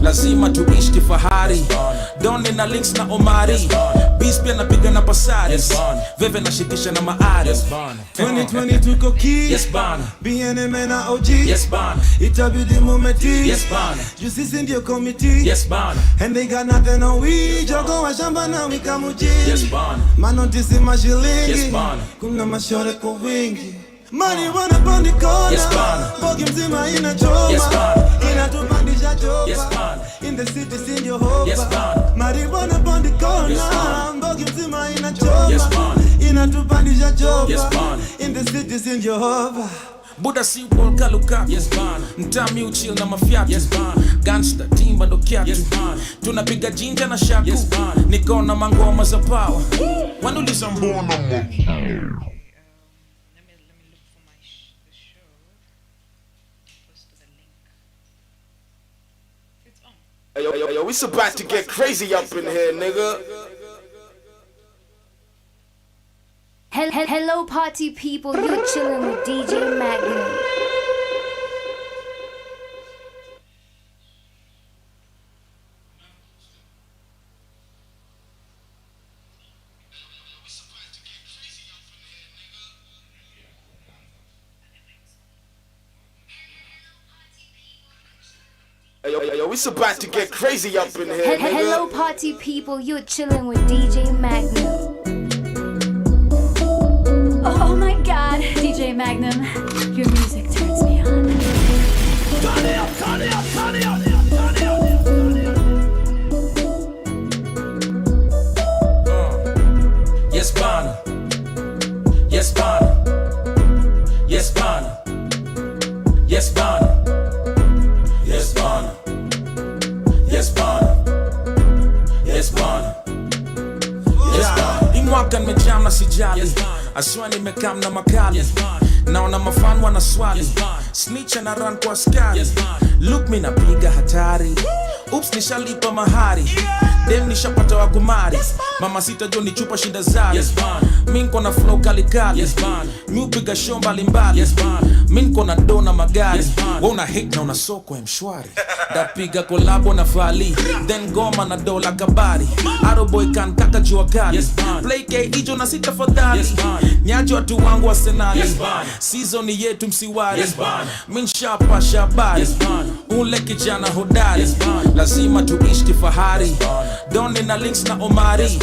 lazima tuishi kifahari. Doni na links na Omari, Beast pia napiga na Pasaris, Veve na shikisha na Maari. 2020 tuko key, yes bana. BNM na OG, yes bana. itabidi mumeti, yes bana. You sisi ndio committee, yes bana. And they got nothing on we, jogo wa shamba na wika muji, yes bana. Manotisi mashilingi, yes bana. Kuna mashore kwa wingi, Money wanna pondi kona, yes bana. Bogi mzima ina choma, yes bana. Inatupandisha chopa, yes bana. In the city sing your hope, yes bana. Money wanna pondi kona, yes bana. Bogi mzima ina choma, yes bana. Inatupandisha chopa, yes bana. In the city sing your hope. Buda si Paul Kaluka, yes bana. Mtami uchill na mafiatu, yes bana. Gangsta timba ndo kiatu, yes bana. Tunapiga jinja na shaku, yes bana. Niko na mangoma za power, wanuliza mbona Yo, we about to get crazy up in here, nigga. Hello party people, you're chilling with DJ Magnum. Yo, we about to get crazy up in here, nigga. Hello party people, you're chilling with DJ Magnum. Oh my god, DJ Magnum, your music turns me on. Turn it up, turn it up, turn it up, turn it up. yes bana. Yes bana. Yes bana. Yes bana. Yes bana. Yes bana. Yes bana. Yes bana. Imwaka nimejam na sijali, aswa nimekam na makali, naona mafan wana swali, snitch na run kwa askari, look mi napiga hatari, oops nishalipa mahari, dem nishapata wa kumari, mama sita jo ni chupa shinda zari, mi nko na flow kali kali, mi upiga show mbali mbali, mi nko na do na magari, wewe una hate na una soko ya mshwari, dapiga kolabo na fali, then goma na dola kabari, Aro boy kan kaka jua kali, play K ijo na sita fadhali, nyajo watu wangu wa senali, season yetu msiwari, mi nshapa shabari, ule kijana hodari, lazima tuishi kifahari, Doni na links na Omari,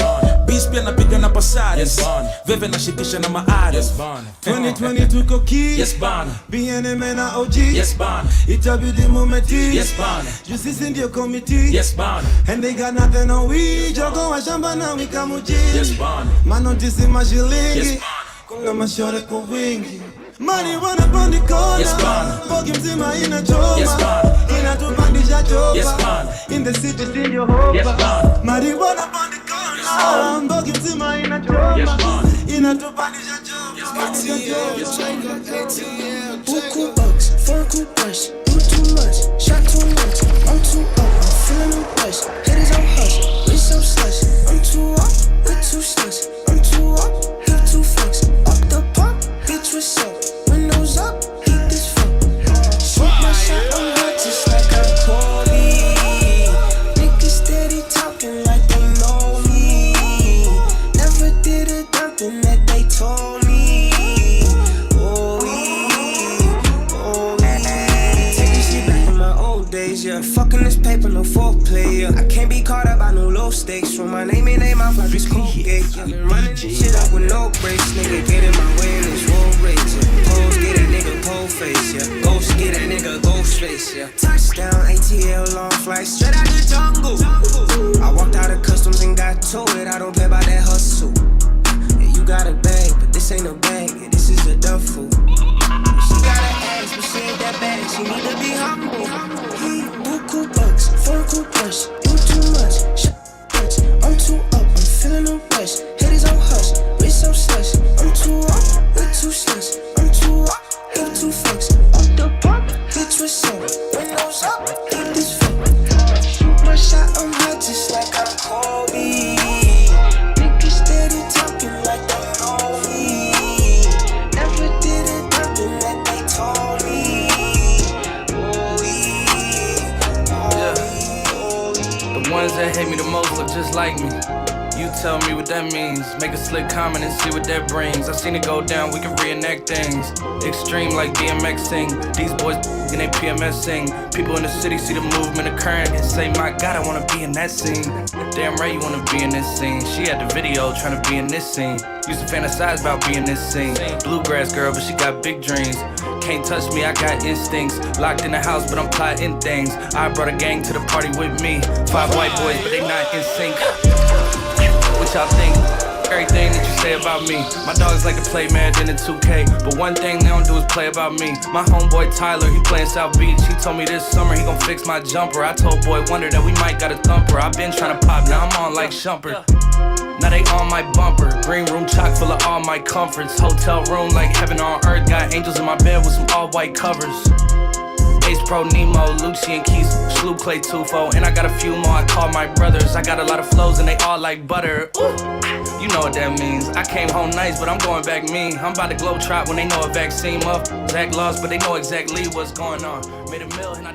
Beast pia napiga na Pasaris, Veve na shikisha na Maari. 2020 tuko key, yes bana. BNM na OG, yes bana. itabidi mumeti, yes bana. You sisi ndio committee, yes bana. And they got nothing on we, jogo wa shamba na wika muji, yes bana. Manotisi mashilingi, yes kuna mashore kwa wingi, Money wanna pondi kona, yes bana. Bogi mzima ina choma, yes bana. Inatupandisha chopa, yes bana. In the city sing your hope, yes bana. Money wanna pondi kona, Bogi mzima ina choma, yes bana. Inatupandisha chopa, Buku bucks, 4 cool brush, do too much, shot too much, I'm too up, I'm feeling no rush, haters on hush, wrist so slush, I'm too up, with 2 slush, I'm too up, hip 2 flex, up the pump, bitch what's up, windows up, heat this fuck, shoot my shot, I'm hot just like I'm Kobe, niggas steady talking like they know me, never did a damn thing that they told me. Yeah. Fucking this paper, no foreplay, yeah. I can't be caught up by no low stakes. From my name in their mouth, I just Colgate. I've been running this shit up with no brakes. Nigga, get in my way in this road race, yeah. Pose, get a nigga pole face, yeah. Ghost, get a nigga ghost face, yeah. Touchdown, ATL, long flight, straight out the jungle. I walked out of customs and got told it. I don't play by that hustle. Yeah, you got a bag, but this ain't a bag, yeah. This is a duffel. She got an ass, but she ain't that bad. She need to be humble. Buku bucks, 4 cool brush, do too much, shot much, I'm too up, I'm feeling no rush, haters on hush, wrist so slush, I'm too up, with 2 slush, I'm too up, hip 2 flex, up the pump, bitch what's up, windows up, hit this fuck. ones that hate me the most look just like me. You tell me what that means. Make a slick comment and see what that brings. I seen it go down, we can reenact things. Extreme like BMXing. These boys and they PMSing. People in the city see the movement occurring and say, my God, I wanna be in that scene. Damn right you wanna be in this scene. She had the video trying to be in this scene. Used to fantasize about being this scene. Bluegrass girl, but she got big dreams. Can't touch me, I got instincts. Locked in the house, but I'm plotting things. I brought a gang to the party with me. 5 white boys, but they not in sync. What y'all think? Everything that you say about me. My dogs like to play Madden in 2K, but one thing they don't do is play about me. My homeboy Tyler, he playing South Beach. He told me this summer he gon' fix my jumper. I told Boy Wonder that we might got a thumper. I been tryna pop, now I'm on like Shumpert. Now they on my bumper. Green room chock full of all my comforts. Hotel room like heaven on earth. Got angels in my bed with some all white covers. Ace Pro Nemo, Lucci and Keys, Sloop Clay Tufo, and I got a few more I call my brothers. I got a lot of flows and they all like butter. Ooh, you know what that means. I came home nice, but I'm going back mean. I'm about to glow trot when they know a vaccine up. Zach lost, but they know exactly what's going on. Made a meal and I...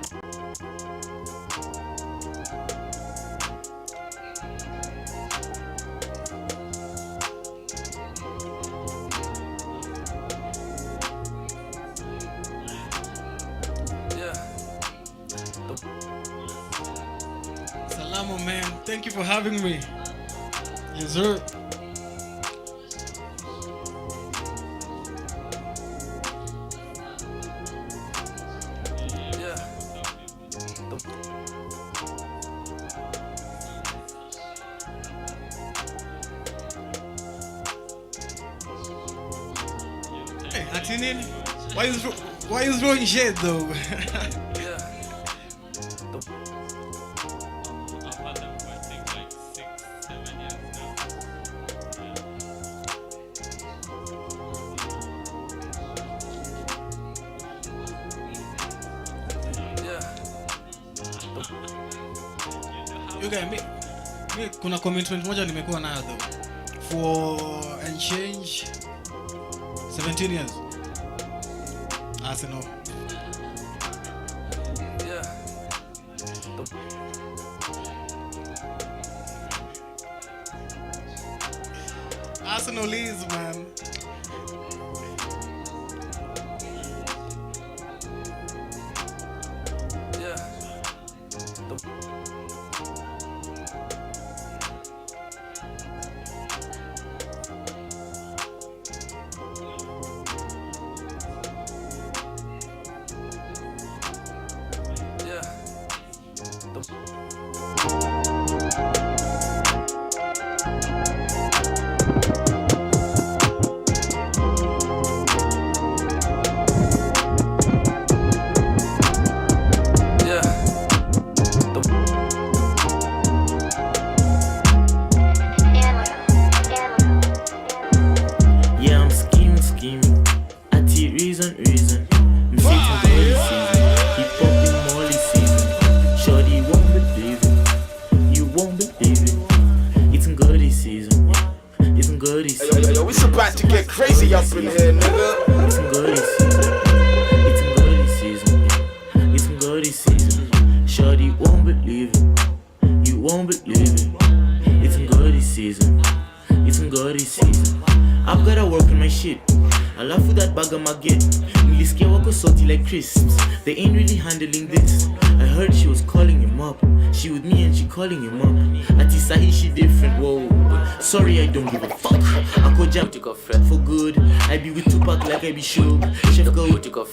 Salamo, man. Thank you for having me. Yes, sir. Hey, Atinin, why you throwing shade though? Okay, mi kuna commitment moja nimekuwa nayo though. For and change 17 years. Arsenal. Arsenal is, man. Yo, it's about to get crazy up in here, nigga. It's some goody season. Shorty won't believe it. You won't believe it. It's some goody season. It's some goody season. I've gotta work on my shit. I laugh with that bag on my get. Miliske wako salty like crisps. They ain't really handling this. I heard she was calling him up. She with me and she calling him up. Atisahi she different, whoa. Sorry, I don't give a fuck. I go jam for good. I be with Tupac like I be Shug. Chef girl, you cook.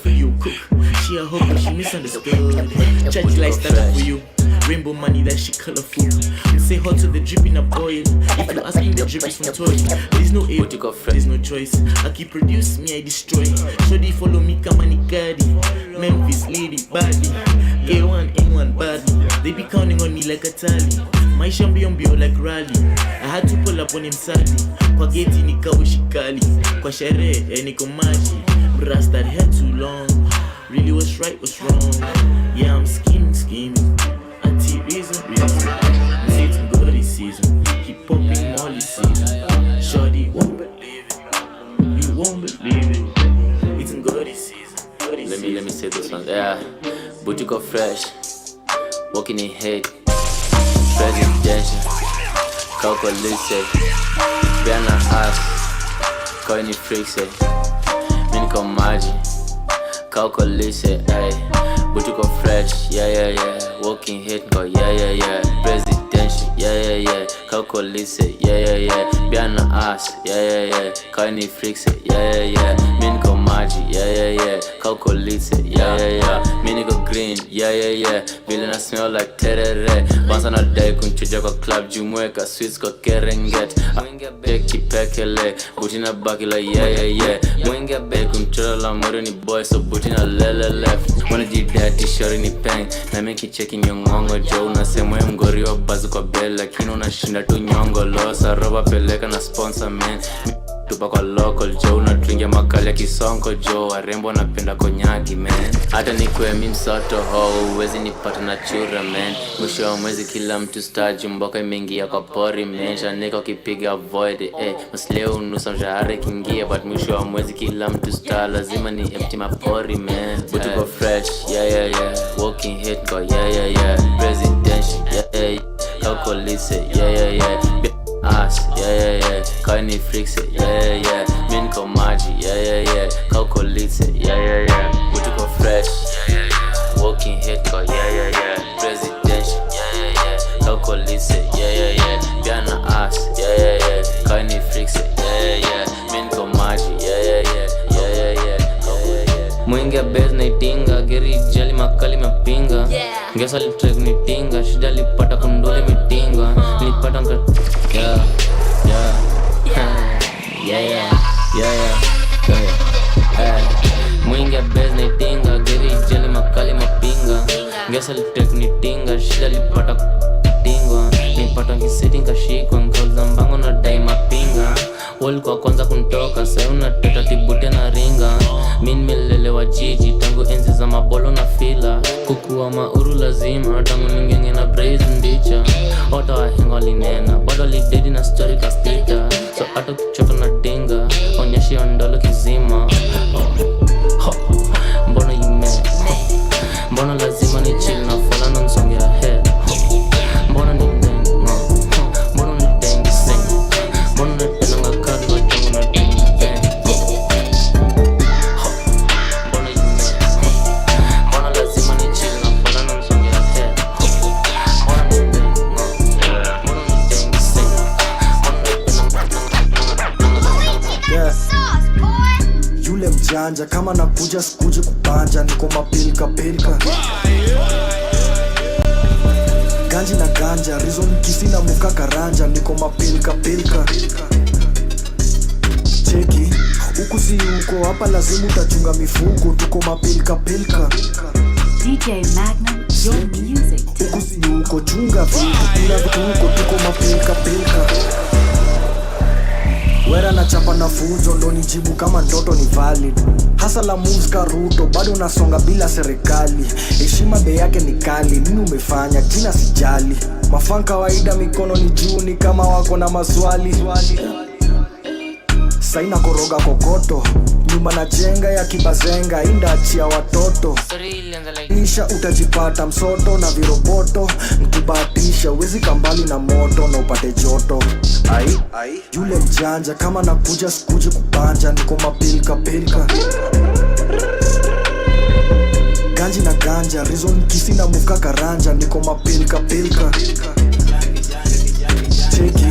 She a hoe, but she misunderstood. Chatty like stand up for you. Rainbow money, that shit colorful. You say hot to the drip in a boil. If you asking, the drip is from toy. There's no aim, there's no choice. I keep produce, me I destroy. Shoddy follow me, come on, Memphis lady, body. A1, A1, body. They be counting on me like a tally. My champion be like rally. I had to pull up on him sadly. Kwa geti nika ushikali. Kwa sherehe niko maji. Rasta hair too long. Really what's right, what's wrong. Yeah, I'm scheming. Reason. Say it's goody season. Keep popping Molly season. Shorty won't believe it. You won't believe it. It's goody season. Let me say this one. Yeah, boutique of fresh. Walking in head. presidential. Coco Lise, Bena As, Coini Frixe, Minko Maji, Coco Lise, ay, Butuko Fresh, yeah, walking hit, go, yeah, presidential, yeah, Coco Lise, yeah, Bena As, yeah, Coini Frixe, yeah, Minko Maji, yeah, Coco Lise, yeah, Miniko Green, yeah, Villain I smell like terere, once on a day, kunchuja kwa club, jumweka, sweets kwa kerenget, mwingia beki pekele, butina bakila, yeah, mwingia beki mchora la mori ni boy, so butina lele left, wanna jidati shori ni peng, na meki cheki nyongongo jo, unasemwe mgori wa bazu kwa bell, lakini unashinda tu nyongo, losa roba peleka na sponsor man, tupa kwa local jo, unatringia makali ya kisonko jo, warembo napenda konyagi man, hata nikwe mimsoto ho, uwezi nipata na chura man, mwisho wa mwezi kila mtu star jumboka imengia kwa pori man, shaneka ukipiga void, masleo unusa mshahara kingia, but mwisho wa mwezi kila mtu star, lazima ni empty mapori man, butuko fresh, yeah, walking hit go, yeah, presidential, yeah, Coco Lise, yeah, Ass, yeah, Coini Frixe, yeah, Minko Maji, yeah, Coco Lise, yeah, Butuko Fresh, yeah, walking hit go, yeah, presidential, yeah, Coco Lise, yeah, Biana Ass, yeah, Coini Frixe, yeah, Minko Maji, yeah, Mwingia bez na itinga, geri jali makali mapinga, ngesa litrek nitinga, shida lipata kundule mitinga, lipata mka, yeah, mwingia bez na itinga, geri jali makali mapinga, ngesa litrek nitinga, shida lipata kutingwa, nipata kisiti nkashikwa, nkauza mbango na dai mapinga, walikuwa kwanza kuntoka, sayo unateta tibute na ringa, min melelewa jiji, tangu enzi za mabolo na fila, kukuwa mauru lazima, tangu ningenge na braze mbicha, ota wahengo linena, bado lidedi na story kastita, so ato kuchoto na dinga, onyeshi ondolo kizima, mbona yume, mbona lazima ni chill na fala na nsonge ya head, mbona ni denga, mbona ni dengi sing, mbona ni tenanga kadu wa tangu na dengi bang, mbona yume, mbona lazima ni chill na fala na nsonge ya head, mbona ni denga, mbona ni dengi sing, yeah. Yule mjanja kama nakuja sikuje kupanja, niko mapilka ganji na ganja, reason kisi na muka karanja, niko mapilka cheki huku si huko, hapa lazima utachunga mifuko, tuko mapilka DJ Magnum, your music. huku si huko, chunga vitu, kuna vitu huko, tuko mapilka wera na chapa na fujo, ndo nijibu kama ndoto ni valid, hasa la moves karuto, bado nasonga bila serikali, heshima bei yake ni kali, nini umefanya jina sijali, mafan kawaida mikono ni juu, ni kama wako na maswali, saina koroga kokoto, nyuma na jenga ya kibazenga, inda achia watoto, nisha utajipata msoto na viroboto, nkubatisha uwezi kambali na moto na upate joto, ai, yule mjanja kama nakuja sikuje kupanja, niko mapilka ganji na ganja, reason kisi na muka karanja, niko mapilka cheki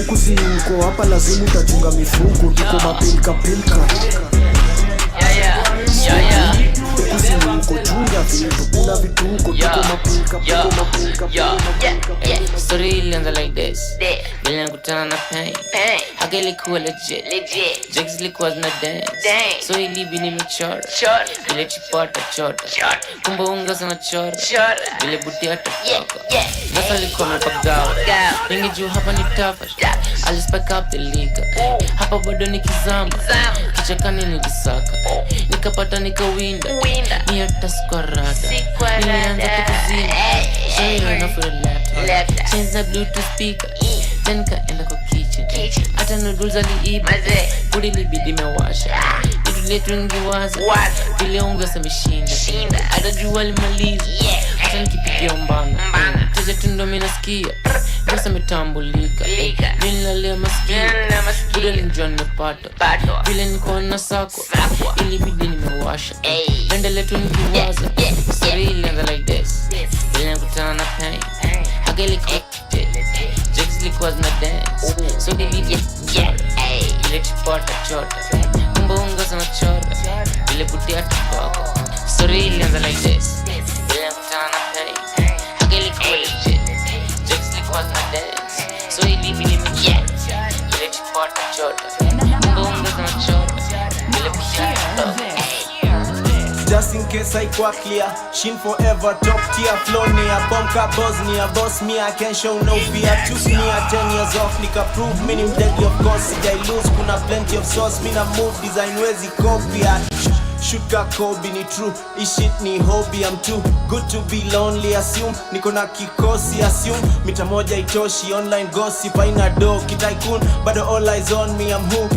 huku si huko, hapa lazima utachunga mifuko, tuko mapilka huku si huko, chunga vitu, kuna vitu huko, tuko mapilka story ilianza like this, bila nakutana na pain, haka ilikuwa legit, Jakes ilikuwa zina dance, so ilibi nimechora, bila chipota chota, kumba unga sana chora, bila buti hata toka, nasa likuwa mepagawa, ringi juu hapa ni tafa, I'll spike up the liquor, hapa bado nikizamba, kichakani nilisaka, nikapata nikawinda, ni hata squarada, nilianza tukuzina, so you're enough for the laptop, change the bluetooth speaker, then kaenda kwa kitchen, hata noodles aliiba, kudi libidi mewasha, itu letu ngiwaza, vile unga sameshinda, hata jua limaliza, hata nikipigia mbana teja tundo minasikia pesa metambulika nilalia masikio buda nijua nimepata vile niko na sako ilibidi nimewasha pendele tu nikiwaza story ilianza like this vile nikutana na pain hagelikuwa jigs likuwa zina dance so diliti ile chipota chota kumbunga sana chota ile kutia tukoko story ilianza like this vile nikutana na pain hagelikuwa legit jigs likuwa zina dance so ilibidi nimechota ile chipota chota kumbunga sana chota ile kutia tukoko. Just in case I quite clear, shin forever, top tier, flow near, bunker Bosnia, boss me, I can show no fear. Choose me at 10 years off, nika prove me, deadly of course, I lose, kuna plenty of sauce, me na move, design wezi copy. Shoot ka Kobe ni true, this shit ni hobby, I'm too good to be lonely, assume, niko na kikosi, assume, mita moja itoshi, online gossip, aina do, kitaikun, but all eyes on me, I'm who.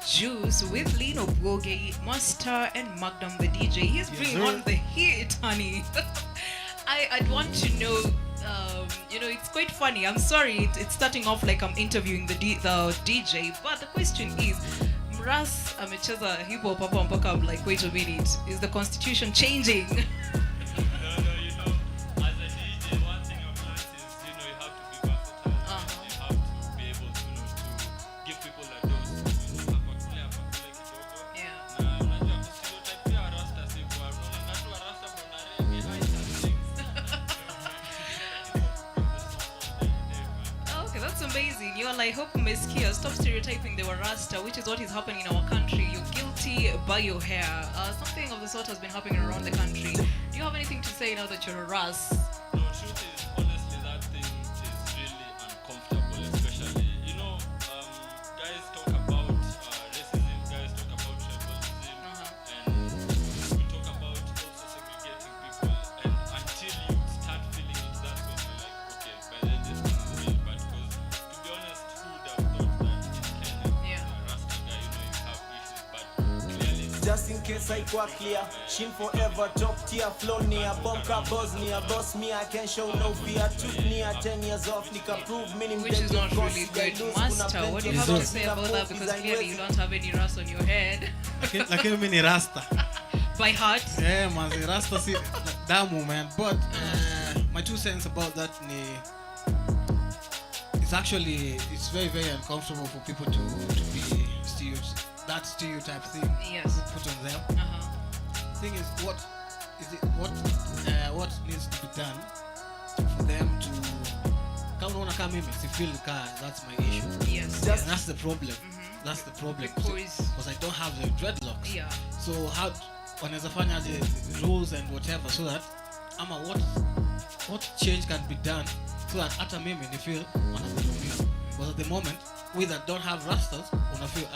Juice with Lynn, Master and Magnum the DJ. He's bringing on the heat, honey. I'd want to know, it's quite funny. I'm sorry, it's starting off like I'm interviewing the DJ, but the question is, Mras amecheza hip hop hapa mpaka I'm like, wait a minute, is the constitution changing? I hope umesikia, stop stereotyping they were Rasta, which is what is happening in our country. You're guilty by your hair. Something of the sort has been happening around the country. Do you have anything to say now that you're a Ras? No, truth is, honestly, that thing is really uncomfortable, especially, guys talk about racism, guys talk about tribalism, and we talk about also segregating people, and until you start feeling it, that's when you're like, okay, by then this thing is real bad, because to be honest, just in case I quite clear, shin forever, top tier, flow near, bunker Bosnia, boss me, I can show no fear. Took me 10 years off, nika prove meaning. Which is not really good. Master, what do you have to say about that? Because clearly you don't have any rust on your head. Lakini mimi ni Rasta. By heart? Yeah, man, the Rasta si damu, man. But my 2 cents about that it's very, very uncomfortable for people to be that stereotype thing put on them. The thing is, what needs to be done for them to come in to feel the car? That's my issue. Yes. That's the problem. That's the problem. Because I don't have the dreadlocks. Yeah. So how wanaweza fanya the rules and whatever so that what change can be done so that hata mimi ni feel wanakutumia. Because at the moment we that don't have rastas wanna feel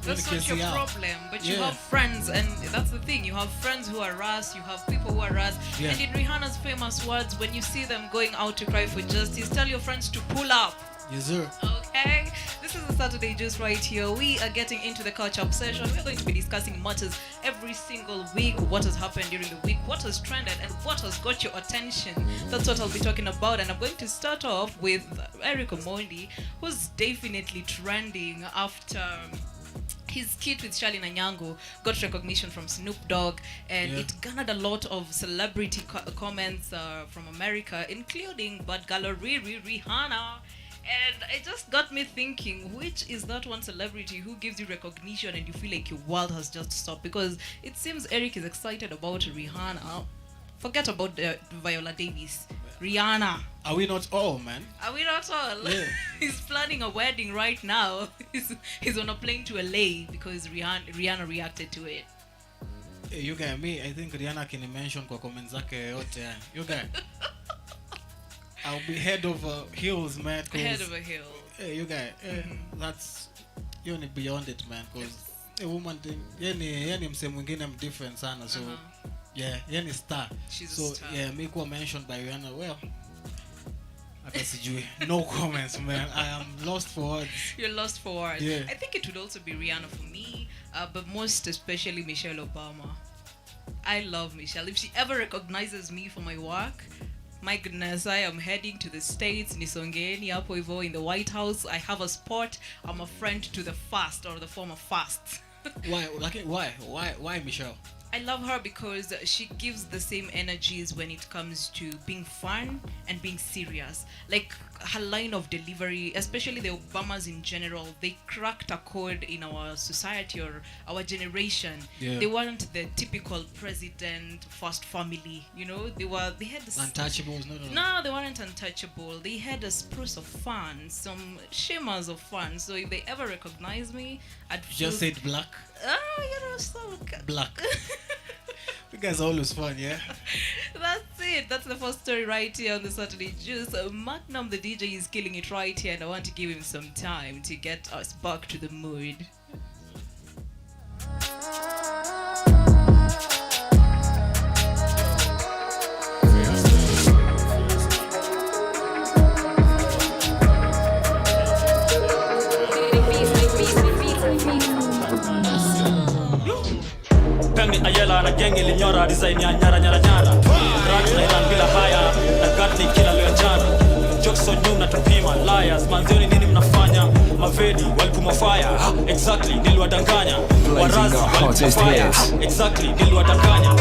that's not your problem, but you have friends, and that's the thing. You have friends who are Ras, you have people who are Ras, and in Rihanna's famous words, when you see them going out to cry for justice, tell your friends to pull up. Yes, sir. Okay, this is the Saturday Juice right here. We are getting into the catch-up session. We're going to be discussing matters every single week. What has happened during the week, what has trended, and what has got your attention. That's what I'll be talking about. And I'm going to start off with Eric Omondi, who's definitely trending after his skit with Charlie Nanyango got recognition from Snoop Dogg, and it garnered a lot of celebrity comments from America, including Bad Girl Rihanna. And it just got me thinking, which is that one celebrity who gives you recognition and you feel like your world has just stopped? Because it seems Eric is excited about Rihanna. Forget about Viola Davis. Rihanna. Are we not all, man? Are we not all? Yeah. He's planning a wedding right now. He's on a plane to LA because Rihanna reacted to it. Hey, you guy, me, I think Rihanna can mention kwa comments zake yote. You guy. I'll be head over heels, man. Head over heels. Hey, you guy. That's you only beyond it, man. Because a woman thing, yani mse mwingine I'm different sana. So yeah, yani star. She's so a star. Yeah, me kuwa mentioned by Rihanna. Well, No comments, man. I am lost for words. You're lost for words. Yeah. I think it would also be Rihanna for me, but most especially Michelle Obama. I love Michelle. If she ever recognizes me for my work, my goodness, I am heading to the States, Nisongeni, hapo hivyo in the White House. I have a spot. I'm a friend to the first or the former first. Why Michelle? I love her because she gives the same energies when it comes to being fun and being serious. Like her line of delivery, especially the Obamas in general, they cracked a code in our society or our generation. Yeah. They weren't the typical president first family, you know. They had this untouchables. No, they weren't untouchable. They had a spruce of fun, some shimmers of fun. So if they ever recognize me, I'd feel... Just said black. So black. You guys are always fun, yeah? That's it. That's the first story right here on the Saturday Juice. Magnum, the DJ, is killing it right here, and I want to give him some time to get us back to the mood. Pengi ayela na gengi linyora design ya nyara nyara nyara. Ratu na ilan bila haya na gatni kila leo jana. Jokes on you na tupima liars. Manzioni nini mnafanya? Mavedi walipuma fire. Exactly niliwadanganya. Warazi walipuma fire. Exactly niliwadanganya.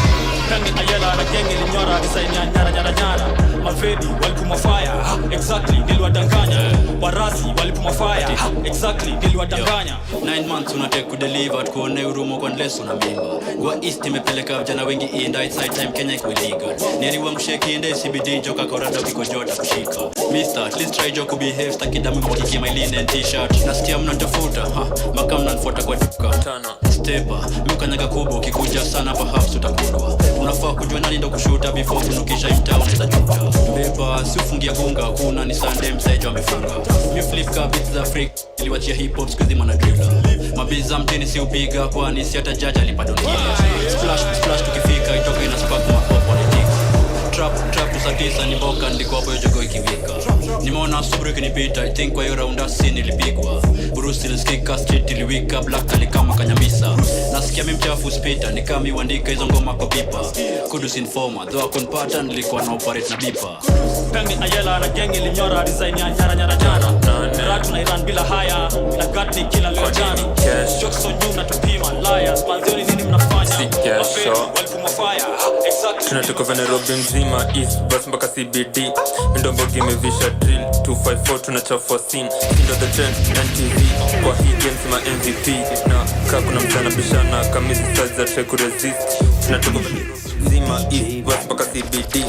Pengi ayela na gengi linyora design ya nyara nyara nyara. Mavedi walipuma fire. Exactly niliwadanganya. Warazi walipuma fire. Exactly niliwadanganya. 9 months unataka kudeliver tukuone urumo kwa unless una mimba. Gwa East imepeleka vijana wengi inda it's high time Kenya iko legal. Niliwa msheki inda CBD joka korada biko jota kushika. Mister at least try joke behave staki damu kwa kiki my linen t-shirt. Nasikia mnanitafuta maka mnanifuata kwa duka. Stepa mkanyaga kubwa ukikuja sana perhaps utakundwa. Unafaa kujua nani ndo kushuta before kunukisha imtown utajuta. Beba si ufungia gunga kuna ni Sunday msaijo amefunga. Mi flip ka beats za freak iliwachia hip hop skuzi mwana driller. Mabiza mtini si upiga kwani si hata jaja alipadongia. Splash tukifika itoka ina spark mapopo nitika. Trap usatisa ni mboka ndiko hapo yojogo ikiwika. Nimeona subru ikinipita I think kwa hiyo round si nilipigwa. Bruce iliskika street iliwika black alikama kanyamisa. Nasikia mimi mchafu spita nikami uandika hizo ngoma kwa pipa. Kudus informer though akunpata nilikuwa na operate na bipa. Pengi ayela na gengi linyora design ya nyara nyara nyara. Ratu na iran bila haya na gatni kila leo jana. Jokes on you na tupima liars. Manzioni nini mnafanya? Mavedi walipuma fire. Exactly tunatoka Nairobi mzima East bus mpaka CBD. Ndombogi imevisha drill 254 tunachafua scene. Ndo the trend NTV kwa hii game sima MVP. Na kaa kuna mchana bishana kamisi size za try kuresist. Tunatoka mzima East bus mpaka CBD.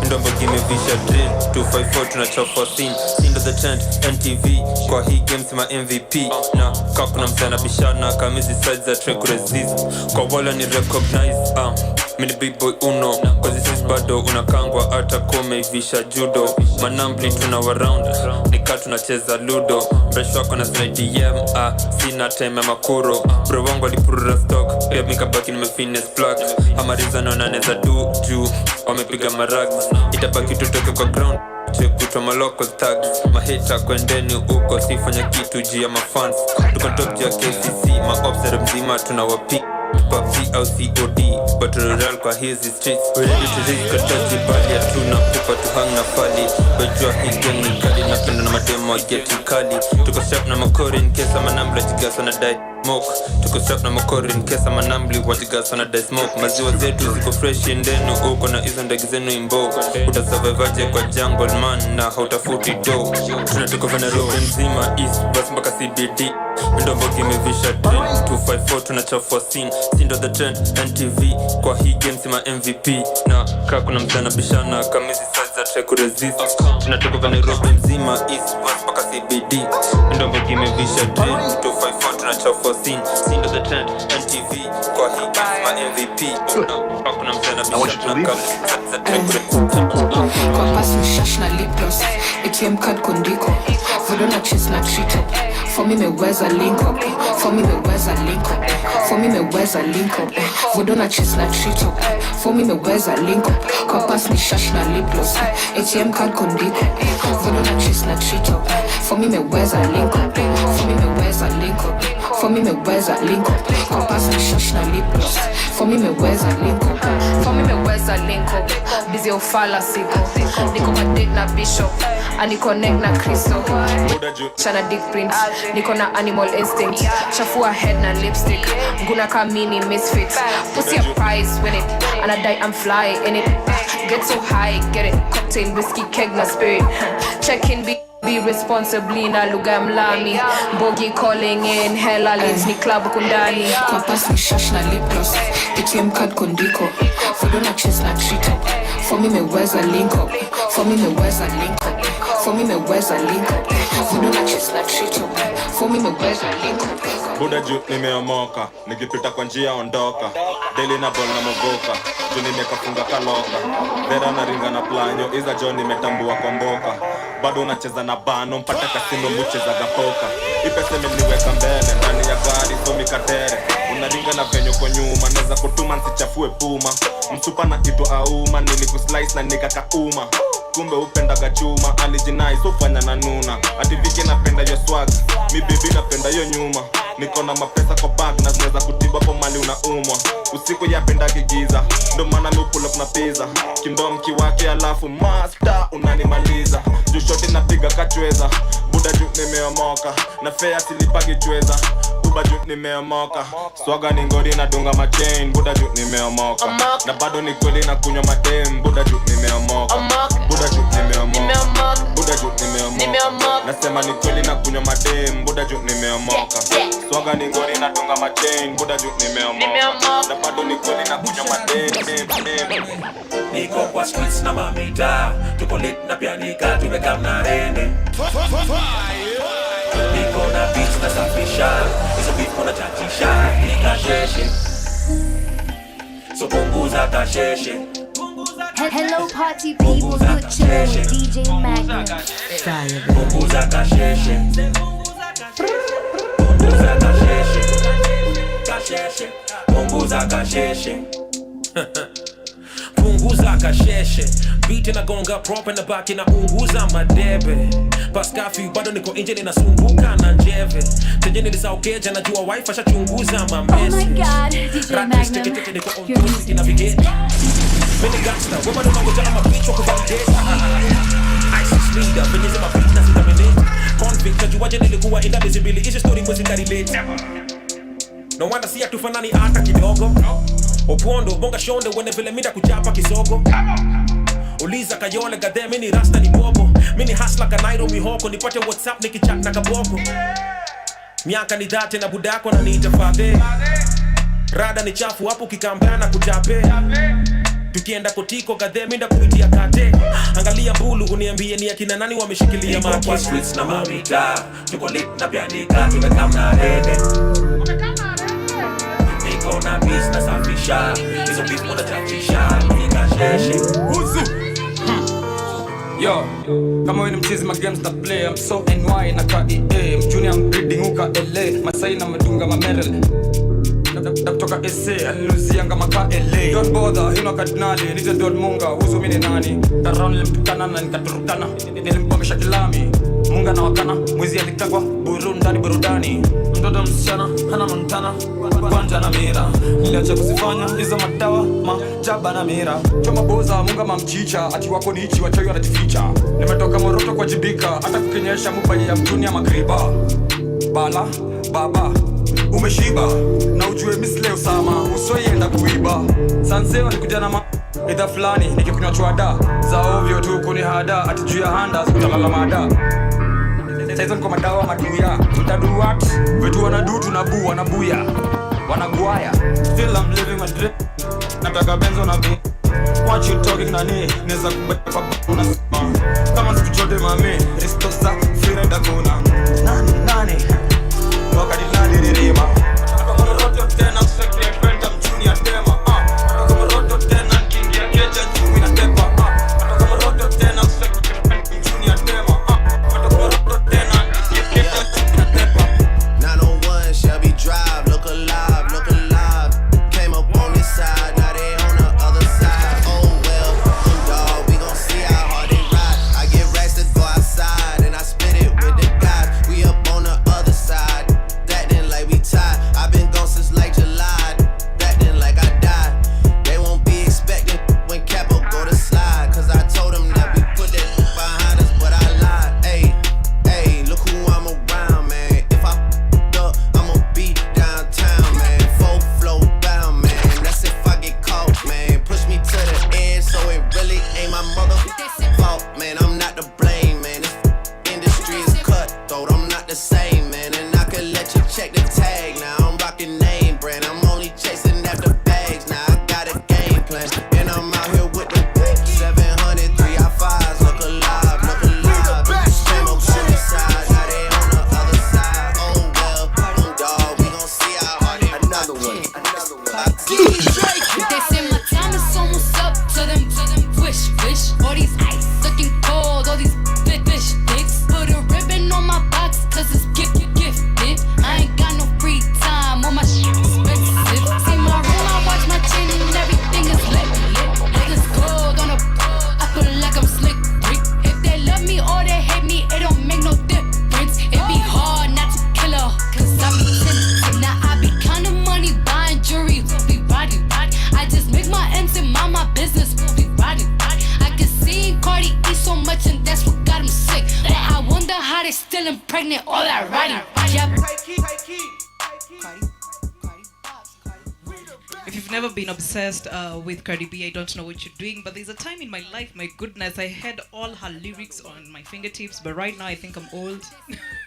Ndombogi imevisha drill 254 tunachafua scene. Ndo the trend NTV kwa hii game sima MVP. Na kaa kuna mchana bishana kamisi size za try kuresist. Kwa wala ni recognize mini big boy uno kwa this bado unakangwa hata kome visha judo. Manambli tuna waround nika tunacheza ludo. Mresho wako na slide DM sina time ya makuro. Bro wangu alipurura stock pia mikabaki nimefines plug. Amariza naonaneza du juu wamepiga marags. Itabaki tutoke kwa ground kutwa maloko tags. Mahita kwendeni uko sifanya kitu juu ya mafans. Tuko top ya KCC maobsere mzima tunawapik PUBG au COD Battle Royale kwa hizi streets. We ready to risk kataji bali ya tuna pupa tuhang na fali. Bajua hii gang ni kali na penda na mademo wa geti kali. Tuko strap na makori in case manambli wajigasa na die smoke. Tuko strap na makori in case manambli wajigasa na die smoke. Maziwa zetu ziko fresh endenu uko na hizo ndegi zenu imbo. Utasurvivaje kwa jungle man na hautafuti do. Tunatoka Nairobi mzima East bus mpaka CBD. Ndombogi imevisha drill 254 tunachafua scene. Sindo the trend NTV kwa hii game sima MVP. Na kaa kuna mchana bishana kamisi size za try kuresist. Tunatoka Nairobi mzima East bus mpaka CBD. Ndombogi imevisha drill 254 tunachafua scene. Sindo the trend NTV kwa hii game sima MVP. Na kaa kuna mchana bishana kamisi size za try kuresist. Kwa pasu shash na lip gloss ATM card kondiko Vodo na chase na treat up For me meweza link up. For me meweza link up. For me meweza link up. Vodona chase na treat up. For me meweza link up. Compass ni shash na lip gloss. ATM card kondiko. Vodona chase na treat up. For me meweza link up. For me meweza link up. For me meweza link up. Compass ni shash na lip gloss. For me meweza link up. For me meweza link up. Busy ofala siko. Niko madate na bishop. Ani connect na Kristo. Shana dick print. Niko na animal instinct. Chafua head na lipstick. Guna kamini misfit. Pussy a prize, win it. And I die, I'm fly in it. Get so high, get it. Cocktail, whiskey, keg na spirit. Check in, be responsibly na lugha mlami. Bogi calling in, hella leads ni club kundani. Compass ni shash na lip gloss. ATM card kondiko. Vodona chase na treat up. For me meweza link up. For me meweza link up. For me meweza link up. Vodona chase na treat up. For me meweza link up. Buda juu nimeomoka, nikipita kwa njia ondoka. Daily na ball na mogoka, juu nimekafunga kaloka. Vera na ringa na planyo, iza John nimetambua kwa mboka. Bado unacheza na bano, mpata kasino mcheza gapoka. Ipese meniweka mbele, ndani ya gari so mikatere. Unaringa na venyo kwa nyuma, neza kutuma nsichafue puma. Msupa na kitu auma, nilikuslice na nikakauma. Kumbe upendaga chuma, alijinai so fanya na nuna. Ati viki napenda yo swag, mi bibi napenda yo nyuma. Niko na mapesa kwa bag na zinaweza kutiba po mali unaumwa. Usiku yapenda kigiza, ndo maana mi pull up na pizza. Kindom kiwake alafu master unanimaliza. Juu shoti napiga kachweza, buda juu nimeomoka. Na fea silipagi chweza, buba juu nimeomoka. Swaga ni ngori na dunga machain, buda juu nimeomoka. Na bado ni kweli na kunywa madem, buda juu nimeomoka. Buda juu nimeomoka. Buda juu nimeomoka. Nasema ni kweli na kunywa madem, buda juu nimeomoka. Swaga ni ngori na dunga machain, buda juu nimeomoka. Na bado ni kweli na kunywa madem. Niko kwa streets na mamita, tuko lit na pianika, tumeka mnarene. Niko na beats na safisha, hizo beat kuna chachisha, nikasheshe. So punguza kasheshe. Hello party people, you're chilling with DJ Magnum. Punguza kasheshe. Punguza kasheshe. Kasheshe. Punguza kasheshe. Punguza kasheshe. Beat inagonga prop na baki na unguza madebe. Paskafi bado niko nje ninasumbuka na njeve. Teje nilisaukeja najua wifi ashachunguza ma message. Oh my god, DJ Magnum. Your music navigate. Many gangster, wewe bado unangoja ama bitch wako validate. ISIS leader, venyeze ma beat na sitaminate. Convict najuaje nilikuwa inda miezi mbili, hizi story mwezi ngarelate. No wonder si atufanani hata kidogo. Opondo, bonga shonde, wene vile mida kuchapa kisogo. Uliza kayole gadhe, mini rasta ni bobo. Mini hustler kanairo mihoko, nipate whatsapp nikichat na kaboko. Miaka ni dhate na budako na niita fadhe. Rada ni chafu hapo kikambana na kutape. Tukienda kotiko gadhe, minda kuitia kate. Angalia mbulu uniambie ni akina nani wameshikilia maki. Niko kwa streets na mamita, tuko lit na pianika, tumeka mnarene. Niko na beats na safisha, hizo beats kuna chachisha, nikasheshe. Yo, kama we ni mchizi magames na play, I'm so NY na KEA. Mjuni I'm breeding uka LA, Masai na madunga mamerel. Na kutoka SA, aliluzianga maka LA. Don't bother, hino kardinali, nite Don Munga, huzu mini nani. Tarao nilimtukana na nikaturukana, nilimpongesha kilami. Munga na wakana, mwizi alikagwa, burundani burudani. Mtoto msichana, hana montana, kwanja na mira. Niliacha kuzifanya, hizo madawa, majaba na mira. Choma boza, munga mamchicha, ati wako ni ichi, wachawi wanajificha. Nimetoka Moroto kwa jibika, hata kukenyesha mubaye ya mjuni ya magriba. Bala, baba, umeshiba, na ujue misle usama, usoyenda kuiba. Sanseo ni kujana idha fulani, nikikunywa chwada. Za ovyo tu kunihada, ati juu ya handa, sikutalala mada. Saizo niko madawa maduya, utadu what? Vitu wanadu tunabu, wanabuya, wanaguaya. Still I'm living my dream, nataka benzo na bi. What you talking nani, neza kubeka kwa unasema. Kama sikuchote mami, ristosa, free ride kuna. Nani, wakati nani nirima. Nataka mroto tena, sekre kwenta mchuni ya tema. Nataka mroto tena, kingia keja chumi na tepa. Nataka mroto tena, sekre kwenta mchuni ya tema. They say my time is almost up. To them wish. All these ice looking cold. All these fish dicks. Put a ribbon on my box, cause it's gifted. I ain't got no free time. All my shit expensive. See my room, I watch my chin and everything is lit. Niggas cold on a. I feel like I'm slick. If they love me or they hate me, it don't make no difference. It be hard not to kill her, cause I be tempted. Now I be counting money, buying jewelry, be riding. I just make my ends and mind my business, be riding. I can see Cardi eat so much and that's what got him sick. But I wonder how they still impregnate all that riding. If you've never been obsessed with Cardi B, I don't know what you're doing, but there's a time in my life, my goodness, I had all her lyrics on my fingertips, but right now I think I'm old.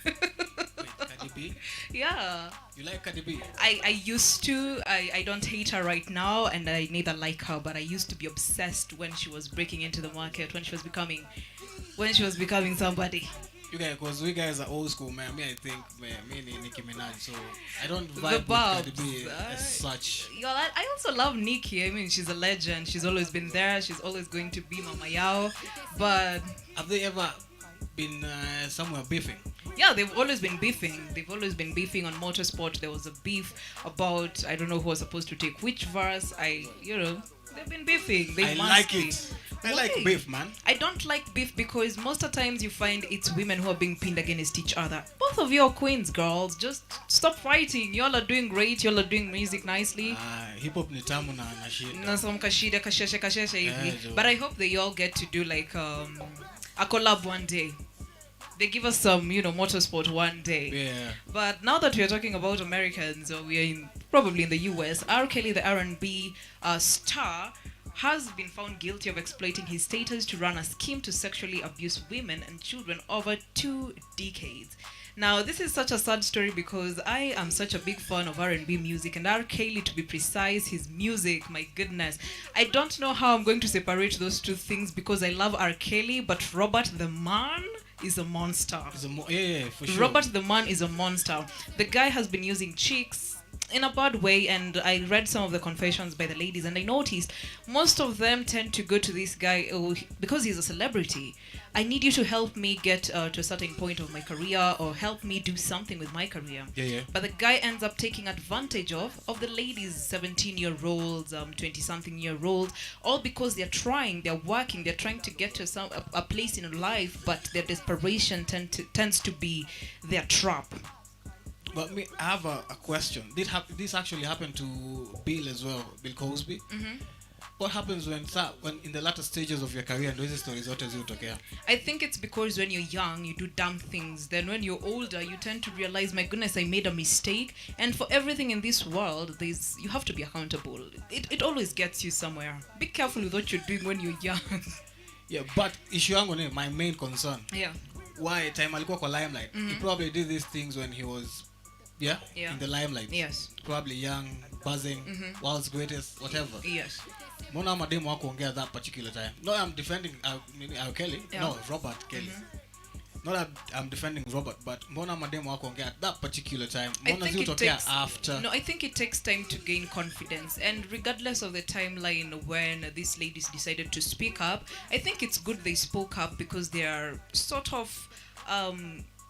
Cardi B? Yeah. You like Cardi B? I used to. I don't hate her right now, and I neither like her, but I used to be obsessed when she was breaking into the market, when she was becoming somebody. You guys, because we guys are old school, man. Me, I think, man, me and Nicki Minaj, so I don't The vibe with Cardi Bobs, B as such. Yo, I also love Nicki. I mean, she's a legend. She's always been there. She's always going to be Mama Yao. But have they ever been somewhere beefing? Yeah, they've always been beefing. They've always been beefing on Motorsport. There was a beef about, I don't know who was supposed to take which verse. They've been beefing. I like it. I like beef, man. I don't like beef because most of the times you find it's women who are being pinned against each other. Both of you are queens, girls. Just stop fighting. Y'all are doing great. Y'all are doing music nicely. Hip hop ni tamu na shida. Na some kashida kasheshe hivi. Yeah, But I hope they all get to do like a collab one day. They give us some, motorsport one day. Yeah. But now that we are talking about Americans, or we are probably in the US, R. Kelly, the R&B star, has been found guilty of exploiting his status to run a scheme to sexually abuse women and children over 2 decades. Now, this is such a sad story because I am such a big fan of R&B music, and R. Kelly, to be precise, his music, my goodness. I don't know how I'm going to separate those two things because I love R. Kelly, but Robert the Man is a monster. For sure. Robert the Man is a monster. The guy has been using chicks in a bad way, and I read some of the confessions by the ladies, and I noticed most of them tend to go to this guy because he's a celebrity. I need you to help me get to a certain point of my career, or help me do something with my career. Yeah. But the guy ends up taking advantage of the ladies, 17-year-olds, 20-something-year-olds, all because they're working, they're trying to get to a place in life, but their desperation tends to be their trap. But I have a question. Did this actually happen to Bill as well, Bill Cosby? Mm-hmm. What happens when in the latter stages of your career and those stories zote zilitokea? I think it's because when you're young, you do dumb things. Then when you're older, you tend to realize, my goodness, I made a mistake. And for everything in this world, you have to be accountable. It always gets you somewhere. Be careful with what you're doing when you're young. Yeah, but issue yangu ni my main concern. Yeah. Why time alikuwa kwa limelight? Mm-hmm. He probably did these things when he was in the limelight. Yes. Probably young, buzzing, world's greatest, whatever. Yes. Mbona mademu wako ongea that particular time? No, I'm defending R. Kelly. Yeah. No, Robert Kelly. Not that I'm defending Robert, but mbona mademu wako ongea at that particular time? Mbona zilitokea after? No, I think it takes time to gain confidence, and regardless of the timeline when these ladies decided to speak up, I think it's good they spoke up because they are sort of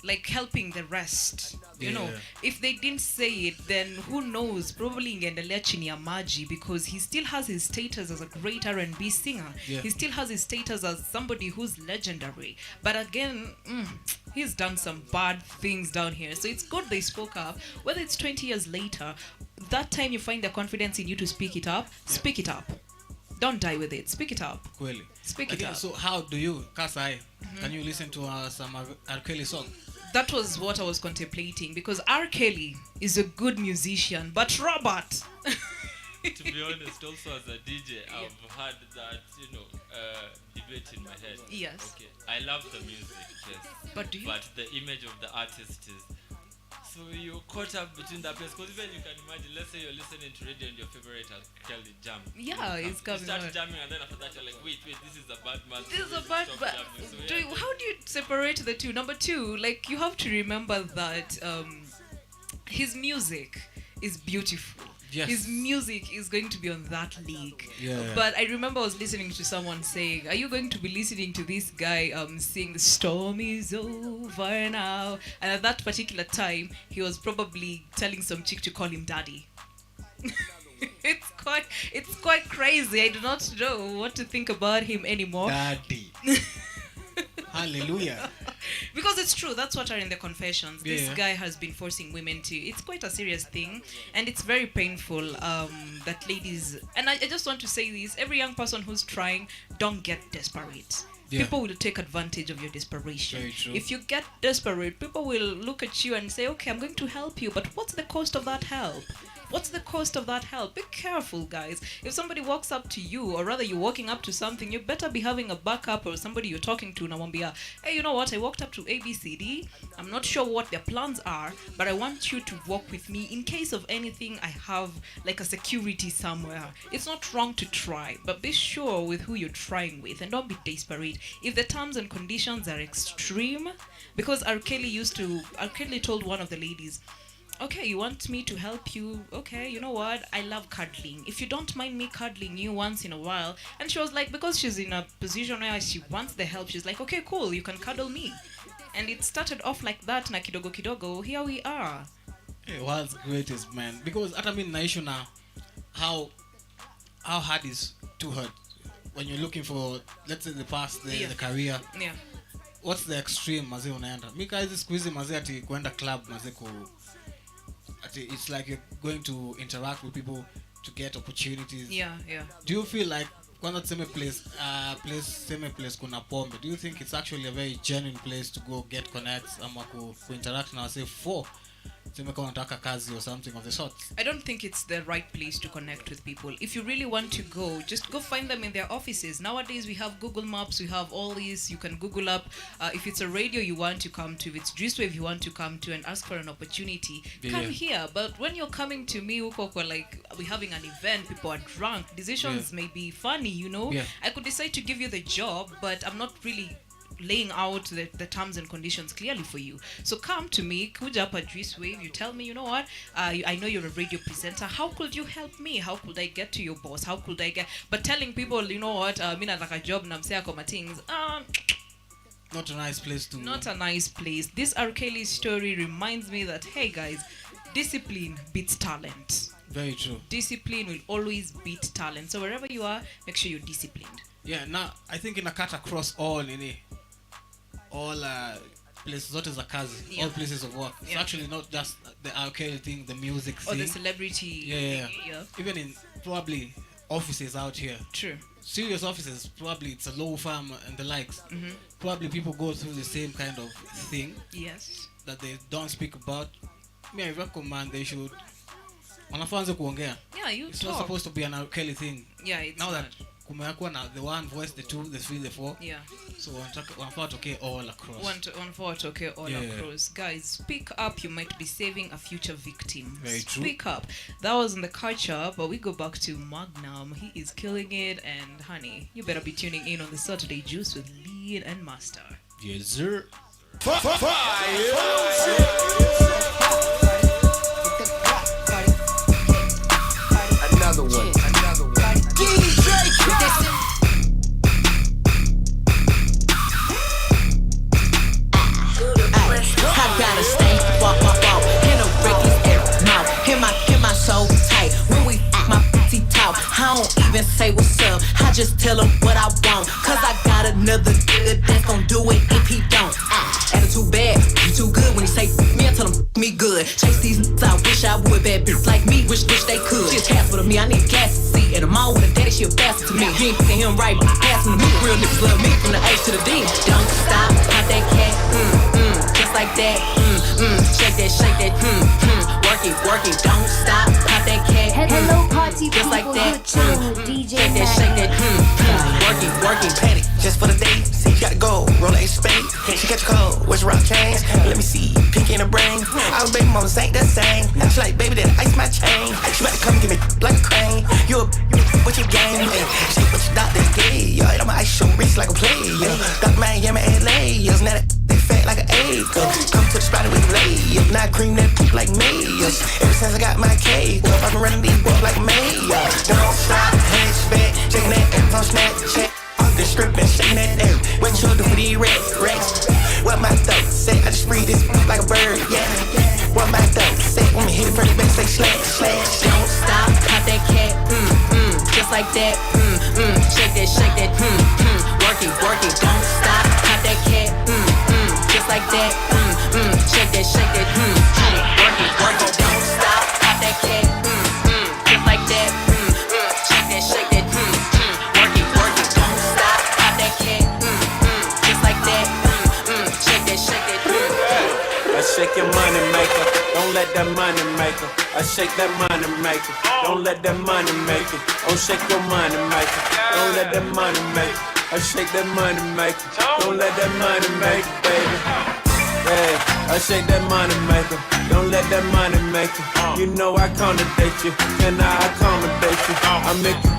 like helping the rest. You know, if they didn't say it, then who knows, probably ingeendelea chini ya maji, because he still has his status as a great R&B singer. He still has his status as somebody who's legendary, but again, he's done some bad things down here. So it's good they spoke up. Whether it's 20 years later, that time you find the confidence in you to speak it up, speak it up. Don't die with it. Speak it up. Kweli. Speak it up. So how do you, Kasai, can you listen to some R. Kelly song? That was what I was contemplating, because R. Kelly is a good musician, but Robert... To be honest, also as a DJ, I've had that, debate in my head. Yes. Okay, I love the music, yes. But do you? But the image of the artist is... So you're caught up between that place, because even you can imagine, let's say you're listening to radio and your favorite R. Kelly jam. Yeah, it's coming. You start jamming, and then after that you're like, wait, this is a bad man. This is a bad man. How do you separate the two? Number two, like, you have to remember that his music is beautiful. Yes. His music is going to be on that league. Yeah. But I remember I was listening to someone saying, are you going to be listening to this guy sing The Storm is Over Now? And at that particular time, he was probably telling some chick to call him daddy. It's quite crazy. I do not know what to think about him anymore. Daddy. Hallelujah. Because it's true, that's what are in the confessions. Yeah, This yeah. guy has been forcing women to. It's quite a serious thing, and it's very painful that ladies. And I just want to say this: every young person who's trying, don't get desperate. Yeah. People will take advantage of your desperation. Very true. If you get desperate, people will look at you and say, "Okay, I'm going to help you," but what's the cost of that help? What's the cost of that help? Be careful, guys. If somebody walks up to you, or rather you're walking up to something, you better be having a backup or somebody you're talking to. Nawambia, hey, you know what? I walked up to ABCD. I'm not sure what their plans are, but I want you to walk with me. In case of anything, I have like a security somewhere. It's not wrong to try, but be sure with who you're trying with and don't be desperate. If the terms and conditions are extreme, because R. Kelly told one of the ladies, okay, you want me to help you? Okay, you know what? I love cuddling. If you don't mind me cuddling you once in a while. And she was like, because she's in a position where she wants the help, she's like, okay, cool, you can cuddle me. And it started off like that, na kidogo kidogo, here we are. Hey, world's greatest, man. Because hata mimi naishu na how hard is too hard when you're looking for, let's say, the past, the career. Yeah. What's the extreme mazee unaenda? Mimi kazi siku hizi mazee ati kwenda club mazee it's like you're going to interact with people to get opportunities. Yeah. Do you feel like kwanza tuseme place kuna pombe, do you think it's actually a very genuine place to go get connects ama ku interact na wase for tuseme kama unataka kazi or something of the sort? I don't think it's the right place to connect with people. If you really want to go, just go find them in their offices. Nowadays we have Google Maps, we have all these. You can Google up if it's a radio you want to come to, if it's Juicewave you want to come to and ask for an opportunity, come here. But when you're coming to me uko like we're having an event, people are drunk, decisions may be funny, you know. I could decide to give you the job, but I'm not really laying out the terms and conditions clearly for you. So come to me, kuja hapa Juicewave, you tell me, you know what, I know you're a radio presenter, how could you help me? How could I get to your boss? How could I get, but telling people, you know what, mi nataka job na msea kwa things, not a nice place to. Not a nice place. This R. Kelly story reminds me that, hey guys, discipline beats talent. Very true. Discipline will always beat talent. So wherever you are, make sure you're disciplined. Yeah, now I think in a cut across all places, zote za kazi, all places of work. It's actually not just the R. Kelly thing, the music thing. Or the celebrity. Yeah. Even in probably offices out here. True. Serious offices, probably it's a low farm and the likes. Probably people go through the same kind of thing. Yes. That they don't speak about. Me, I recommend they should. Wanafanze kuongea. Yeah, you It's talk. not supposed to be an R. Kelly thing. Yeah, it's now not. that kumekuwa na the one voice, the two, the three, the four. Yeah. So wanafaa tokee all across. One for okay all across. Guys, speak up. You might be saving a future victim. Very true. Speak up. That was in the culture, but we go back to Magnum. He is killing it, and honey, you better be tuning in on the Saturday Juice with Lynn and Master. Yes, sir. Another one. DJ I gotta stay, walk, in a reckless air mouth. Hear my soul tight. When we my pussy talk, I don't even say what's up. I just tell him what I want. Cause I got another nigga that's gon' do it if he don't. Attitude bad, you too good. When he say me, I tell him me good. Chase these niggas, I wish I would. Bad bitch like me, wish they could. Just half of me, I need gas to see. And I'm all with a daddy, she a bastard to me. He ain't picking him right, but passing to me. Real niggas love me from the A to the D. Don't stop, pop that cat, just like that, shake that, work it, don't stop, pop that cat, Hello party just people, like that, you're chilling with DJ shake that, work it, panic, just for the day. See, you gotta go, roll a spade. She got your cold, where's your rock chains? Let me see, pink in the brain. Our baby mama ain't the same. Now she like, baby, that ice my chain. She about to come give me like a crane. You with your game, shit, what you thought they gay? I'ma ice your wrist like a player. Duck Miami, LA, now that they fat like an acre. Come to the spot with the layers, now I cream that poop like mayors. Ever since I got my cake up, I've been running these Snapchat. Off the strip and shaking that thing. What you do for these rats? What my throat say? I just free this like a bird, yeah. What my throat say? When me hit it from the back, say slash. Don't stop, pop that cat, just like that, shake that, work it, don't stop, pop that cat, just like that, shake that, work it, don't stop, pop that cat, just like that, shake that, work it, don't stop, pop that cat, just like that, shake that. I shake your money maker, don't let that money maker. I shake that money maker, don't let that money make it. Oh, shake your money maker, don't let that money make it. I shake that money maker, don't let that money make it, baby. Yeah, I shake that money maker, don't let that money make it. You know I accommodate you, can I accommodate you? I make you,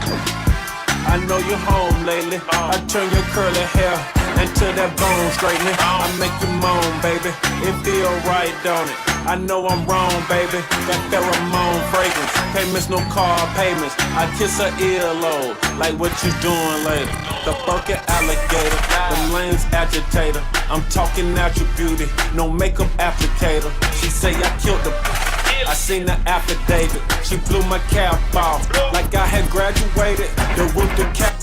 I know you're home lately. I turn your curly hair into that bone straightening. I make you moan, baby, it feel right, don't it? I know I'm wrong, baby, that pheromone fragrance. Can't miss no car payments. I kiss her earlobe, like what you doing later. The funky alligator, the lane's agitator. I'm talking natural beauty, no makeup applicator. She say I killed the I seen the affidavit, she blew my cap off like I had graduated. The roof, the cap,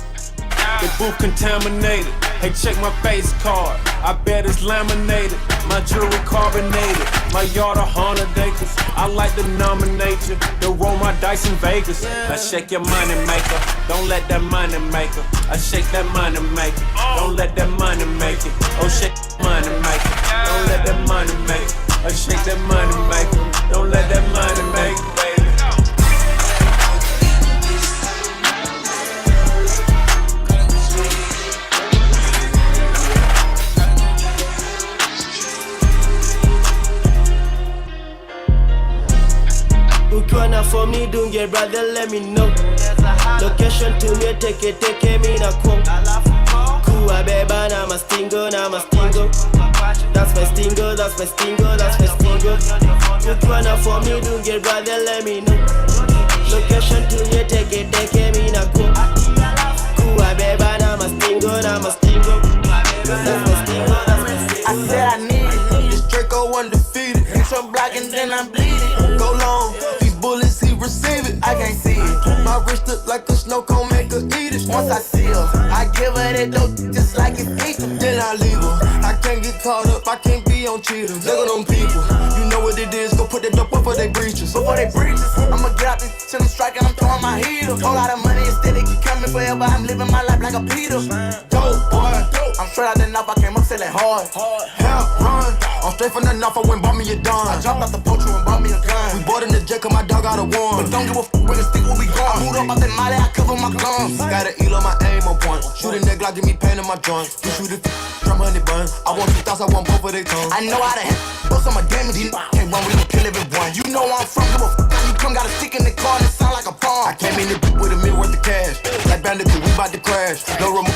the booth contaminated. Hey, check my face card, I bet it's laminated. My jewelry carbonated, my yard 100 acres. I like to nominate you, to roll my dice in Vegas. I shake your money maker, don't let that money maker. I shake that money maker, don't let that money make it. Oh, shake money maker, don't let that money make it. I shake that money maker, don't let that money make it, baby. Ukiwana for me, don't get brother, let me know. Location to me, take me na kwa. Kuwa beba na mastingo. That's my stingo. Ukiwana for me, don't get brother, let me know. Location to me, take me na kwa. Kuwa beba na mastingo. That's my stingo. I said I need it. This Draco undefeated. Hit your block and then I'm bleeding. Go long. Bullets, he receive it, I can't see it. My wrist look like a snow cone, make her eat it. Once I see her, I give her that dope just like it's equal. Then I leave her, I can't get caught up, I can't be on cheaters. Look at them people, you know what it is, go put that dope up for they breaches. I'ma get out this till I'm striking, I'm throwing my heater. Whole lot of money instead, it keep coming forever, I'm living my life like a Peter. Dope boy, I'm straight out the knife, I came up selling hard. Hell, run, I'm straight from the knife, I went bought me a dime. I jumped out the poacher and bought me a gun. We bought in the jet, cause my dog got a warrant. But don't give a f*** with the stick where we gone. Moved up out that molly, I cover my guns. Got an eel on my aim on point. Shooting that Glock, give me pain in my joints. You shoot it, drum honey bun. I want 2,000, I want both of their tongues. I know how to hit, bust on my damage. Can't run, we gon' kill everyone. You know where I'm from, give a f*** how you come. Got a stick in the car and it sound like a bomb. I came in the with $1 million worth of cash. Like Bandit, we bout to crash. No remote.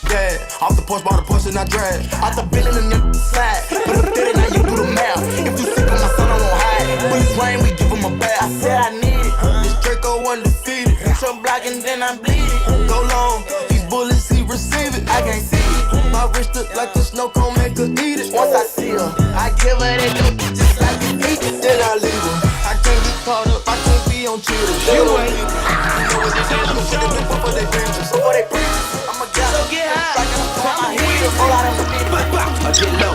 Yeah, off the porch, bought a Porsche and I drag. Out the building and your slide. Put a 30, now you do the math. If you sick on my son, I won't hide. Bullets rain, we give him a bath. I said I need it. This Draco undefeated. Hit your block and then I'm bleeding. Go long, these bullets, he receive it. I can't see it. My wrist look like a snow cone, make her eat it. Once I see her, I give her that dope just like it's eat it. Then I leave her. I can't get caught up, I can't be on cheaters. You ain't. You know what they do, I'ma put it up for they breaches. So for they breaches, I'ma get so get high. I get low.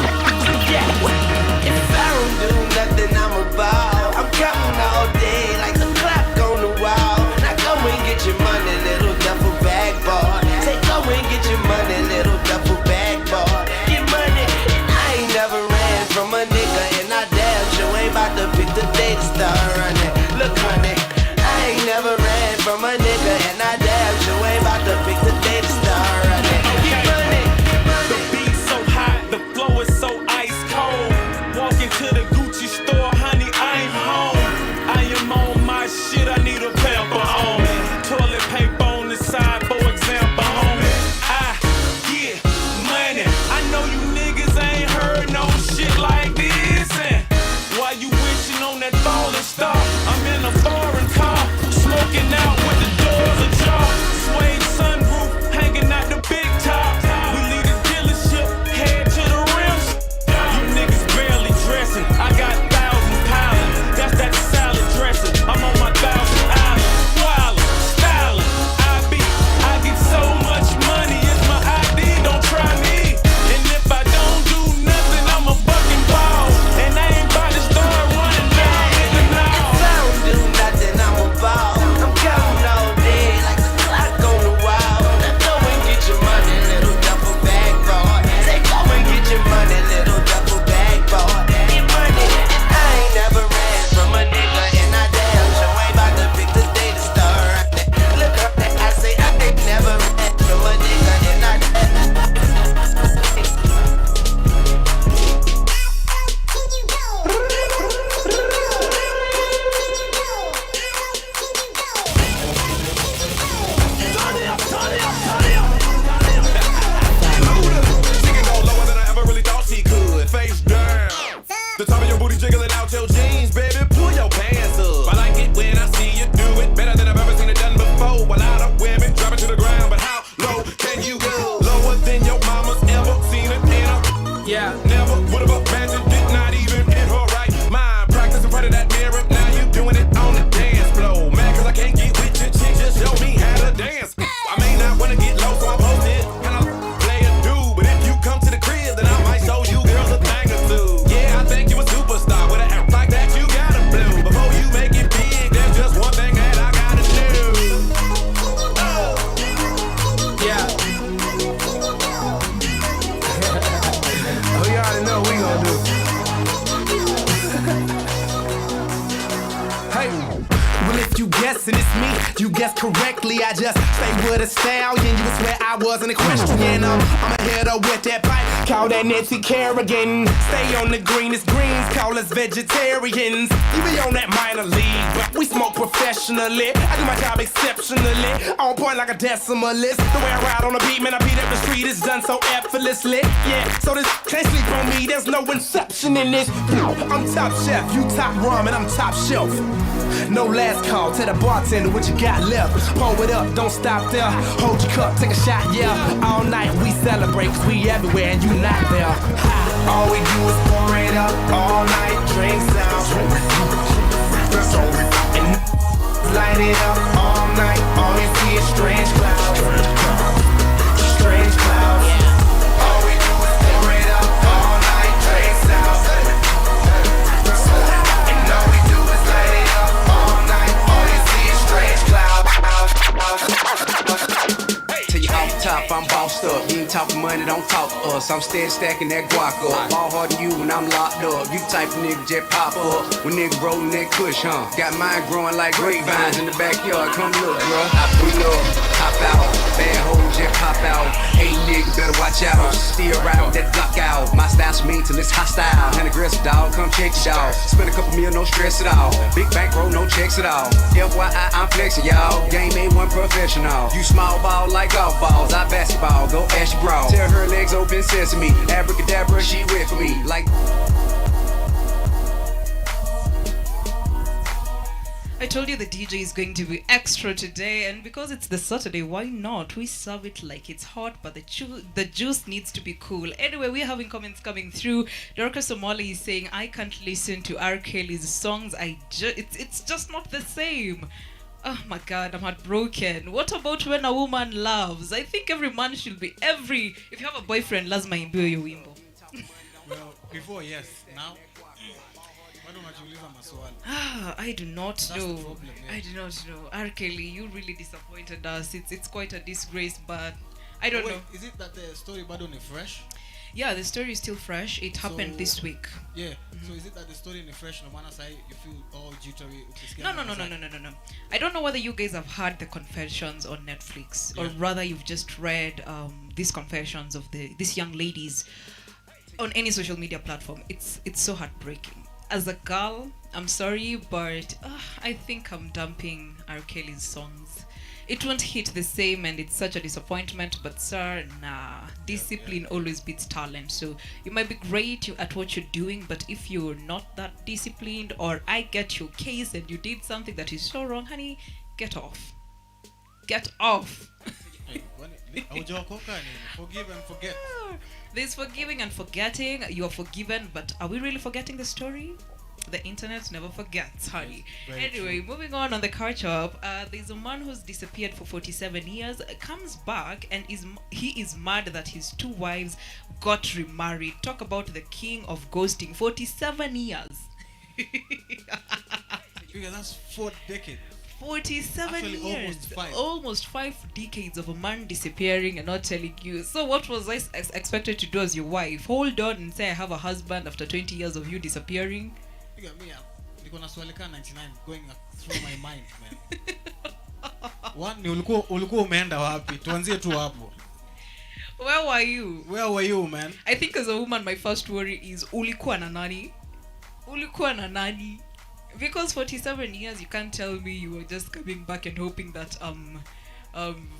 If I don't do nothing, I'm about. I'm counting all day like the clock on the wall. Now go and get your money, little duffel bag boy. Say go and get your money, little duffel bag boy. Get money. I ain't never ran from a nigga, and I damn sure ain't about to pick the day to start running. Look, honey, I ain't never ran from a nigga, and I damn sure ain't Usually I just stay with a stallion. You would swear I wasn't a question. I'm a hitter with that pipe. Call that Nancy Kerrigan. Stay on the greenest greens. Call us vegetarians. You be on that minor league, but we smoke professionally. I do my job exceptionally. On point like a decimalist. The way I ride on the beat, man, I beat up the street. It's done so effortlessly. Yeah, so this can't sleep on me. There's no inception in this. I'm top chef, you top ramen, I'm top shelf. No last call, tell the bartender what you got left. Pour it up, don't stop there. Hold your cup, take a shot, yeah. All night we celebrate, cause we everywhere and you not there. All we do is pour it up, all night, drinks out. That's all we do. And light it up all night, all you see is strange clouds. Strange clouds. All we do is pour it up all night, drinks out. And all we do is light it up all night, all you see is strange clouds. Tell you off top, I'm bossed up. You ain't talking money, don't talk to us. I'm steady stacking that guac up. Ball harder than you when I'm locked up. You type of nigga just pop up. When nigga rolling that kush, huh? Got mine growing like grapevines in the backyard. Come look, bro. I pull up, hop out. Bad hoes just pop out. Hey nigga, better watch out. Still ride with that block out. My style's mean till it's hostile. And aggressive dog, come check your dog. Spend a couple mil, no stress at all. Big bankroll, no checks at all. FYI, I'm flexing, y'all. Game A1 professional. You small ball like golf balls. I basketball, go ash brawl. Tell her legs open sesame. Abracadabra, she wet for me. Like I told you the DJ is going to be extra today, and because it's the Saturday, why not? We serve it like it's hot, but the juice needs to be cool. Anyway, we're having comments coming through. Dorcas Somali is saying, I can't listen to R. Kelly's songs. It's just not the same. Oh my God, I'm heartbroken. What about when a woman loves? I think every man should be if you have a boyfriend, lazima imbio yo wimbo. Well, before yes, now. I do not know. I do not know. R. Kelly, you really disappointed us. It's quite a disgrace, but I don't know. Is it that the story bado ni fresh? Yeah, the story is still fresh. It happened this week. Yeah. So is it that the story ni fresh? No matter say you feel all jittery? No. I don't know whether you guys have heard the confessions on Netflix, or rather you've just read these confessions of these young ladies on any social media platform. It's so heartbreaking. As a girl, I'm sorry, but I think I'm dumping R. Kelly's songs. It won't hit the same, and it's such a disappointment. But sir, nah, discipline always beats talent. So you might be great at what you're doing, but if you're not that disciplined, or I get your case and you did something that is so wrong, honey, get off. Get off. Forgive and forget. There's forgiving and forgetting. You are forgiven, but are we really forgetting the story? The internet never forgets, honey. Anyway, true. Moving on the catch up, there's a man who's disappeared for 47 years, comes back, and he is mad that his 2 wives got remarried. Talk about the king of ghosting. 47 years. Yeah, that's 4 decades. 47 Actually, years. Almost 5 decades of a man disappearing and not telling you. So what was I expected to do as your wife? Hold on and say I have a husband after 20 years of you disappearing? Me, niko na swali ka 99 going through my mind, man. One, ulikuwa umeenda wapi? Tuanzie tu hapo. Where were you, man? I think as a woman, my first worry is ulikuwa na nani? Because 47 years, you can't tell me you were just coming back and hoping that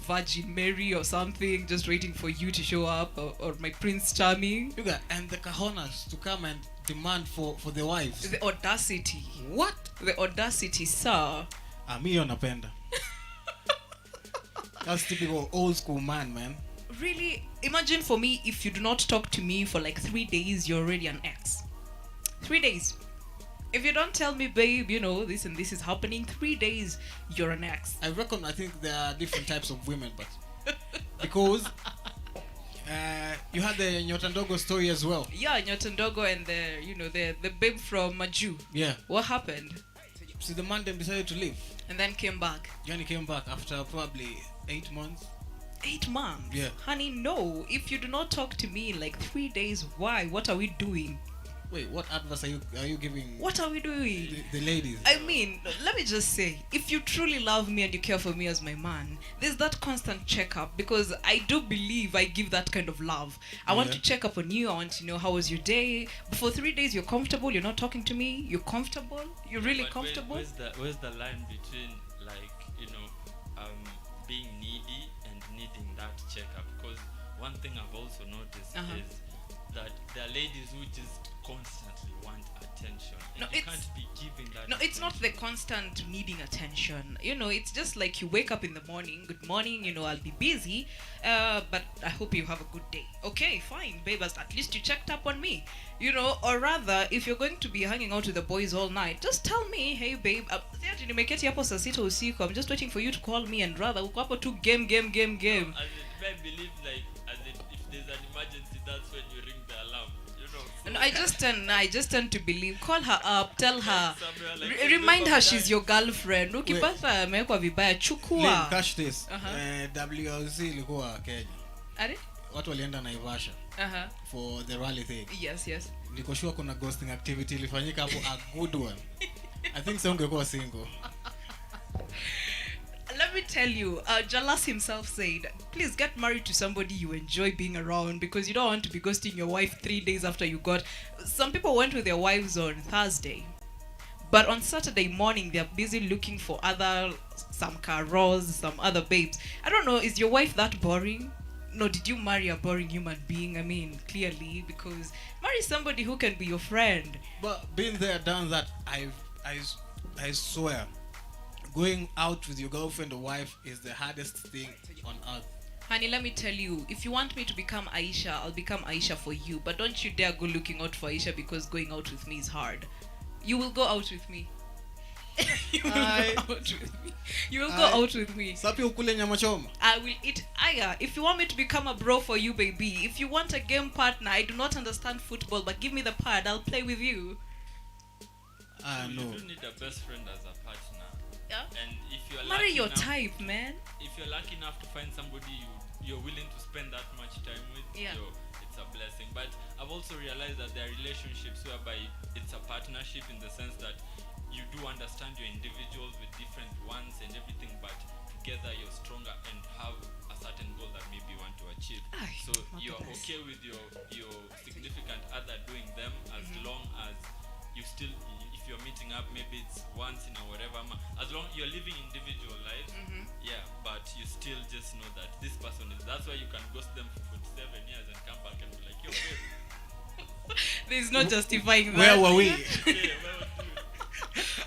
Virgin Mary or something just waiting for you to show up, or my Prince Charming. And the cojones to come and demand for the wives. The audacity. What? The audacity, sir. Me napenda. That's typical old school man. Really? Imagine for me, if you do not talk to me for like 3 days, you're already an ex. 3 days. If you don't tell me, babe, this and this is happening, 3 days, you're an ex. I think there are different types of women, but because you had the Nyotandogo story as well. Yeah, Nyotandogo and the babe from Maju. Yeah. What happened? See, the man then decided to leave. And then came back. Johnny came back after probably 8 months. 8 months? Yeah. Honey, no. If you do not talk to me in like 3 days, why? What are we doing? Wait, what advice are you giving? What are we doing? The ladies. I mean, let me just say, if you truly love me and you care for me as my man, there's that constant checkup, because I do believe I give that kind of love. I want to check up on you. I want to know how was your day. For 3 days, you're comfortable. You're not talking to me. You're comfortable. You're really comfortable. Where's the line between, like, being needy and needing that checkup? Because one thing I've also noticed is that there are ladies who just constantly want attention. And you can't be giving that. No, it's not the constant needing attention. It's just like you wake up in the morning. Good morning. I'll be busy, but I hope you have a good day. Okay, fine, babe. At least you checked up on me. Or rather, if you're going to be hanging out with the boys all night, just tell me, hey babe, nimeketi hapo saa 6 usiku. I'm just waiting for you to call me, and rather uko hapo tu game. I believe, like, if there's an emergency, that's when you ring the alarm. No, I just tend to believe. Call her up, tell her, remind her she's your girlfriend. Ukipata amewekwa vibaya, chukua. Lynn, catch this. WLC ilikuwa Kenya. Are? Watu walienda Naivasha for the rally thing. Yes. Niko sure kuna ghosting activity ilifanyika hapo, a good one. I think so ungekuwa single. Let me tell you, Jalas himself said, please get married to somebody you enjoy being around, because you don't want to be ghosting your wife 3 days after you got. Some people went with their wives on Thursday, but on Saturday morning they're busy looking for some Carols, some other babes. I don't know, is your wife that boring? No, did you marry a boring human being? I mean, clearly, because marry somebody who can be your friend. But been there, done that. I swear, going out with your girlfriend or wife is the hardest thing on earth. Honey, let me tell you, if you want me to become Aisha, I'll become Aisha for you. But don't you dare go looking out for Aisha, because going out with me is hard. You will go out with me. You will go out with me. You will go out with me. Sapi ukule nyama choma. I will eat aya. If you want me to become a bro for you, baby. If you want a game partner, I do not understand football, but give me the pad, I'll play with you. No. You do need a best friend as a partner. Yeah. And if you're marry your type, man. If you're lucky enough to find somebody you're willing to spend that much time with, it's a blessing. But I've also realized that there are relationships whereby it's a partnership, in the sense that you do understand your individuals with different wants and everything, but together you're stronger and have a certain goal that maybe you want to achieve. So you're okay with your significant other doing them, as long as you still, if you're meeting up, maybe it's once in a whatever, as long you're living individual lives, but you still just know that this person is. That's why you can ghost them for 47 years and come back and be like, yo, babe. There's no justifying that. Where were we?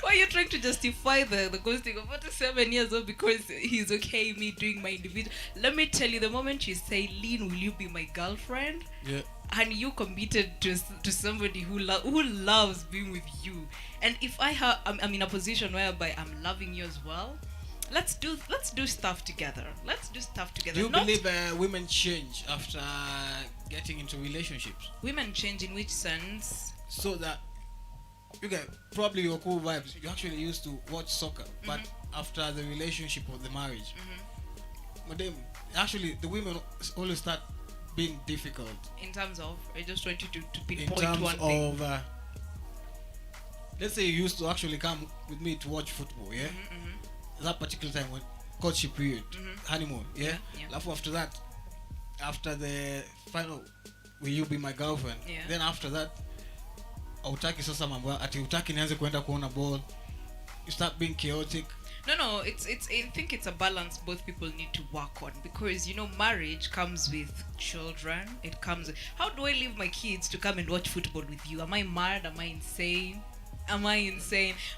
Why are you trying to justify the ghosting of 47 years old because he's okay me doing my individual? Let me tell you, the moment you say, Lynn, will you be my girlfriend? Yeah. And you committed to somebody who loves being with you. And if I'm in a position whereby I'm loving you as well, let's do stuff together. Do you believe women change after getting into relationships? Women change in which sense? So that you get probably your cool vibes. You actually used to watch soccer, but after the relationship or the marriage, actually the women always start being difficult. In terms of, I just want you to pinpoint in terms one of, thing. Let's say you used to actually come with me to watch football, yeah. That particular time when courtship period, honeymoon, yeah. After that, after the final, will you be my girlfriend? Yeah. Then after that, hautaki sasa mambo ati hutaki nianze kwenda kuona ball. You start being chaotic. No, it's I think it's a balance both people need to work on, because marriage comes with children. It comes with, how do I leave my kids to come and watch football with you? Am I mad? Am I insane?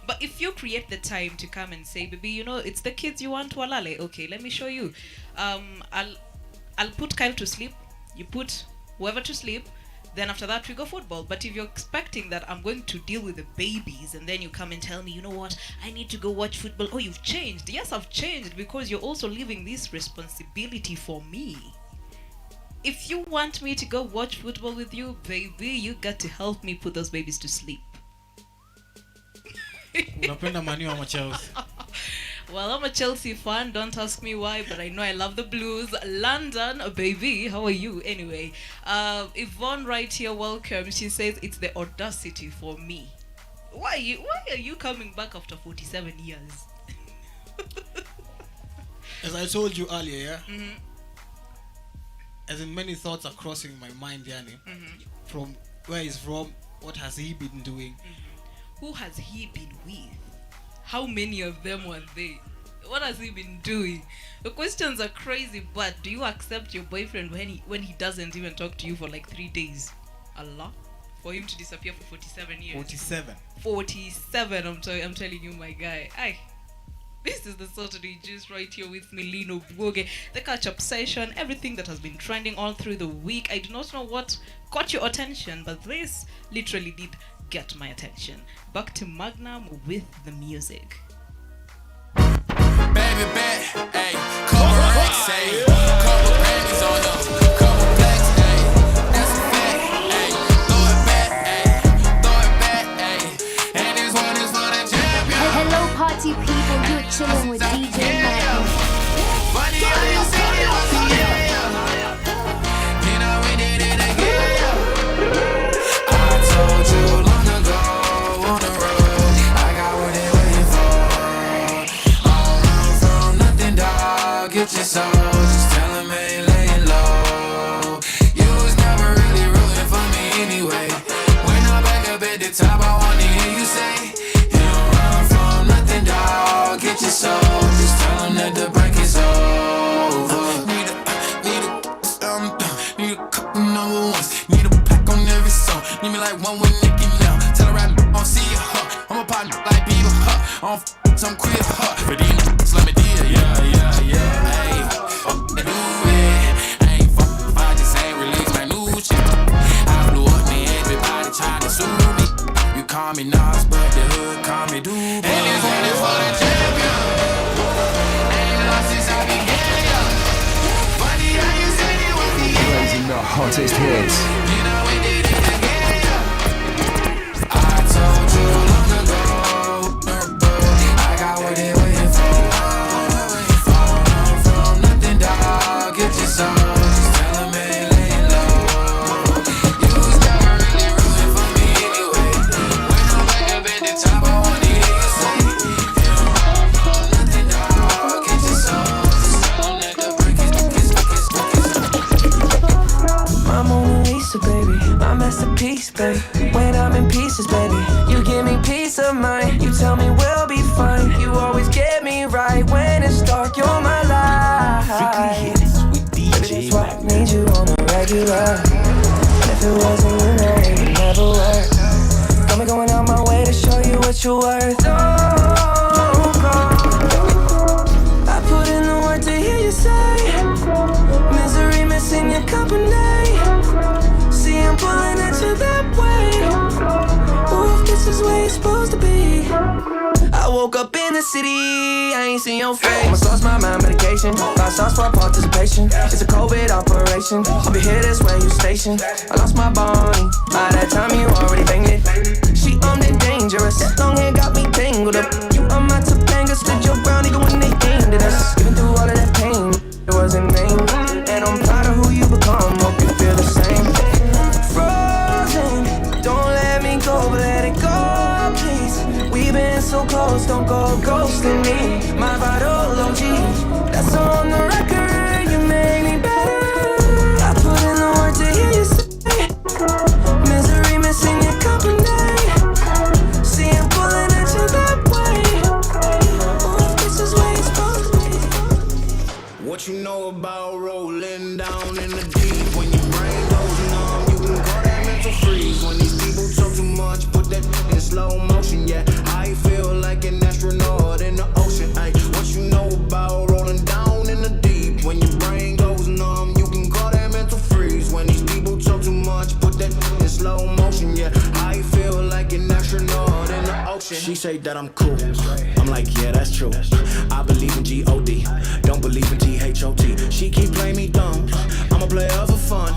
But if you create the time to come and say, baby, it's the kids you want, walale. Okay, let me show you. I'll put Kyle to sleep. You put whoever to sleep. Then after that we go football. But if you're expecting that I'm going to deal with the babies and then you come and tell me, you know what, I need to go watch football. Oh, you've changed. Yes, I've changed, because you're also leaving this responsibility for me. If you want me to go watch football with you, baby, you got to help me put those babies to sleep. Unapenda Man U ama Chelsea? Well, I'm a Chelsea fan. Don't ask me why, but I know I love the Blues. London, baby. How are you? Anyway, Yvonne right here, welcome. She says it's the audacity for me. Why are you coming back after 47 years? As I told you earlier, yeah? Mm-hmm. As in many thoughts are crossing my mind, Yani. Mm-hmm. From where he's from, what has he been doing? Mm-hmm. Who has he been with? How many of them were they? What has he been doing? The questions are crazy, but do you accept your boyfriend when he doesn't even talk to you for like 3 days? Allah? For him to disappear for 47 years. 47, I'm telling you, my guy. Aye. This is the Saturday Juice right here with me, Lynn. The catch-up session, everything that has been trending all through the week. I do not know what caught your attention, but this literally did get my attention. Back to Magnum with the music. Baby bet, ayy, couple racks, ayy, couple panties on them, couple blacks, ayy, that's a fact, ayy, throw it back, ayy, and this one is for the champion. Hello party people, you're chilling with DJ Magnum. Funny how you say it was a yeah, you know we did it again. I told you long ago on the road, I got what they waiting for. Get your soul, just tell him ain't laying low. You was never really rooting for me anyway. When I'm back up at the top, I wanna hear you say, you don't run from nothing, dog. Get your soul, just tell him that the break is over. Need a couple number ones. Need a pack on every song. Need me like one with Nicky now. Tell her I don't see you, huh? I'm a partner like Bieber, huh? I don't some queer, huh? But these niggas let me deal, yeah. Call me Nas, but the hood call me Doobie. And this one is for the champion. Ain't lost since I began. Funny how you said it was the end. Raising the hottest hits. You know we did it again. I told you long ago, I got what they waiting for. From nothing, dog. Get your soul. Just tell them ain't laying low. You was never really rooting for me anyway. Top, I wanna hear you say, you don't run from nothing, dog. Get your soul, just tell them that the break is. My Mona Lisa, baby, my masterpiece, baby. When I'm in pieces, baby, you give me peace of mind. You tell me we'll be fine. You always get me right when it's dark. You're my light. Baby, that's why I need you on a regular. And if it wasn't, you know it would never work. Got me going out my way to show you what you're worth. Oh, I put in the work to hear you say, misery missing your company. See, I'm pulling at you that way. Oh, if this is where you're supposed to be. I woke up in the city, I ain't seen your face. Almost lost my mind, medication. 5 stars for participation. It's a COVID operation. I'll be here, this way you station. I lost my Bonnie. By that time you already banged it. She armed and dangerous. Long hair got me tangled up. You on my Topanga, stood your ground even when they aimed at us. Even through all of that pain, it wasn't vain. And I'm proud of who you become. Hope you feel the same. Frozen, don't let me go, but let it go, please. We've been so close, don't go ghosting me. My vital OG, that's on the record. You made me better. I put in the work to hear you say, misery missing your company. See, I'm pulling at you that way. Oh, if this is where you're supposed to be. What you know about rolling down in the deep? When your brain goes numb, you can call that mental freeze. When these people talk too much, put that in slow motion. Yeah, I feel like an astronaut in the ocean. Ay, what you know about rolling down in the deep? When your brain goes numb, you can call that mental freeze. When these people talk too much, put that in slow motion. Yeah, I feel like an astronaut in the ocean. She say that I'm cool. I'm like, yeah, that's true. I believe in G-O-D, don't believe in T-H-O-T. She keep playing me dumb. I'm a player for fun.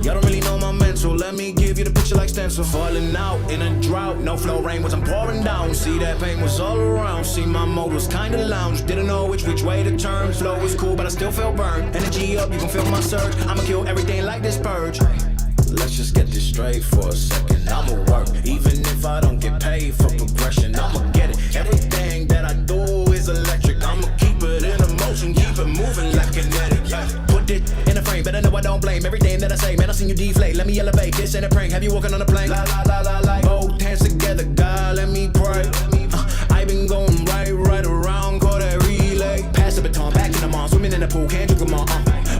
Y'all don't really know my mental. Let me give you the picture like stencil. were falling out in a drought. No flow, rain wasn't pouring down. See, that pain was all around. See, my mode was kinda lounge. Didn't know which way to turn. Flow was cool, but I still felt burned. Energy up, you can feel my surge. I'ma kill everything like this purge. Let's just get this straight for a second. I'ma work, even if I don't get paid for progression. I'ma get it. Everything that I do is electric. I'ma keep it in motion, keep it moving like kinetic. Put it in a frame, better know I don't blame everything that I say. Man, I seen you deflate. Let me elevate. This ain't a prank. Have you walking on a plane? La la la la la. Both hands together, God, let me pray. I been going right around, call that relay. Pass the baton, back in the mall, swimming in the pool, can't drink them all.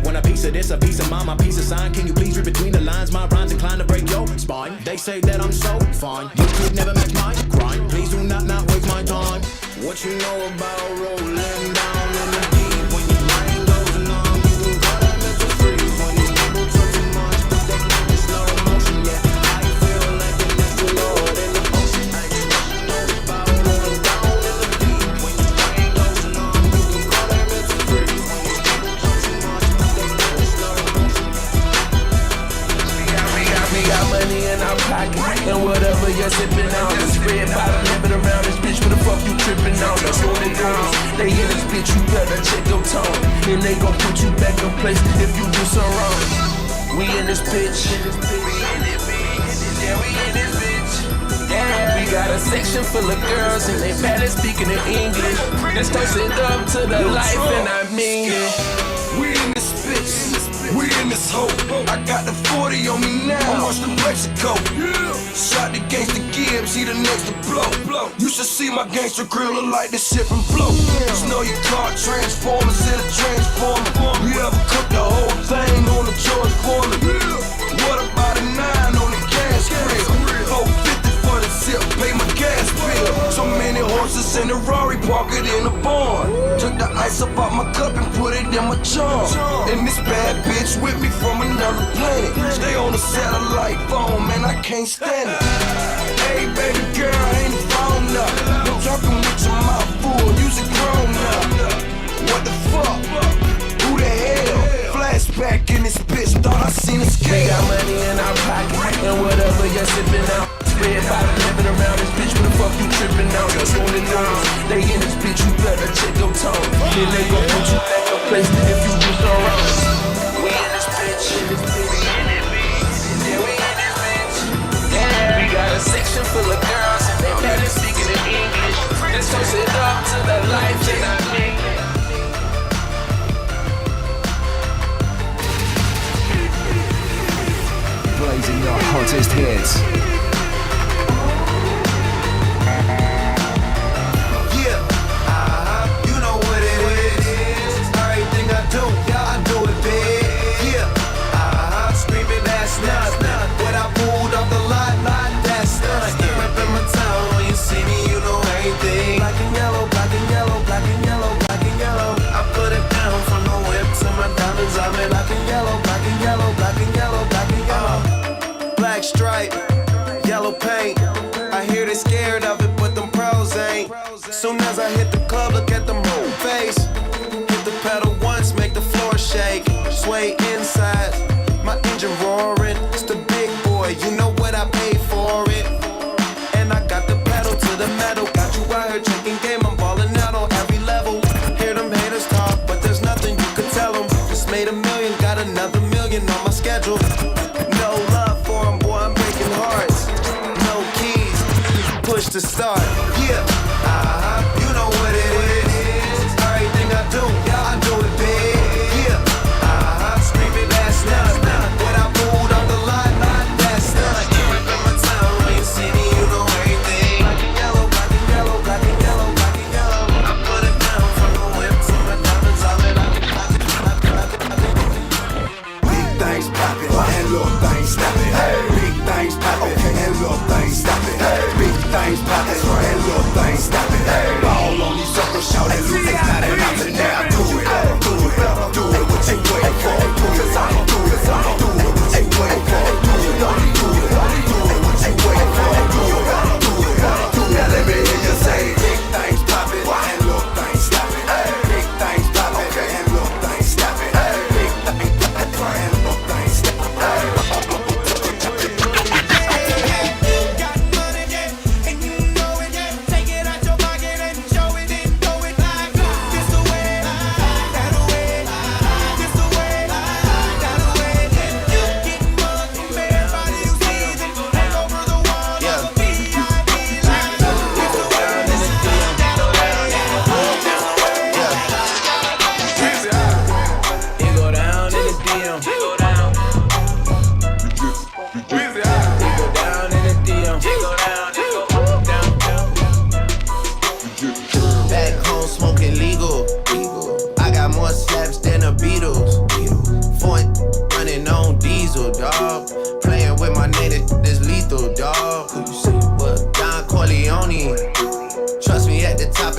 Want a piece of this, a piece of mine, my piece of sign. Can you please read between the lines? My rhymes inclined to break your spine. They say that I'm so fine, you could never match my grind. Please do not waste my time. What you know about rolling down in the deep? When your mind goes numb, you can call that mental freeze. When these people talk too much, but they can in slow motion. Yeah, I feel like an astronaut in the ocean. What you know about rolling down in the deep? When your mind goes numb, you can call that mental freeze. When these people talk too much, but they can in slow motion. We got money in our pocket, and whatever you're sipping on, the spread bottom, living around this bitch. What the fuck you tripping on? That's what it is. They in this bitch, you better check your tone, and they gon' put you back in place if you do something wrong. We in this bitch. Yeah, we in this bitch. Yeah, we got a section full of girls, and they bad at speaking in English. Let's toast it up to the life, and I mean it. We in this bitch. We in this hoe. I got the 40 on me now. I'm watching Mexico. Shot the gangster Gibbs, he the next to blow. You should see my gangster grill look like this shit from blow. Just know your car transformers in a transformer. You ever cook the whole thing on the George Foreman? What about a 9 on the gas grill? 450 for the zip, pay my gas bill. So many horses in the Rari, park it in the barn. Took the ice up out my cup and put it in my charm. And this bad bitch with me from another planet. Stay on the satellite phone, man, I can't stand it. Hey, baby girl, ain't the phone up. No talking with your mouth full, use it grown up. What the fuck? Who the hell? Flashback in this bitch, thought I seen a scale. We got money in our pocket, and whatever you're sipping out. Spread bottom, living around this bitch. What the fuck you tripping out? That's what it is. They in this bitch, you better check your tone. Then they gon' put you back in place if you do something wrong. We in this bitch. Yeah, we in this bitch. Yeah, we got a section full of girls, and they bad at speaking in English. Let's toast it up to the life that I mean. Blazing the hottest hits. You know what it is. Everything I do it big. Yeah, screaming that's not. When I pulled off the lot, that's not. Reppin' my town, when you see me, you know everything. Black and yellow, black and yellow, black and yellow, black and yellow. I put it down from the whip to my diamonds. I'm in black and yellow, black and yellow, black and yellow, black and yellow. Black stripe, yellow paint. I hear they scared of it, but them pros ain't. Soon as I hit the club, look at them whole face. Hit the pedal once, make the floor shake. Sway inside, my engine roaring. It's the big boy, you know what I paid for it. And I got the pedal to the metal. Got you out here checking game, I'm balling out on every level. Hear them haters talk, but there's nothing you could tell them. Just made $1 million, got another $1 million on my schedule. No love for them, boy, I'm breaking hearts. No keys, push to start. Yeah, you know what it is. Everything I do it big. Yeah, screaming that's not. When I pulled on the lot, that's not. Reppin' my town, when you see me, you know everything. Black and yellow, black and yellow, black and yellow, black and yellow. I put it down from the whip to my diamonds. I'm in big things poppin', and little things snappin'. Big things poppin', and little things snappin'. Big things poppin', and little things snappin'. Ball on these suckers, shout at Luke, it's not enough. Now do it, what you wait for. Cause I'ma do it, what you wait for. Do it, what you wait for. Now let me hear you say, big things poppin', and little things snappin'. Big things poppin', and little things snappin'. Big things poppin', and little things snappin'.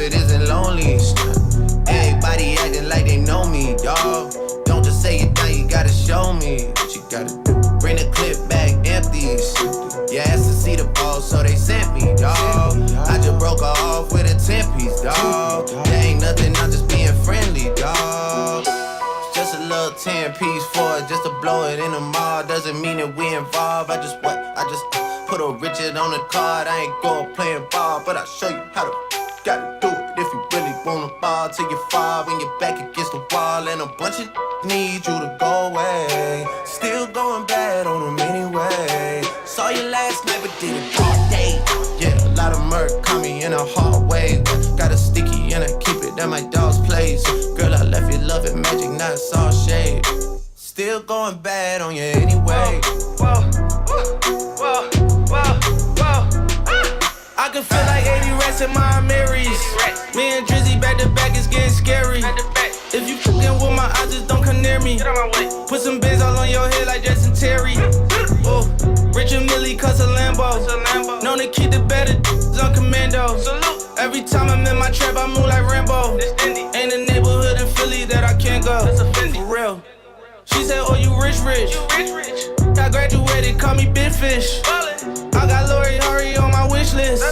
it isn't lonely. Everybody acting like they know me, dawg. Don't just say it now, you gotta show me what you gotta do. Bring the clip back empty. You asked to see the ball, so they sent me, dawg. I just broke her off with a 10-piece, dawg. There ain't nothing, I'm just being friendly, dawg. Just a little 10-piece for it, just to blow it in the mall. Doesn't mean that we involved. I just put a Richard on the card. I ain't going playing ball, but I'll show you how to gotta do it if you really wanna fall till you fall when you're back against the wall. And a bunch of need you to go away. Still going bad on them anyway. Saw you last night but did it all day. Yeah, a lot of murk caught me in a hard way. Got a sticky and I keep it at my dog's place. Girl, I left you loving magic, not it's all shade. Still going bad on you anyway. Whoa, whoa, whoa, whoa. I can feel like 80 rats in my Marys. Me and Drizzy back to back, it's getting scary. If you fucking with my eyes, just don't come near me. Put some bins all on your head like Jason Terry. Oh, Rich and Millie cuss a Lambo. Known to keep the better on commando. Every time I'm in my trap, I move like Rambo. Ain't a neighborhood in Philly that I can't go. For real. She said, oh, you rich. I graduated, call me Big Fish. I got Lori Hurry on my wish list.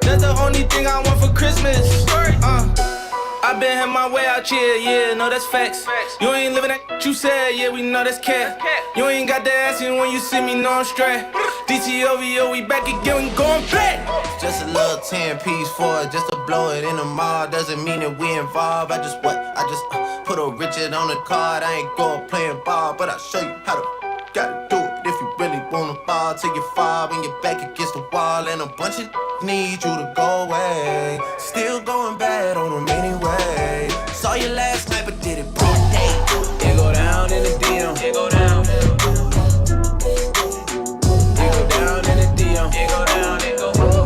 That's the only thing I want for Christmas. I been had my way out here, yeah, no, that's facts. You ain't living that you said, yeah, we know that's cat. You ain't got the ass in when you see me, no, I'm straight. DTOVO, we back again, we going back. Just a little 10-piece for it, just to blow it in the mall. Doesn't mean that we involved. I just put a Richard on the card. I ain't going playing ball, but I'll show you how to gotta do it if you really wanna fall till you fall when you're back against the wall. And a bunch of need you to go away. Still going bad on them anyway. Saw you last night but did it all day. It go down in the DM. It go down. It go down in the DM. It go down. It go down.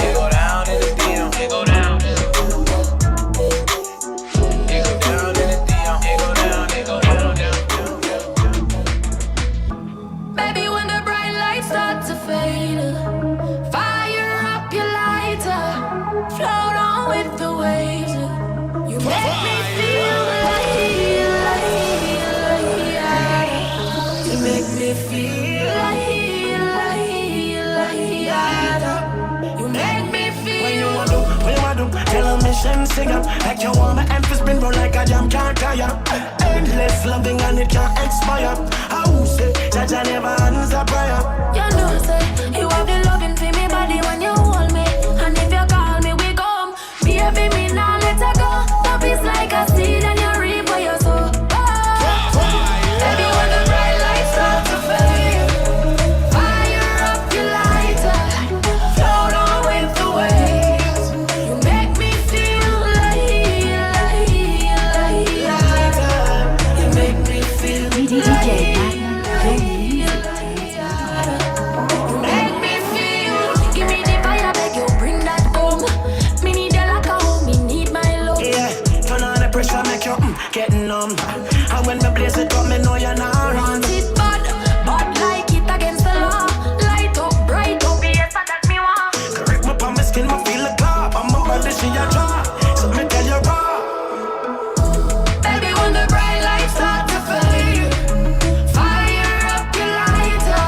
It go down in the DM. It go down. It go down in the DM. It go down. It go down. Baby, when the bright lights start to fade, fire up your lighter, float on with the waves. You make me feel like, you make me feel like, you make me feel. When you want to, tell a mission, sing up. Like you want my emphasis spin roll like a jam can't tire. Endless loving and it can't expire. I will say, Jaja never answer prayer. You know, say, you have the loving for me body when you hold me. And if you call me, we come. Baby, me now let her go. Love is like a seed and you reap what you sow. Baby, when the bright lights start to fade, fire up your lighter, float on with the waves. You make me feel like, you make me feel DJ make me feel. Give me the fire, beg you, bring that home. Me need you like a home, me need my love. Yeah, turn on the pressure, make you getting numb. And when me place it up, me know you're not wrong. Want it bad, bad like it against the law. Light up, bright up, yes, that me want. Correct me on my skin, me feel a claw. I'm a body, she a draw. So me tell you raw. Baby, when the bright lights start to fade, fire up your lighter,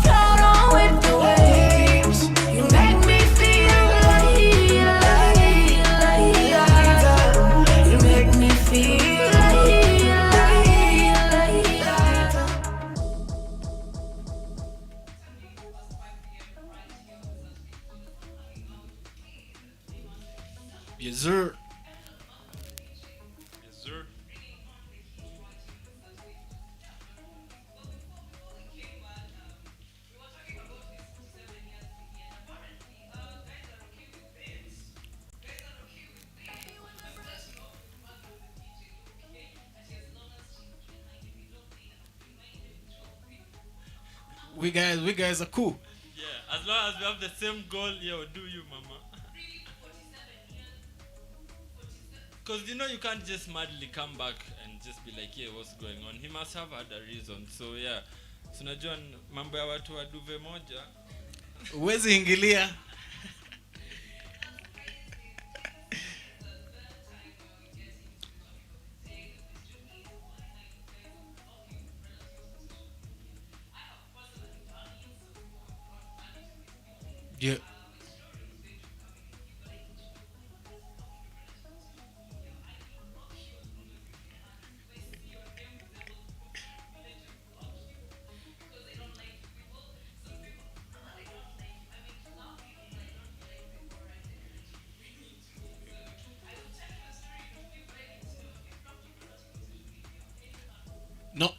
float on with the waves. You make me feel like, you make me feel like. Yes, sir. Yes, sir. We guys are cool. Yeah, as long as we have the same goal, yo, do you, mama? Because you know you can't just madly come back and just be like, yeah, what's going on? He must have had a reason. So yeah, so unajua mambo ya watu wa duve moja. Uwezi ingilia. Yeah.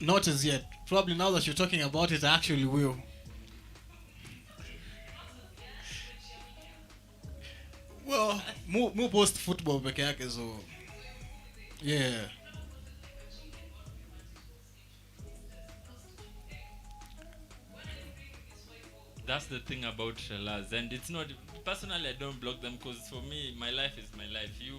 Not as yet. Probably now that you're talking about it, I actually will. Well, more post football peke yake so. Yeah. That's the thing about trailers, and it's not personally. I don't block them because for me, my life is my life. If you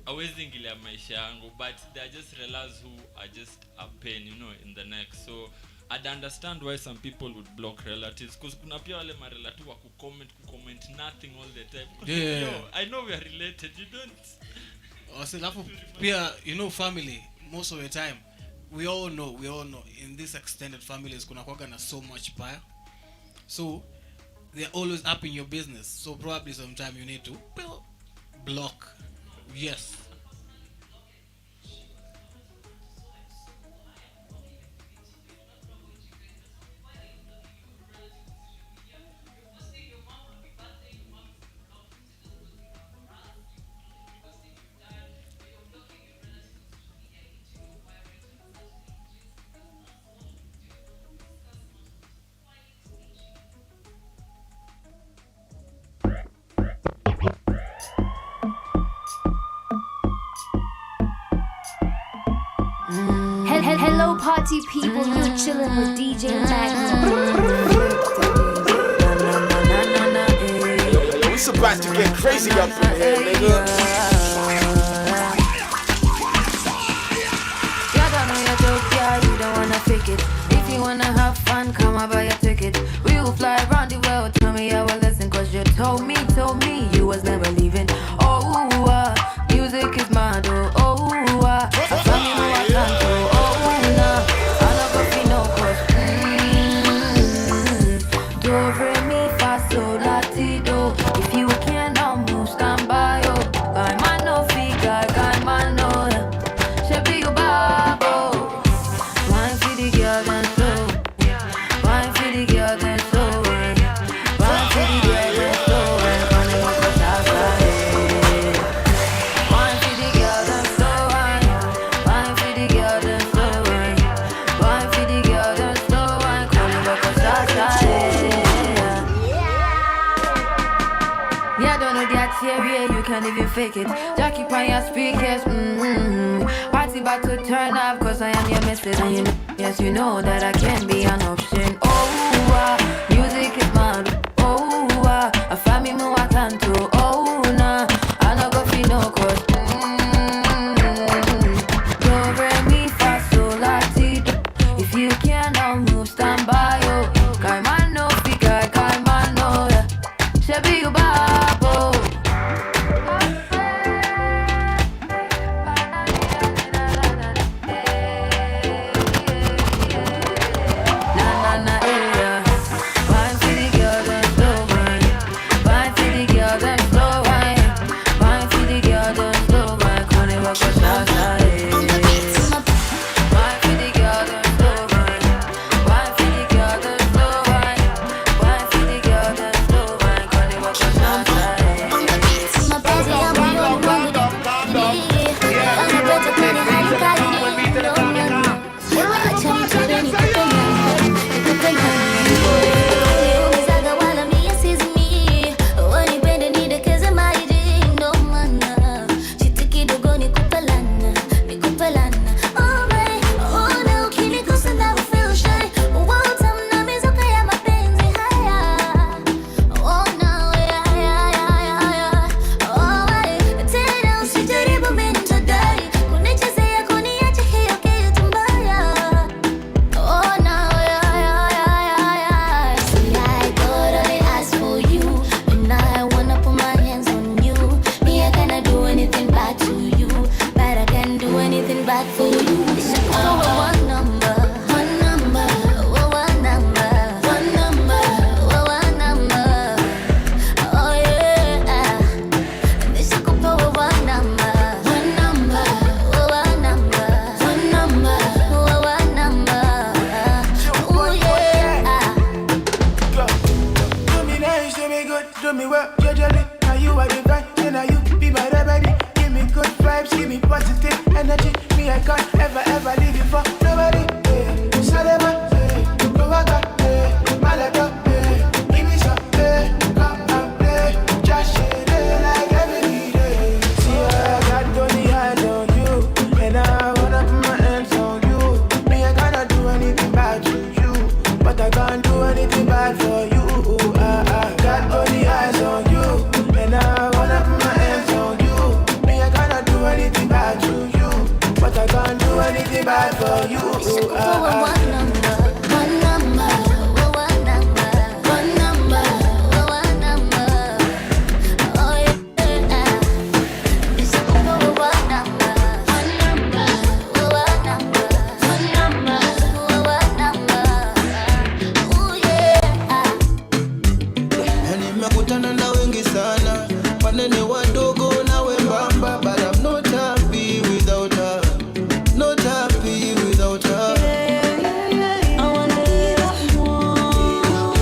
always ingilia maisha yangu, but they're just trailers who are just a pain, in the neck. So I'd understand why some people would block relatives, because kuna pia wale marelatives wa comment nothing all the time. Yeah. I know we are related. You don't. Alafu pia family most of the time we all know in these extended families kuna kwaga na so much power, so they're always up in your business, so probably sometime you need to block. Yes. Hello party people, you're chilling with DJ Magnum. Yo, it's about to get crazy up in here, nigga. You don't know your joke, yeah, you don't wanna fake it. If you wanna have fun, come and buy a ticket. We will fly around the world, tell me our lesson, cause you told me you was never leaving. Oh, music is mad, I tell me no I can't do. If you can't now move, stand by, guy man no fee, guy man no. Shebi you babo. Wine for the girl and slow. Wine for the girl and slow. Wine for the girl and slow. Gonna walk us outside. Wine for the girl and slow. Wine for the girl and slow. Wine for the girl and slow. Gonna walk us outside. Yeah, don't know that here, you can't even fake it. Jackie on your speakers, Party about to turn up, cause I am your missus. And yes, you know that I can be an option. Oh, music is mad. Oh, I find me more I can too. Oh, nah, I no go feel no cause. Do, re, mi, fa, sol, la, ti, do. If you can now move, stand by, guy man no figure, guy man no, Shebi you babo. Wine for the girl and slow wine. Wine for the girl and slow anything bad to you, but I can't do anything bad for you. One number, one number, one number, one number, one number. Oh yeah, it's one number, one number, one number, one number, one number. Oh yeah. Nimekutana na wengi sana, wanene wadogo na wembamba, but I'm not happy without her, not happy without her. I wanna be that one,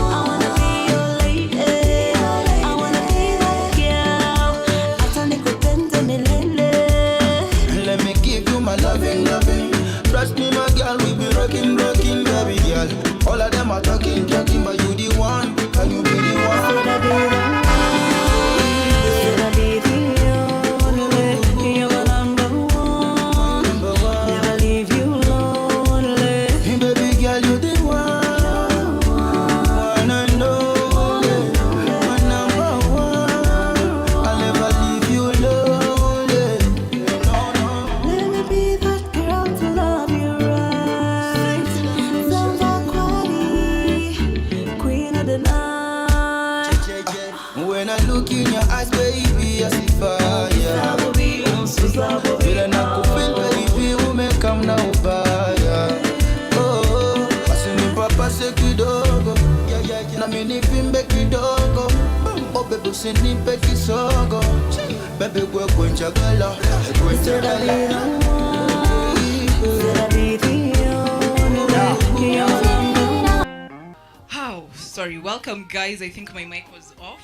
I wanna be your lady, I wanna be that girl. Hata nikupende milele. Let me give you my loving, loving. Trust me, my girl, we be rocking, rocking, baby girl. All of them are talking, talking, but you the one, and you be the one. When I look in your eyes, baby, I see fire. Vile nakufeel, baby, umekam na ubaya. Oh, usinipapase kidogo, na mimi nipimbe kidogo. Oh, baby, usinipe kisogo. Baby, wewe kwenchagala, kwenchagala. How? Sorry. Welcome, guys. I think my mic was off.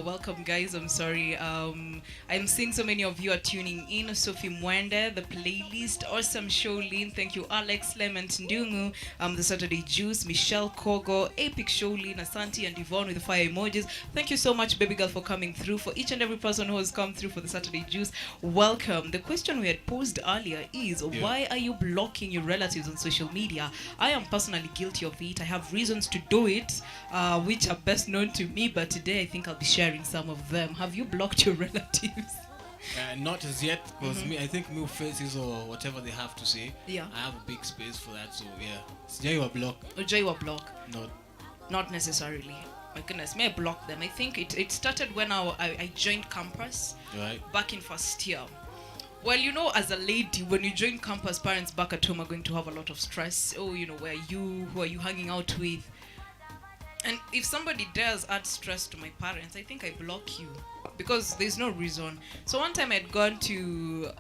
Welcome, guys. I'm sorry. I'm seeing so many of you are tuning in. Sophie Mwende, the playlist, awesome show, Lynn. Thank you, Alex, Clement Ndungu, the Saturday Juice, Michelle Kogo, epic show, Lynn, Asante, and Yvonne with the fire emojis. Thank you so much, baby girl, for coming through. For each and every person who has come through for the Saturday Juice, welcome. The question we had posed earlier is, why are you blocking your relatives on social media? I am personally guilty of it. I have reasons to do it, which are best known to me, but today I think I'll be sharing some of them. Have you blocked your relatives? Not as yet, because I think new faces or whatever they have to say. Yeah. I have a big space for that, so yeah. Sijaiwa block. Ujaiwa block? Not necessarily. My goodness, may I block them? I think it started when I joined campus, right, back in first year. Well, you know, as a lady, when you join campus, parents back at home are going to have a lot of stress. Oh, you know, where are you? Who are you hanging out with? And if somebody dares add stress to my parents, I think I block you, because there's no reason. So one time I'd gone to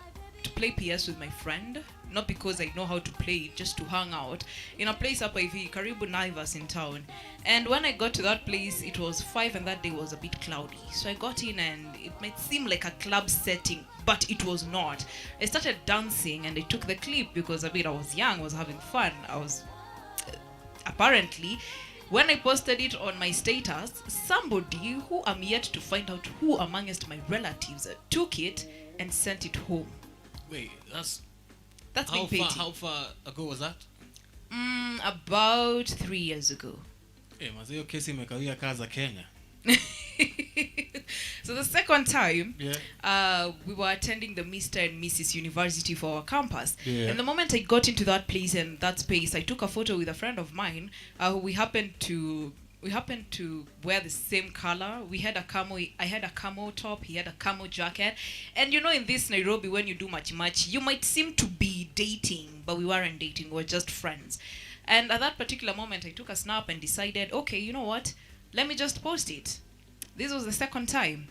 play PS with my friend, not because I know how to play it, just to hang out in a place up IV, Karibu Naivas in town. And when I got to that place, it was 5 and that day was a bit cloudy. So I got in and it might seem like a club setting, but it was not. I started dancing and I took the clip because I was young, I was having fun. I was apparently, when I posted it on my status, somebody who I'm yet to find out who amongst my relatives took it and sent it home. Wait, that's being petty. How far ago was that? About 3 years ago. Hey, mazio kesi imekawia kaza Kenya. So the second time, we were attending the Mr. and Mrs. University for our campus. Yeah. And the moment I got into that place and that space, I took a photo with a friend of mine who we happened to wear the same color. I had a camo top, he had a camo jacket. And you know, in this Nairobi, when you do much, you might seem to be dating, but we weren't dating, we were just friends. And at that particular moment, I took a snap and decided, okay, you know what? Let me just post it. This was the second time.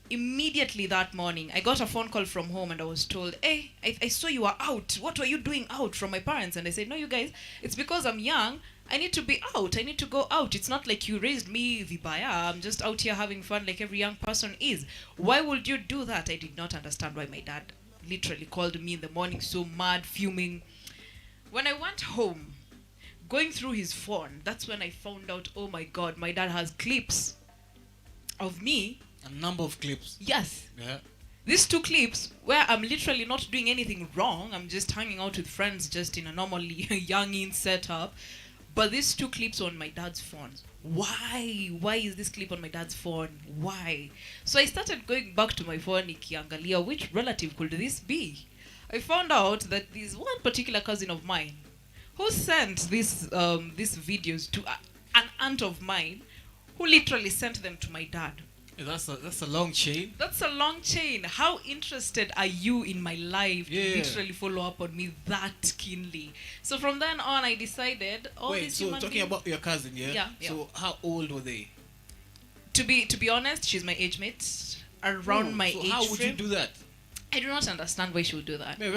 Immediately that morning, I got a phone call from home and I was told, hey, I saw you were out. What were you doing out? From my parents. And I said, no, you guys, it's because I'm young. I need to be out. I need to go out. It's not like you raised me vibaya. I'm just out here having fun like every young person is. Why would you do that? I did not understand why my dad literally called me in the morning so mad, fuming. When I went home, going through his phone, that's when I found out, oh my God, my dad has clips of me. A number of clips. Yes. Yeah. These 2 clips where I'm literally not doing anything wrong. I'm just hanging out with friends just in a normally youngin setup. But these 2 clips on my dad's phone. Why is this clip on my dad's phone? Why? So I started going back to my phone, nikiangalia, which relative could this be? I found out that there's one particular cousin of mine who sent these videos to an aunt of mine, who literally sent them to my dad. That's a long chain. That's a long chain. How interested are you in my life to literally follow up on me that keenly? So from then on, I decided. Wait, so talking about your cousin, yeah? Yeah. So how old were they? To be honest, she's my age mate, around my age. How would you do that? I do not understand why she would do that. They're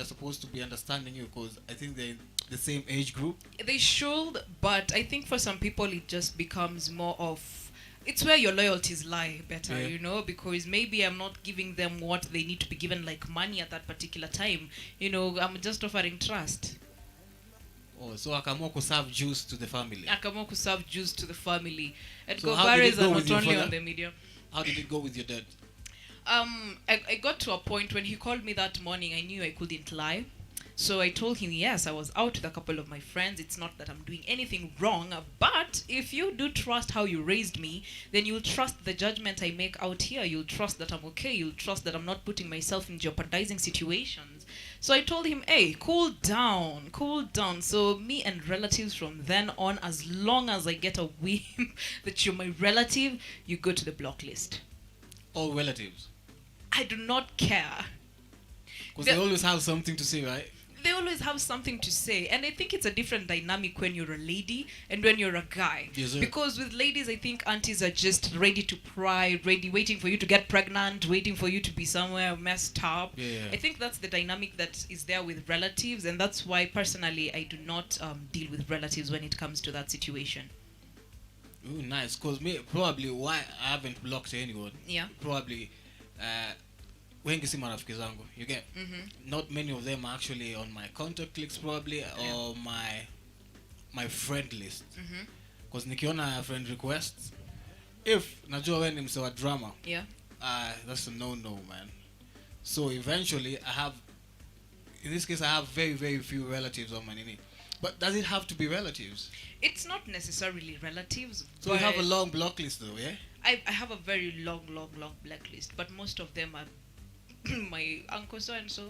supposed to be understanding you because I think they're in the same age group. They should, but I think for some people it just becomes more of, it's where your loyalties lie better, because maybe I'm not giving them what they need to be given, like money at that particular time. I'm just offering trust. Oh, so akaamua ku serve juice to the family. Akaamua ku serve juice to the family. And so Gobares are not only on the media. How did it go with your dad? I got to a point when he called me that morning, I knew I couldn't lie. So I told him, yes, I was out with a couple of my friends. It's not that I'm doing anything wrong, but if you do trust how you raised me, then you'll trust the judgment I make out here. You'll trust that I'm okay. You'll trust that I'm not putting myself in jeopardizing situations. So I told him, hey, cool down. So me and relatives from then on, as long as I get a whim that you're my relative, you go to the block list. All relatives? I do not care. Because they always have something to say, right? They always have something to say, and I think it's a different dynamic when you're a lady and when you're a guy. Yes, sir. Because with ladies, I think aunties are just ready to pry, waiting for you to get pregnant, waiting for you to be somewhere messed up. Yeah. I think that's the dynamic that is there with relatives, and that's why personally I do not deal with relatives when it comes to that situation. Ooh, nice. Because probably why I haven't blocked anyone. Yeah. Probably wengi si marafiki zangu, you get? Not many of them are actually on my contact list probably, or my friend list. Because nikiona friend requests, if najua wewe ni mse wa drama, that's a no man. So eventually in this case I have very, very few relatives on my nini. But does it have to be relatives? It's not necessarily relatives. So you have a long block list though, yeah? I have a very long blacklist, but most of them are my uncle so and so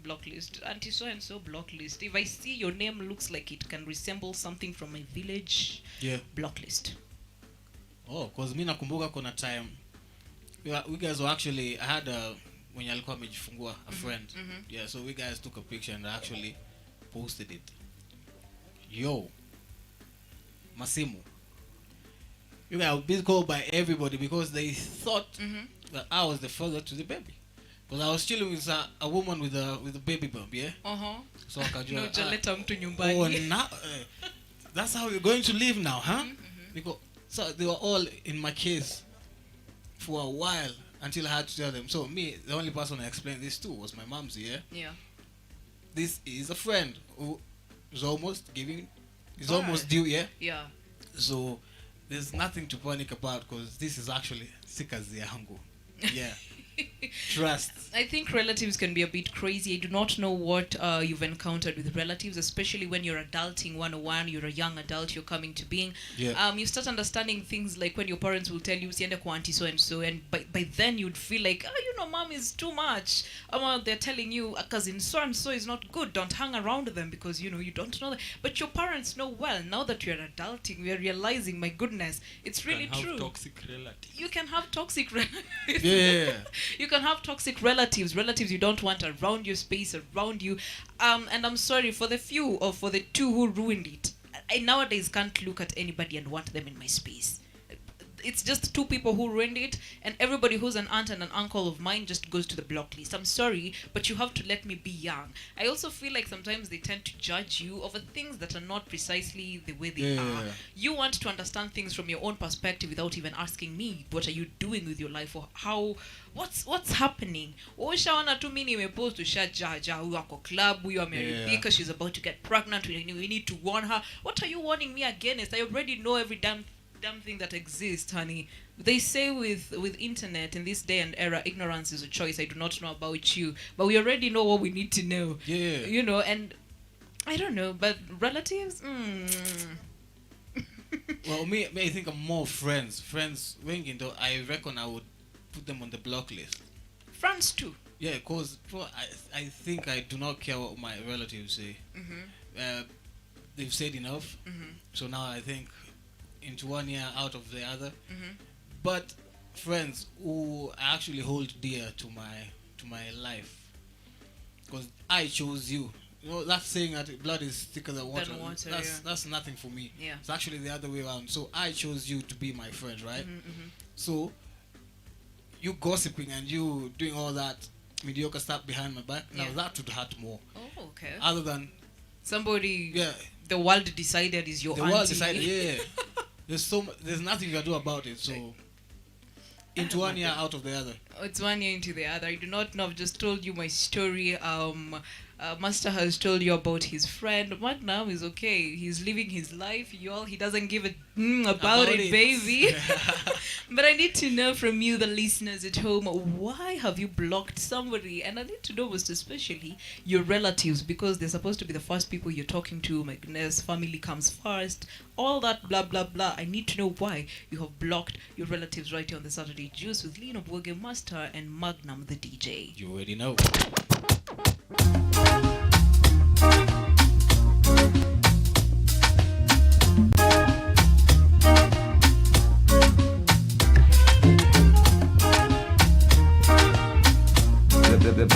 block list, auntie so and so block list. If I see your name looks like it can resemble something from my village, block list. Oh, cause mi nakumbuka kuna time we guys were actually, I had when alikuwa amejifungua a friend. Yeah, so we guys took a picture and actually posted it. Yo, Masimu, you guys were being called by everybody because they thought that I was the father to the baby. Because I was chilling with a woman with a baby bump, yeah? So akajua, that's how you're going to live now, huh? Because so they were all in my case for a while until I had to tell them. So me, the only person I explained this to was my mom's, yeah? Yeah. This is a friend who is almost almost due, yeah? Yeah. So there's nothing to panic about because this is actually sikazi yangu. Yeah. Trust. I think relatives can be a bit crazy. I do not know what you've encountered with relatives, especially when you're adulting 101, you're a young adult, you're coming to being. Yeah. You start understanding things like when your parents will tell you, siende kwa auntie so and so, and by then you'd feel like, mom is too much. They're telling you, a cousin so and so is not good, don't hang around them because, you don't know that. But your parents know well. Now that you're adulting, we're realizing, my goodness, it's really true. You can have toxic relatives. You can have toxic relatives. Yeah. You can have toxic relatives you don't want around your space, around you. And I'm sorry for the few or for the two who ruined it. I nowadays can't look at anybody and want them in my space. It's just two people who ruined it, and everybody who's an aunt and an uncle of mine just goes to the block list. I'm sorry, but you have to let me be young. I also feel like sometimes they tend to judge you over things that are not precisely the way they are. You want to understand things from your own perspective without even asking me, what are you doing with your life, or what's happening? Ushaona tu mimi nimepost ushajaja, huyu ako club, huyu ameridhika, she's about to get pregnant, we need to warn her. What are you warning me against? I already know every damn thing that exists, honey. They say with internet in this day and era, ignorance is a choice. I do not know about you, but we already know what we need to know. Yeah. And I don't know, but relatives? Well, me, I think I'm more friends. Friends, I reckon I would put them on the block list. Friends too? Yeah, because I think I do not care what my relatives say. They've said enough. So now I think into one ear, out of the other. But friends who I actually hold dear to my life, because I chose you. You know, that saying that blood is thicker than water. That's nothing for me. Yeah. It's actually the other way around. So I chose you to be my friend, right? So you gossiping and you doing all that mediocre stuff behind my back, now that would hurt more. Oh, okay. Other than somebody, the world decided is your auntie. The world decided, yeah. There's nothing you can do about it. So into one ear, out of the other. It's one ear into the other. I do not know. I've just told you my story. Master has told you about his friend. Magnum is okay. He's living his life. He doesn't give a about it, baby. But I need to know from you, the listeners at home, why have you blocked somebody? And I need to know most especially your relatives, because they're supposed to be the first people you're talking to. My goodness, family comes first. All that blah, blah, blah. I need to know why you have blocked your relatives right here on the Saturday Juice with Lynn, Master, and Magnum, the DJ. You already know. The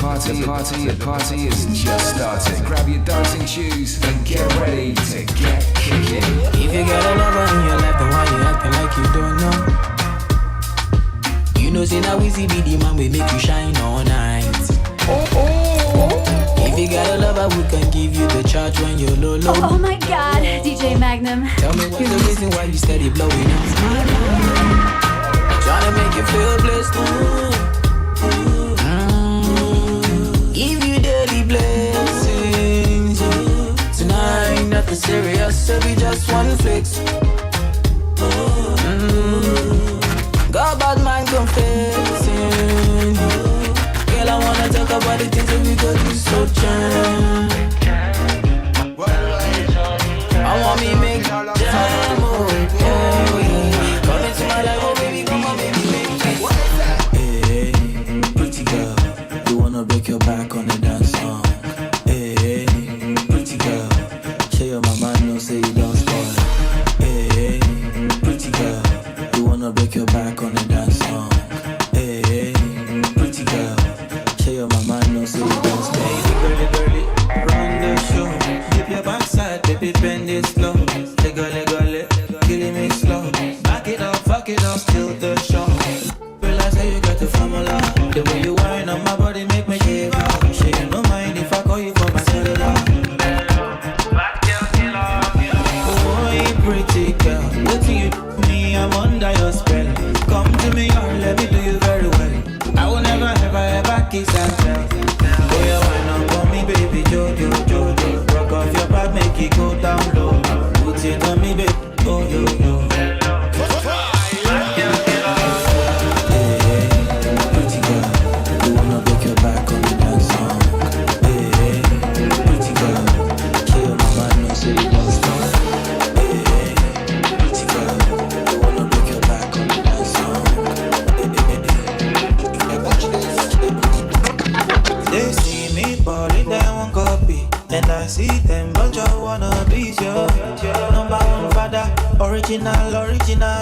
party is just started. Grab your dancing shoes and get ready to get kicking. If you got a lover in your life, then why you acting like you don't know? You know, say now Weezy be the man we make you shine all night. If you got a lover who can give you the charge when you're low. Oh my God, DJ Magnum. Tell me what's the reason why you steady blowing up. Trying to make you feel blessed. Give you daily blessings. Tonight, nothing serious, so we just one flex. God, bad man confessing. Girl, I wanna talk about the things that we go through, so jam. I want me make jam, oh yeah. Come into my life, oh baby, come on, baby, make me. Hey, pretty girl, you wanna break your back on the dance song. Hey, pretty girl, show your mama no say you don't spoil. Hey, pretty girl, you wanna break your back on the dance song. Hey, pretty girl, show your mama no say you don't spoil. Baby, girly, run the show. Dip your backside, baby, bend it slow. Legole, killing me slow. Back it up, fuck it up, still the show. Realize how you got the formula. The way you whine on my body make me shiver. She you no mind if I call you for my cellular. Oh, pretty girl, what do you do me? I'm under your spell. Come to me, or let me do you very well. I will never, ever kiss and tell. Oh, yeah, why not call me baby Jojo. Rock off your back, make it go down low. Put it on me, baby. Oh, yo. And I see them, but you wanna be your number one father. Original,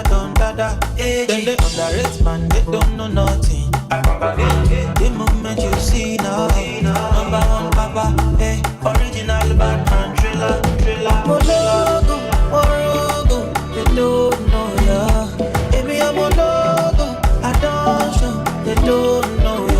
don't dada. Then they underrate man, they don't know nothing. The moment you see now, number one papa, hey, original Batman thriller. Mologo, they don't know ya. Baby, I'm Mologo, I don't show, they don't know ya.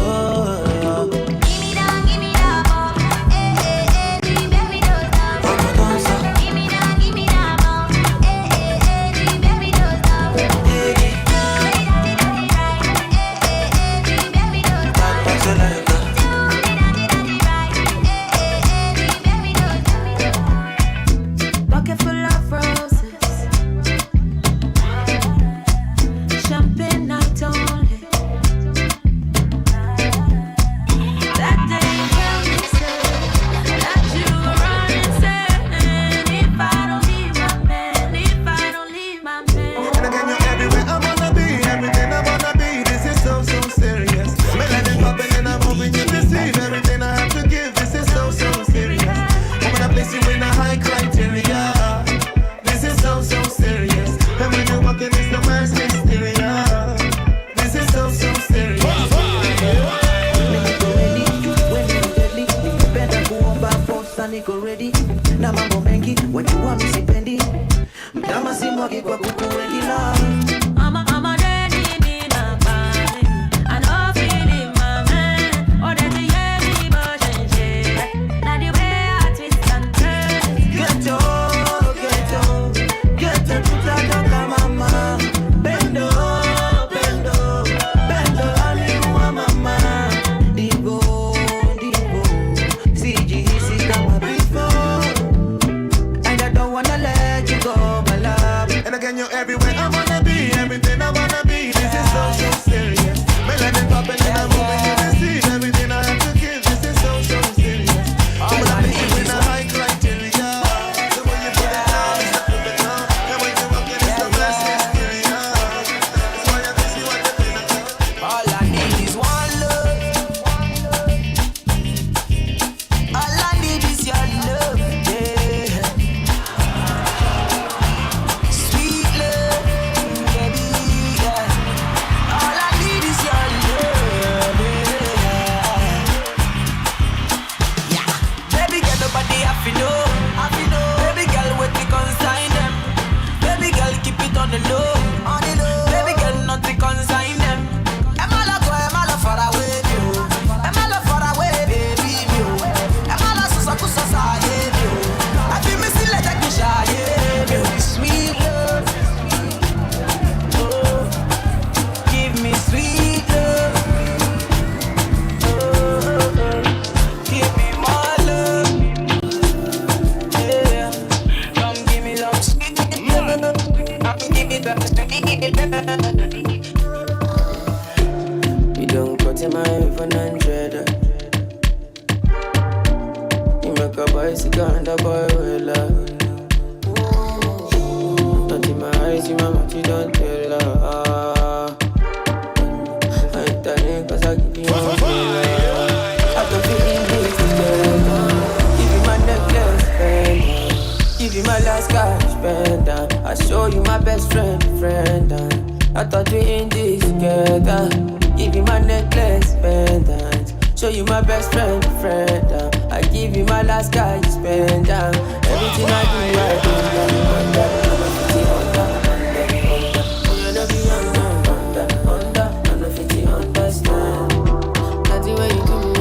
niko ready na mambo mengi, wajua mimi sipendi kama si mwagi kwa kuku wengi na I'm a daddy, me na body. I know feeling my man. Oh, that you hear me, but now the way I twist and turn. Ghetto, tutatoka mama. Bendo, aliua mama. Digo, sijihisi kama before. And I don't wanna let you go, my love. And again, you're everywhere I wanna be, everything I wanna be. This is so, so serious. Melanin popping and I'm moving, you can see everything I have to give. This is so, so serious. All I need is a high criteria. The way you put it down is the put it down. And when you walk in, it's the best experience. That's why I can see what you're feeling. All I need is one love. All I need is your love, yeah. Sweet love, baby, yeah. All I need is your love, yeah. Baby girl, nobody have to know. Baby girl, what we consign them. Baby girl, keep it on the low. Baby girl, nothing consign them. Am I far away, you? Am I far away, baby, you? Am I susa kusa you? I feel me still like a shy, baby, sweet love. Oh, give me sweet love. Oh, give me more love. Yeah, come give me some sweet love. Give me that sweet love. You don't cut in my even 100. You make a bicycle and a boy will love. Not in my eyes, in my mouth, you don't tell her. I ain't telling cause I give you one feel. I can feel in this together. Give you my necklace, spend. Give you my last cash, spend. I show you my best friend. I thought we in this together. Give you my necklace, pendant. Show you my best friend. I give you my last guy, you spend. Everything I do, I do. Understand. That's the way you do me,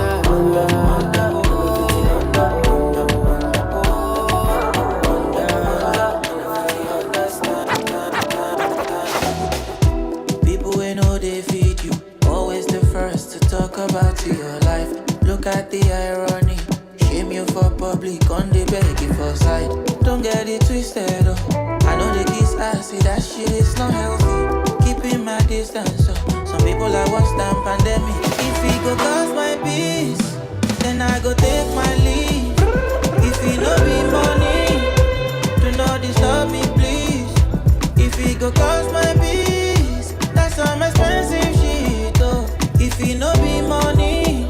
people we know they feed you. Always the first to talk about your life. Look at the irony. Shame you for public on the beg you for side. Don't get it twisted, oh. I know the kiss ass, see that shit is not healthy. Keeping my distance, so some people are worse than pandemic. If it go cause my peace, then I go take my leave. If it no be money, do not disturb me, please. If it go cause my peace, that's some expensive shit, oh. If it no be money,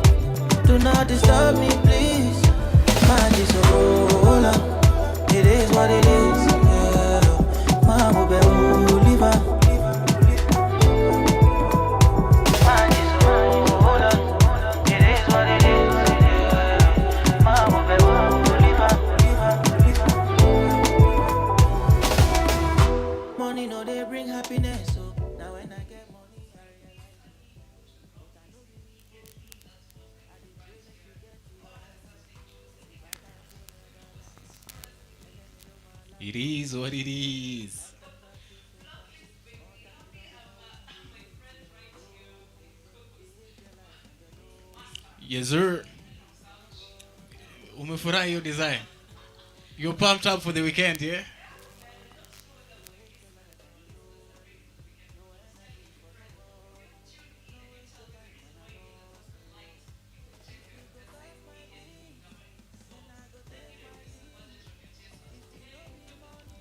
do not disturb me, please. Man, it's a roller. It is what it is, yeah. Man, will be Oliver. Man, it's a roller. It is what it is, yeah. Man, will be Oliver. Money, no, they bring happiness, so now when I get money, It is what it is. Yes, sir. Umefurahi your design. You're pumped up for the weekend, yeah?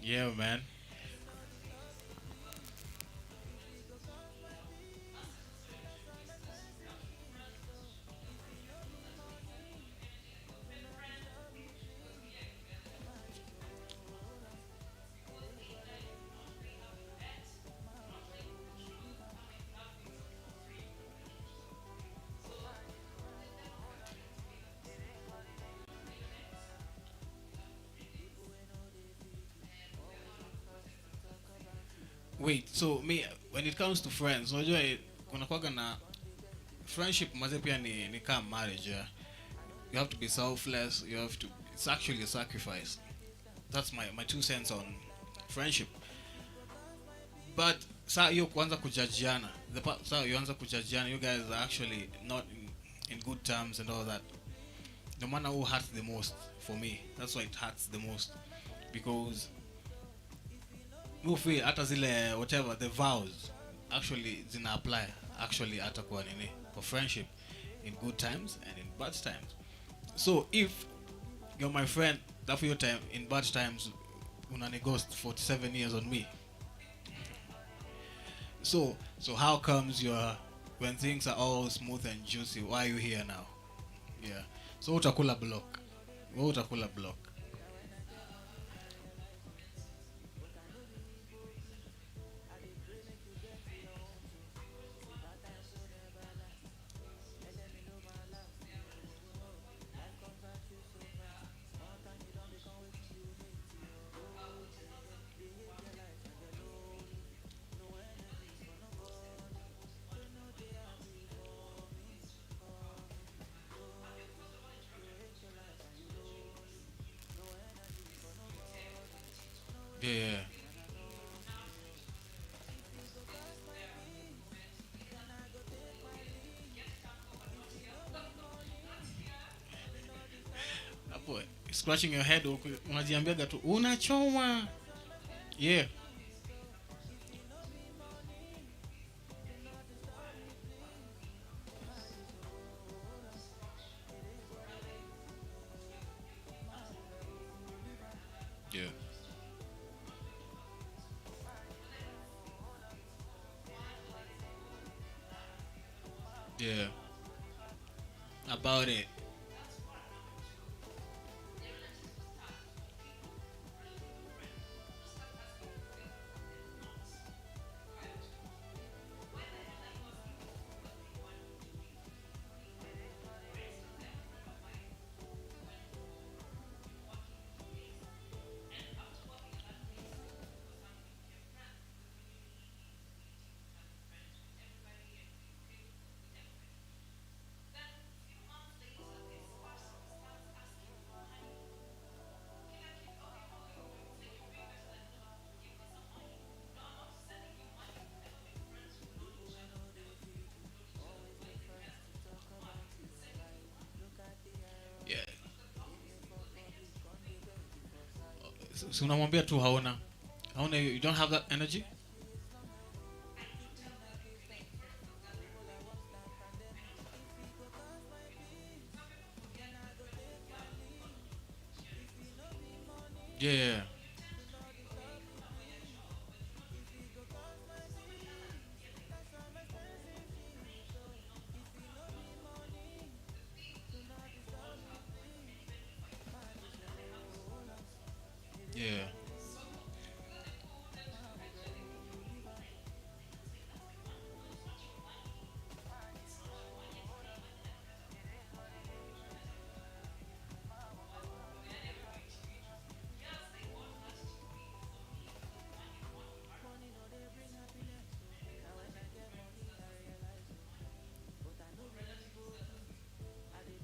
Yeah, man. Wait, so me when it comes to friends, unajua kuna kwaga na friendship maze pia ni kama marriage. Yeah? You have to be selfless, you have to it's actually a sacrifice. That's my 2 cents on friendship. But saa hiyo kuanza kujajiana, saa you anza kujajiana, you guys are actually not in good terms and all that. No matter who hurts the most for me, that's why it hurts the most because we feel hata zile whatever the vows actually zina apply actually hata kwa nini for friendship in good times and in bad times. So if you're my friend that for your time in bad times unani ghost 47 years on me, so how comes you're when things are all smooth and juicy, why are you here now? Yeah, so utakula block, utakula block. Yeah. Hapo scratching your head unajiambiaga tu unachoma. Yeah. Yeah. Yeah. About it. Yeah. So unamwambia tu hauna. You don't have that energy? Yeah. Yeah.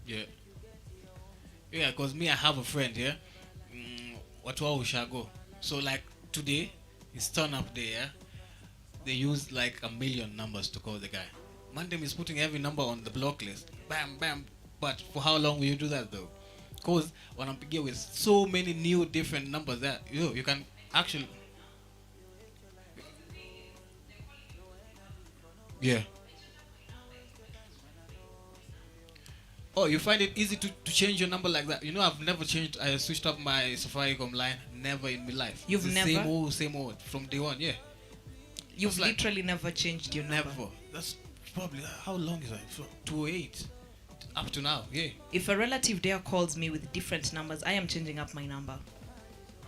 Yeah. Yeah, because me, I have a friend, yeah? Watu wao ushago. So like today, it's turn up there, yeah? They used like 1,000,000 numbers to call the guy. Mandem is putting every number on the block list. Bam, bam. But for how long will you do that though? Because when I'm beginning with so many new different numbers that you can actually... Yeah. Oh, you find it easy to change your number like that? You know, I've never changed. I switched up my Safaricom line. Never in my life. You've it's never? Same old from day one, yeah. You've literally never changed your number? Never. That's probably, how long is that? 208. Up to now, yeah. If a relative there calls me with different numbers, I am changing up my number.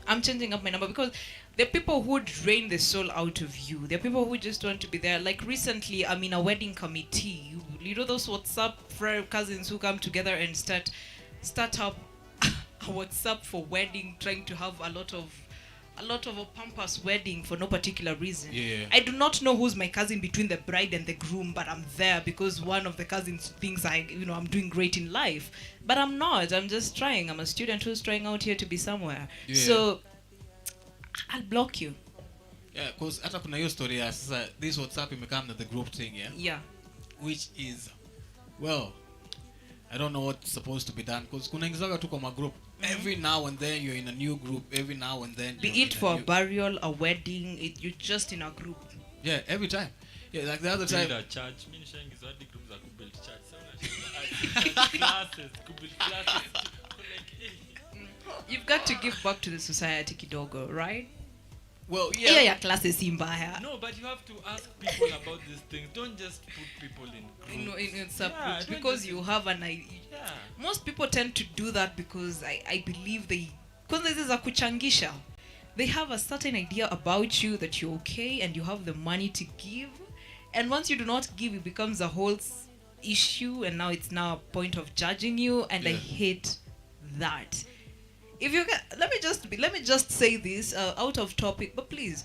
I'm changing up my number because there are people who drain the soul out of you. There are people who just want to be there. Like recently, I'm in a wedding committee. You know those WhatsApp cousins who come together and start up a WhatsApp for wedding, trying to have a lot of a lot of a pampas wedding for no particular reason. Yeah. I do not know who's my cousin between the bride and the groom, but I'm there because one of the cousins thinks I'm doing great in life. But I'm not. I'm just trying. I'm a student who's trying out here to be somewhere. Yeah. So I'll block you. Yeah, because hata kuna hiyo story ya sasa this WhatsApp imekam na the group thing, yeah? Yeah. Which is, well, I don't know what's supposed to be done because kuna ingizaga tu kwa group. Every now and then you're in a new group. Every now and then. Be it for a burial, a wedding, you're just in a group. Yeah, every time. Yeah, like the other time. Build a church. Mimi nishaingi zawadi group za kubuild church. Sasa classes, kubuild classes. You've got to give back to the society kidogo, right? Well, yeah. Yeah, classes imbaya. No, but you have to ask people about these things. Don't just put people in groups. In subgroups, don't because just- you have an idea. Yeah. Most people tend to do that because I believe because this is a kuchangisha. They have a certain idea about you that you're okay and you have the money to give. And once you do not give, it becomes a whole issue, and now it's now a point of judging you, and I hate that. If you let me just say this out of topic, but please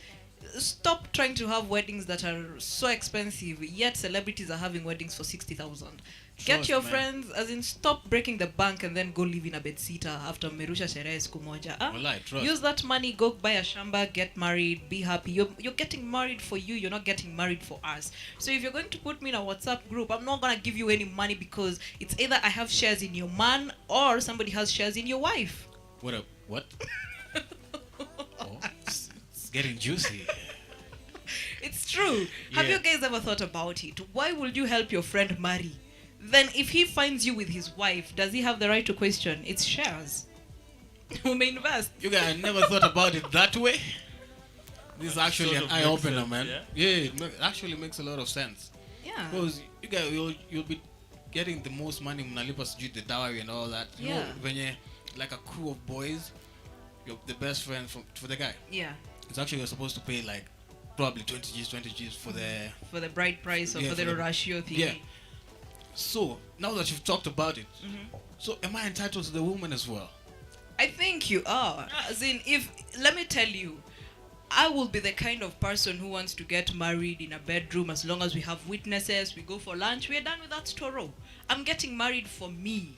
stop trying to have weddings that are so expensive, yet celebrities are having weddings for 60,000. Get Trust, your man. friends, as in stop breaking the bank and then go live in a bedsitter after merusha sherehe siku moja. Walai, trust. Use that money, go buy a shamba, get married, be happy. You're getting married for you, you're not getting married for us. So if you're going to put me in a WhatsApp group, I'm not going to give you any money because it's either I have shares in your man or somebody has shares in your wife. What up? What? Oh, it's getting juicy. It's true. Have Yeah. you guys ever thought about it? Why would you help your friend marry? Then if he finds you with his wife, does he have the right to question? It's shares. Who may invest? You guys never thought about it that way? This is actually Sort an of makes eye-opener, sense, man. yeah? It actually makes a lot of sense. Yeah. Because you guys, you'll be getting the most money mnalipa sijui the dowry and all that. You know, Yeah. when you're like a crew of boys, you're the best friend for the guy. Yeah. It's actually you're supposed to pay like probably 20 G's for the bride price or Yeah, for the ratio thing. Yeah. So now that you've talked about it, Mhm. so am I entitled to the woman as well? I think you are. As in, let me tell you, I will be the kind of person who wants to get married in a bedroom as long as we have witnesses, we go for lunch, we're done with that story. I'm getting married for me.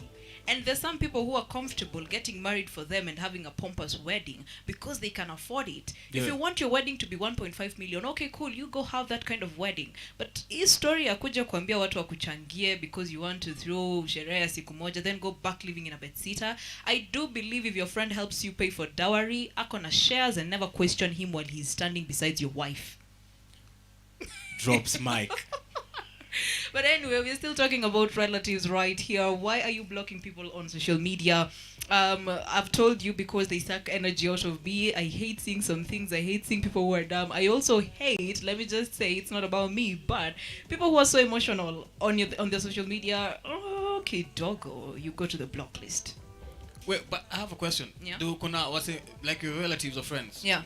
And there's some people who are comfortable getting married for them and having a pompous wedding because they can afford it. If Yeah. you want your wedding to be 1.5 million, okay, cool, you go have that kind of wedding. But hii story ya kuja kuambia watu wakuchangie because you want to throw sherehe ya siku moja, then go back living in a bedsitter. I do believe if your friend helps you pay for dowry, ako na shares and never question him while he's standing beside your wife. Drops mic. But anyway, we're still talking about relatives right here. Why are you blocking people on social media? I've told you because they suck energy out of me. I hate seeing some things. I hate seeing people who are dumb. I also hate, let me just say, it's not about me, but people who are so emotional on their social media. Okay, doggo, you go to the block list. Wait, but I have a question. Yeah. Do kuna what's it like your relatives or friends? Yeah.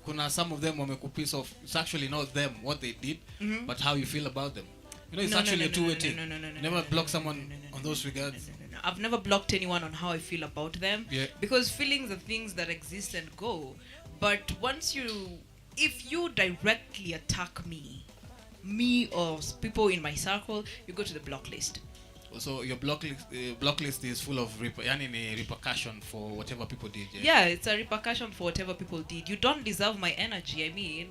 Kuna some of them wameku piece off. It's actually not them what they did, Mhm. but how you feel about them. You know, it's No, no, actually no, a two-way no, thing. no, no, no, no, You never block someone on those regards. No, I've never blocked anyone on how I feel about them. Yeah. Because feelings are things that exist and go. But if you directly attack me or people in my circle, you go to the block list. So your block list is full of repercussion for whatever people did. Yeah, it's a repercussion for whatever people did. You don't deserve my energy. I mean,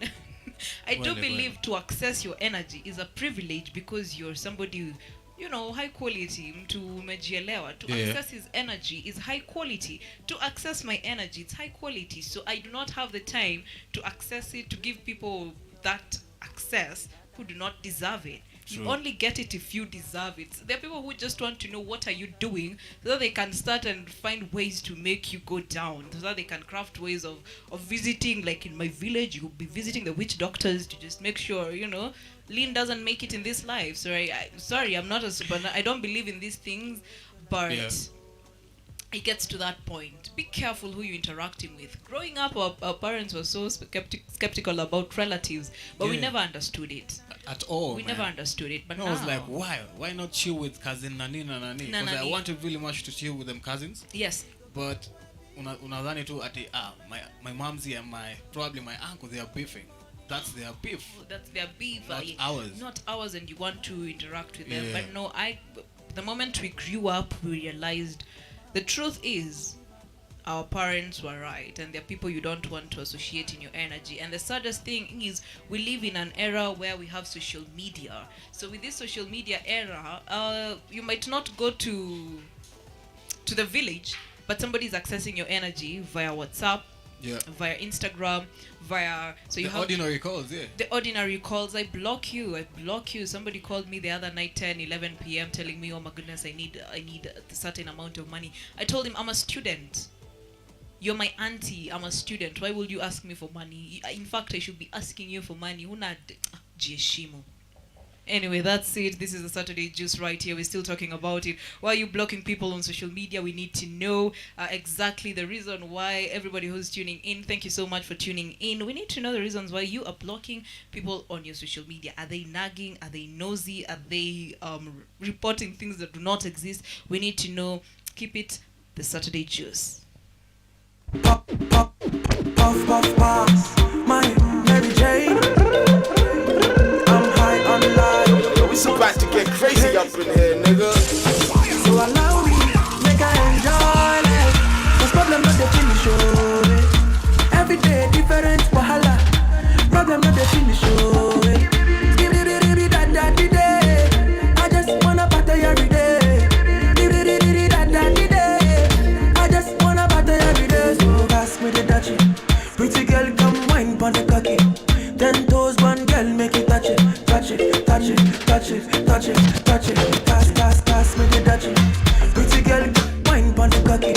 I do believe to access your energy is a privilege because you're somebody, high quality. To umejielewa. To access his energy is high quality. To access my energy, it's high quality. So I do not have the time to access it, to give people that access who do not deserve it. True. You only get it if you deserve it. There are people who just want to know what are you doing so that they can start and find ways to make you go down. So that they can craft ways of visiting. Like in my village, you'll be visiting the witch doctors to just make sure, Lynn doesn't make it in this life. So sorry, I'm not a super. I don't believe in these things, but it gets to that point. Be careful who you're interacting with. Growing up, our parents were so skeptical about relatives, but we never understood it. At all. We never understood it. But I now, was like, why? Why not chill with cousin Nani? Because I wanted really much to chill with them cousins. Yes. But unadhani tu ati my momsy and probably my uncle, they are beefing. That's their beef. That's their beef. Not ours. Not ours, and you want to interact with them. Yeah. But no, the moment we grew up, we realized the truth is our parents were right, and there are people you don't want to associate in your energy. And the saddest thing is we live in an era where we have social media. So with this social media era, you might not go to the village, but somebody is accessing your energy via WhatsApp, via Instagram, via the ordinary calls. The ordinary calls. I block you. Somebody called me the other night 10-11 p.m. telling me, oh my goodness, I need a certain amount of money. I told him, I'm a student. You're my auntie. I'm a student. Why would you ask me for money? In fact, I should be asking you for money. Anyway, that's it. This is the Saturday Juice right here. We're still talking about it. Why are you blocking people on social media? We need to know exactly the reason why. Everybody who's tuning in, thank you so much for tuning in. We need to know the reasons why you are blocking people on your social media. Are they nagging? Are they nosy? Are they reporting things that do not exist? We need to know. Keep it the Saturday Juice. Puff, my Mary Jane. I'm high on life. Yo, we about to get crazy up in here, nigga. So allow me, make I enjoy life. Cause problem not the finish, oh. Every day different wahala. Problem not the finish, oh. Give me that day. I just wanna party every day. Give me that day. I just wanna party every day. So pass me the dutchie. Pretty girl, come wine pon the cocky. 10 toes, one girl, make it touch it. Touch it, touch it, touch it, touch it, touch it. Pass me the dutchie. Pretty girl, wine pon the cocky.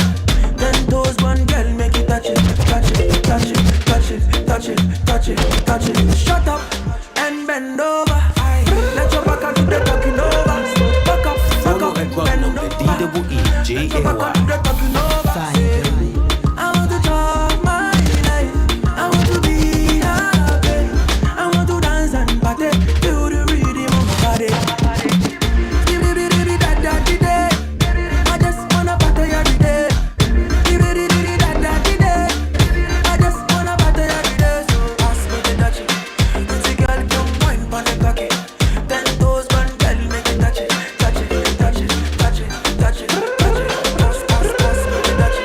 10 toes, one girl, make it touch it. Touch it, touch it, touch it, touch it, touch it, touch it. Shut up and bend over. Let your back do the talking over. Back up, bend over. Let your back do the talking over. I want to talk my life. I want to be happy. I want to dance and party. Feel the rhythm of my body. Give me that day. I just wanna party every day. Give me that day. I just wanna party every day. So pass me the dutchie. Pretty girl, come wine pon the cocky. 10 toes, one girl, make it touch it, touch it, touch it, touch it, touch it, touch it. Pass me the dutchie.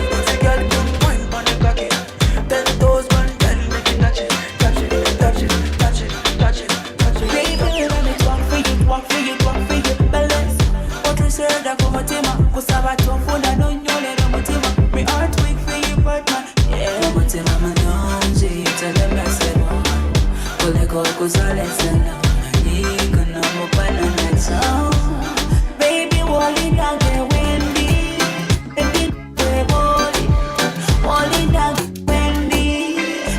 Pretty girl, come wine pon the cocky. 10 toes, one girl, make it touch it, touch it, touch it, touch it, touch it, touch it. Baby, let me walk for you, walk for you, walk for you, balance. What we say that come on, Tima, kusaba chofunda no nyole no mutima. Me heart weak for you, but man, yeah. Mutima manonje, tell them I said, kule koko sale sana, niko na mopana na chao. Baby, wali nage Wendy, baby, wali, wali nage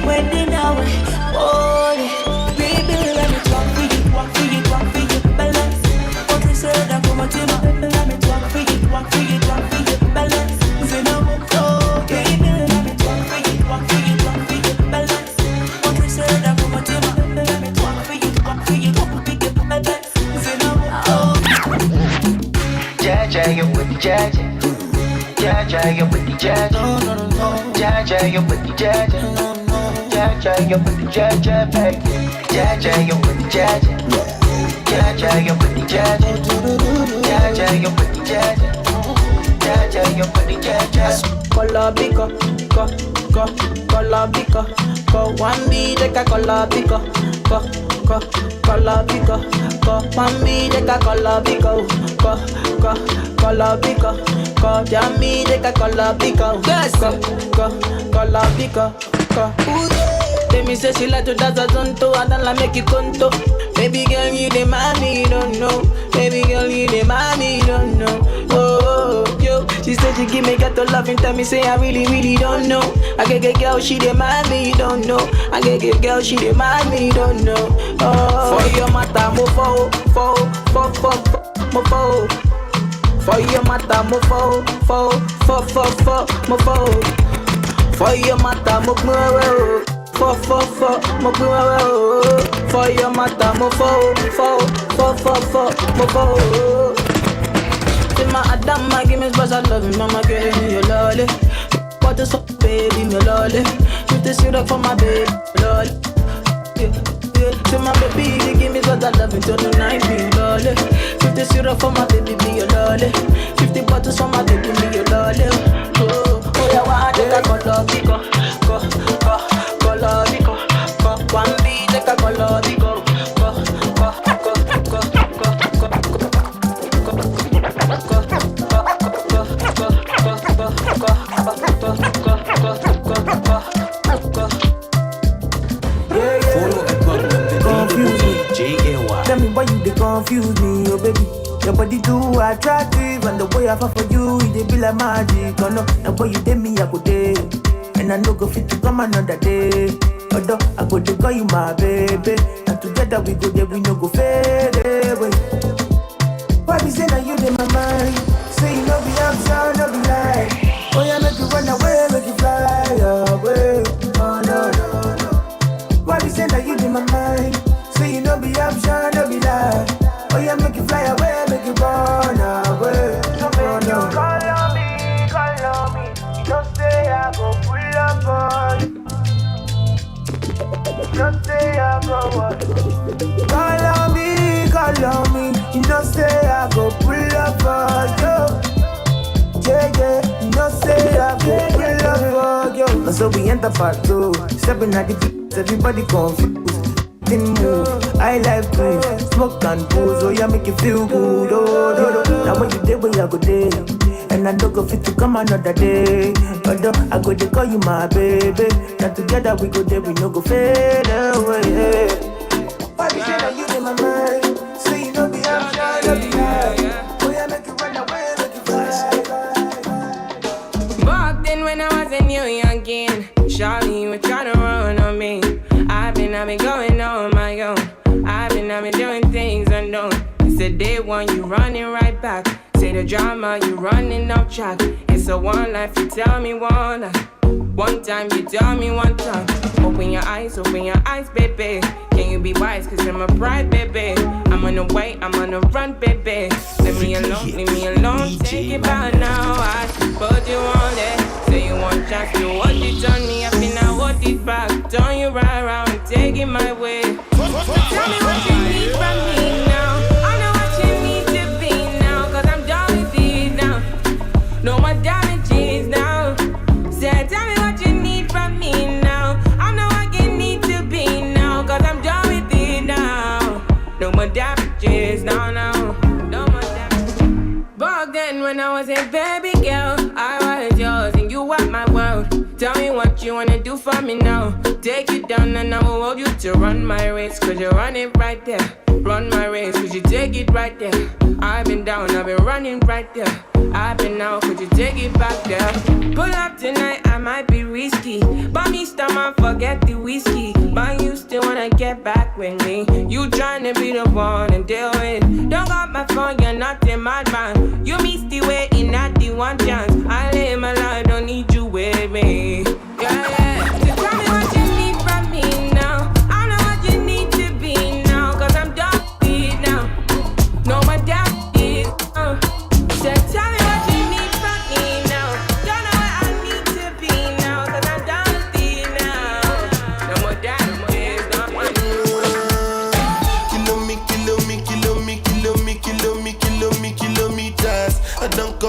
Wendy nawe, wali. Baby, let me talk for you, walk for you, walk for you, balance. What we say that come on, Tima, let me talk for you, walk for you, walk for you, balance. Say no more, baby, let me talk for you, walk for you, walk for you, balance. What we say that come on, Tima, let me talk for you, walk for you, walk for you, balance. Say no more, Jaja, you with the Jaja. Jaja, you with the Jaja. Jaja, you with the Jaja. Jaja, you with the Jaja, baby. Jaja, you with the Jaja. Jaja, you with the Jaja. Jaja, you with the Jaja. Jaja, you with the Jaja. color biko, color biko, one be the color biko, color biko, one be the color biko, color biko, jammy the color biko, color biko. Tell me say she like to dance a zonto, I don't like make it conto. Baby girl, you the mommy, you don't know. Baby girl, you the mommy, you don't know. Oh, yo, she said she give me got to love and tell me say I really, really don't know. I get girl, she the mommy, you don't know. I get girl, she the mommy, you don't know. Oh, for your mata, mo fo. For your mata, mo fo, mo fo. For your mata, mo fo. For your mata, mo fo, mo fo. Say my Adam, give me special love, mama, give me your lolly. bottles for baby, me lolly. 50 syrup for my baby, lolly. Say my baby, you give me what I love until the night, be lolly. 50 syrup for my baby, be your lolly. 50 bottles for my baby, be your lolly. Oh, yeah, why take a color, go, color, go. One beat, take a color, go. Tell me why you they confuse me, oh baby. Your body too attractive, and the way I fall for you, it they be like magic. Oh no, the way you did me, I go day, and I no go fit to come another day. Although I go to call you my baby, and together we go there, we no go fade away. Why be say that you in my mind? Say you no be option, no be lie. Oh yeah, make you run away, make you fly away. Oh no, no, no. Why be say that you in my mind? Say you no be option, no be lie. Oh yeah, make you fly away, make you run away. So make you call on me. You don't say I go pull up on you. You don't say I go what? Call on me. You don't say I go pull up on you. Yeah, you don't say I go pull up on you. And so we enter part 2. Stepping at the place, everybody confused. Move. I like to smoke and booze, oh yeah, make you feel good. Oh. Now when you day, where I go day, and I don't go fit to come another day. Although I go to call you my baby, now together we go there, we no go fade away. Why you say that you in my mind? Say you know be outside of the night. Oh yeah, make you run away, make you fly. Back then when I was a new youngin', Charlie, you were trying to run on me. I've been going on my own. I've been doing things unknown. It's the day one, you running right back. Say the drama, you running off track. It's a one life, you tell me one life. One time, you tell me one time. Open your eyes, baby. Can you be wise, cause I'm a pride, baby. I'm on the way, I'm on the run, baby. Leave me alone, take it back now. I put you on it. Say you want chance, you hold it on me. I feel I hold it back. Turn you right around and take it my way. Tell me what you need from me now. I know what you need to be now, cause I'm done with it now. No more damages now. Say, tell me what you need from me now. I know what you need to be now, cause I'm done with it now. No more damages now. No more damages. Back then when I was a baby girl, I was yours and you were my world. Tell me what you wanna do for me now. Take you down and I will hold you to run my race, cause you run it right there. Run my race, cause you take it right there. I've been down, I've been running right there. I've been out, could you take it back there? Pull up tonight, I might be risky. But me stomach, forget the whiskey. But you still wanna get back with me. You tryna be the one and deal with. Don't got my phone, you're not a madman. You missed the way in at the one chance. I live my life, don't need you with me. Yeah. So tell me what you need from me now. I know what you need to be now, cause I'm done with it now. No more doubt is so tell me what you need from me now. Don't know what I need to be now, cause I'm done with it now. No more doubt is not my kilometers. I don't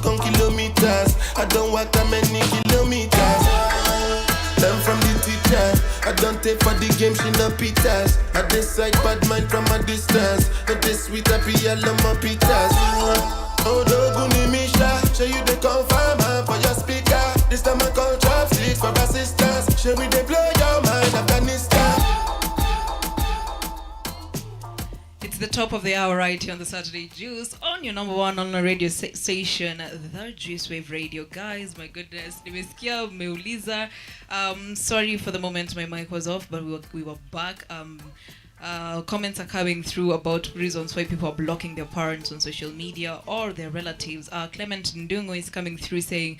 come kilometers. I don't walk that many kilometers. Learn from the teacher. I don't take for the game, she no pitas. I decide bad mind from a distance. Not this sweet, I be all of my pitas. Oh, Doguni Misha, show you the confirm for your speaker. This time I call chopsticks for assistance. Show me they blow your mind, Afghanistan. It's the top of the hour right here on the Saturday Juice on your number one online radio station, the Juice Wave Radio. Guys, my goodness, nimesikia mmeuliza. Sorry for the moment my mic was off, but we were back. Comments are coming through about reasons why people are blocking their parents on social media or their relatives. Clement Ndungo is coming through saying,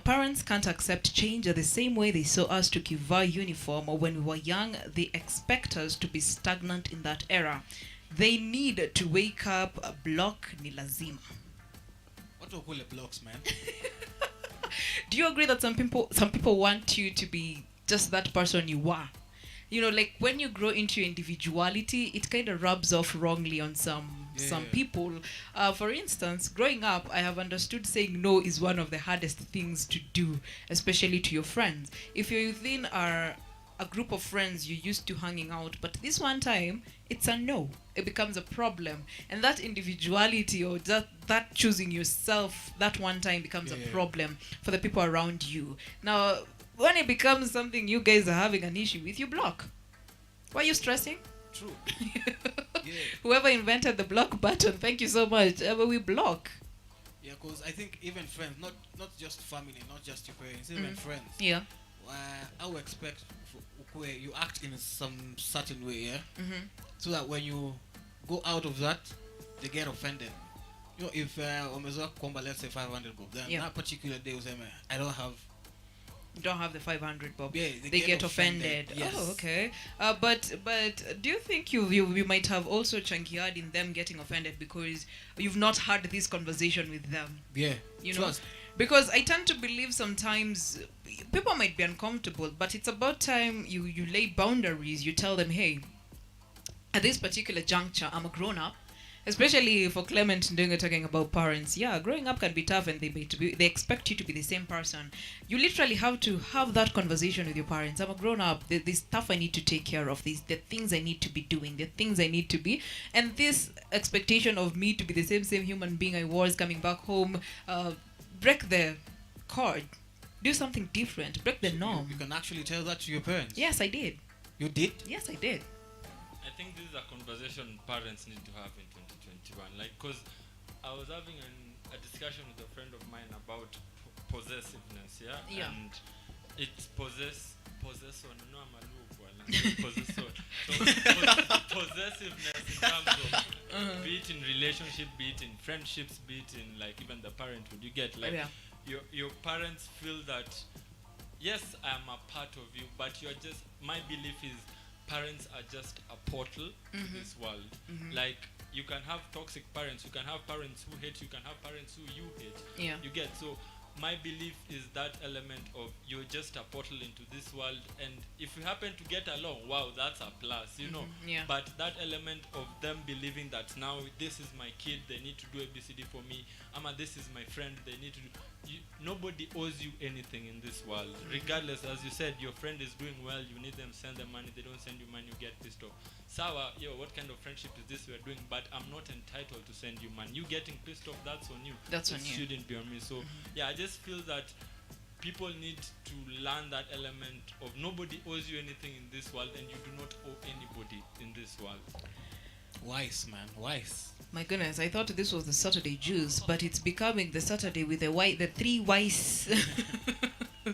parents can't accept change the same way they saw us to Kiva uniform or when we were young. They expect us to be stagnant in that era. They need to wake up. A block ni lazima. What do we call blocks, man? Do you agree that some people want you to be just that person you are? You know, like when you grow into your individuality, it kind of rubs off wrongly on some people. For instance, growing up, I have understood saying no is one of the hardest things to do, especially to your friends. If you're within a group of friends you're used to hanging out, but this one time it's a no, it becomes a problem, and that individuality or that choosing yourself that one time becomes a problem for the people around you. Now, when it becomes something you guys are having an issue with, you block. Why are you stressing? True. Whoever invented the block button, thank you so much. But we block. Yeah, because I think even friends, not just family, not just your parents, even friends. Yeah. I would expect you act in some certain way, so that when you go out of that, they get offended. You know, if let's say 500 bob, then that particular day will say, I don't have. You don't have the 500 bob. Yeah, they get offended. Yes. Oh, okay. But do you think you might have also changiad in them getting offended because you've not had this conversation with them? Yeah. You know, because I tend to believe sometimes people might be uncomfortable, but it's about time you lay boundaries. You tell them, hey, at this particular juncture, I'm a grown up. Especially for Clement doing talking about parents. Yeah, growing up can be tough, and they expect you to be the same person. You literally have to have that conversation with your parents. I'm a grown up. There's stuff I need to take care of. The things I need to be doing. The things I need to be. And this expectation of me to be the same human being I was coming back home, break the cord. Do something different. Break the norm. You can actually tell that to your parents. Yes, I did. You did? Yes, I did. I think this is a conversation parents need to have in 2021. Like, because I was having a discussion with a friend of mine about possessiveness, yeah? And it's possession. No, I'm a possession. So, possessiveness in terms of be it in relationship, be it in friendships, be it in like even the parenthood. You get like your parents feel that yes, I am a part of you, but you're just, my belief is parents are just a portal to this world. Like, you can have toxic parents, you can have parents who hate you, can have parents who you hate. Yeah. You get, so my belief is that element of you're just a portal into this world, and if you happen to get along, wow, that's a plus, you know. Yeah. But that element of them believing that now this is my kid, they need to do ABCD for me, this is my friend, they need to do. Nobody owes you anything in this world. Regardless, as you said, your friend is doing well, you need them, send them money, they don't send you money, you get pissed off. Sawa, what kind of friendship is this we're doing? But I'm not entitled to send you money. You getting pissed off, that's on you. That's on you. It shouldn't be on me. So, yeah, I just feel that people need to learn that element of nobody owes you anything in this world, and you do not owe anybody in this world. Wise, man, wise. My goodness, I thought this was the Saturday juice, but it's becoming the Saturday with the three wise. We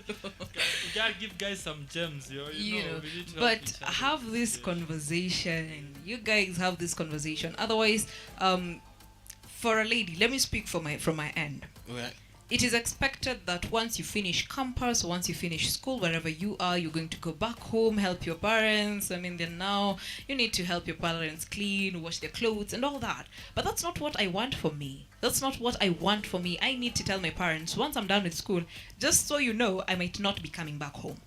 gotta give guys some gems, yo. You know, we need to help each other. Have this conversation. You guys have this conversation. Otherwise, for a lady, let me speak from my end. Right. It is expected that once you finish campus, once you finish school, wherever you are, you're going to go back home, help your parents. Then now you need to help your parents clean, wash their clothes and all that. But that's not what I want for me. That's not what I want for me. I need to tell my parents, once I'm done with school, just so you know, I might not be coming back home.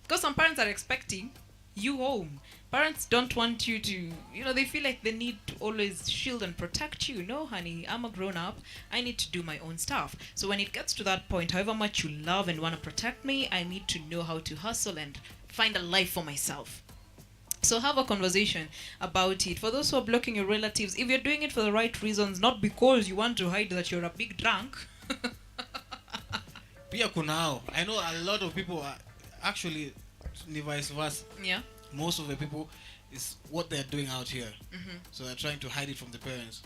Because some parents are expecting you home. Parents don't want you to, they feel like they need to always shield and protect you. No, honey, I'm a grown up. I need to do my own stuff. So when it gets to that point, however much you love and want to protect me, I need to know how to hustle and find a life for myself. So have a conversation about it. For those who are blocking your relatives, if you're doing it for the right reasons, not because you want to hide that you're a big drunk. Pia kunao. I know a lot of people are actually vice versa. Yeah. Most of the people is what they're doing out here. So they're trying to hide it from the parents.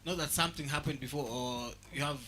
Not that something happened before, or you have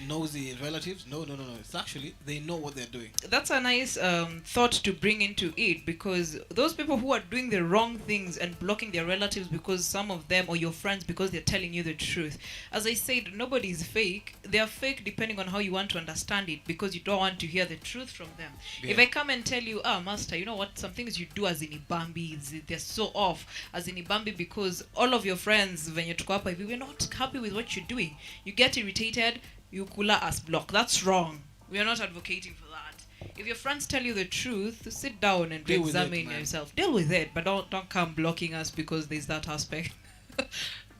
nosy relatives. No. It's actually they know what they're doing. That's a nice thought to bring into it, because those people who are doing the wrong things and blocking their relatives because some of them, or your friends because they're telling you the truth. As I said, nobody is fake. They are fake depending on how you want to understand it, because you don't want to hear the truth from them. Yeah. If I come and tell you, master, you know what, some things you do as in Ibambi, they're so off as in Ibambi, because all of your friends, when you talk up, if you're not happy with what you're doing, you get irritated, you kula as block. That's wrong. We are not advocating for that. If your friends tell you the truth, sit down and Deal with it, examine man. yourself. Deal with it, but don't come blocking us because there's that aspect.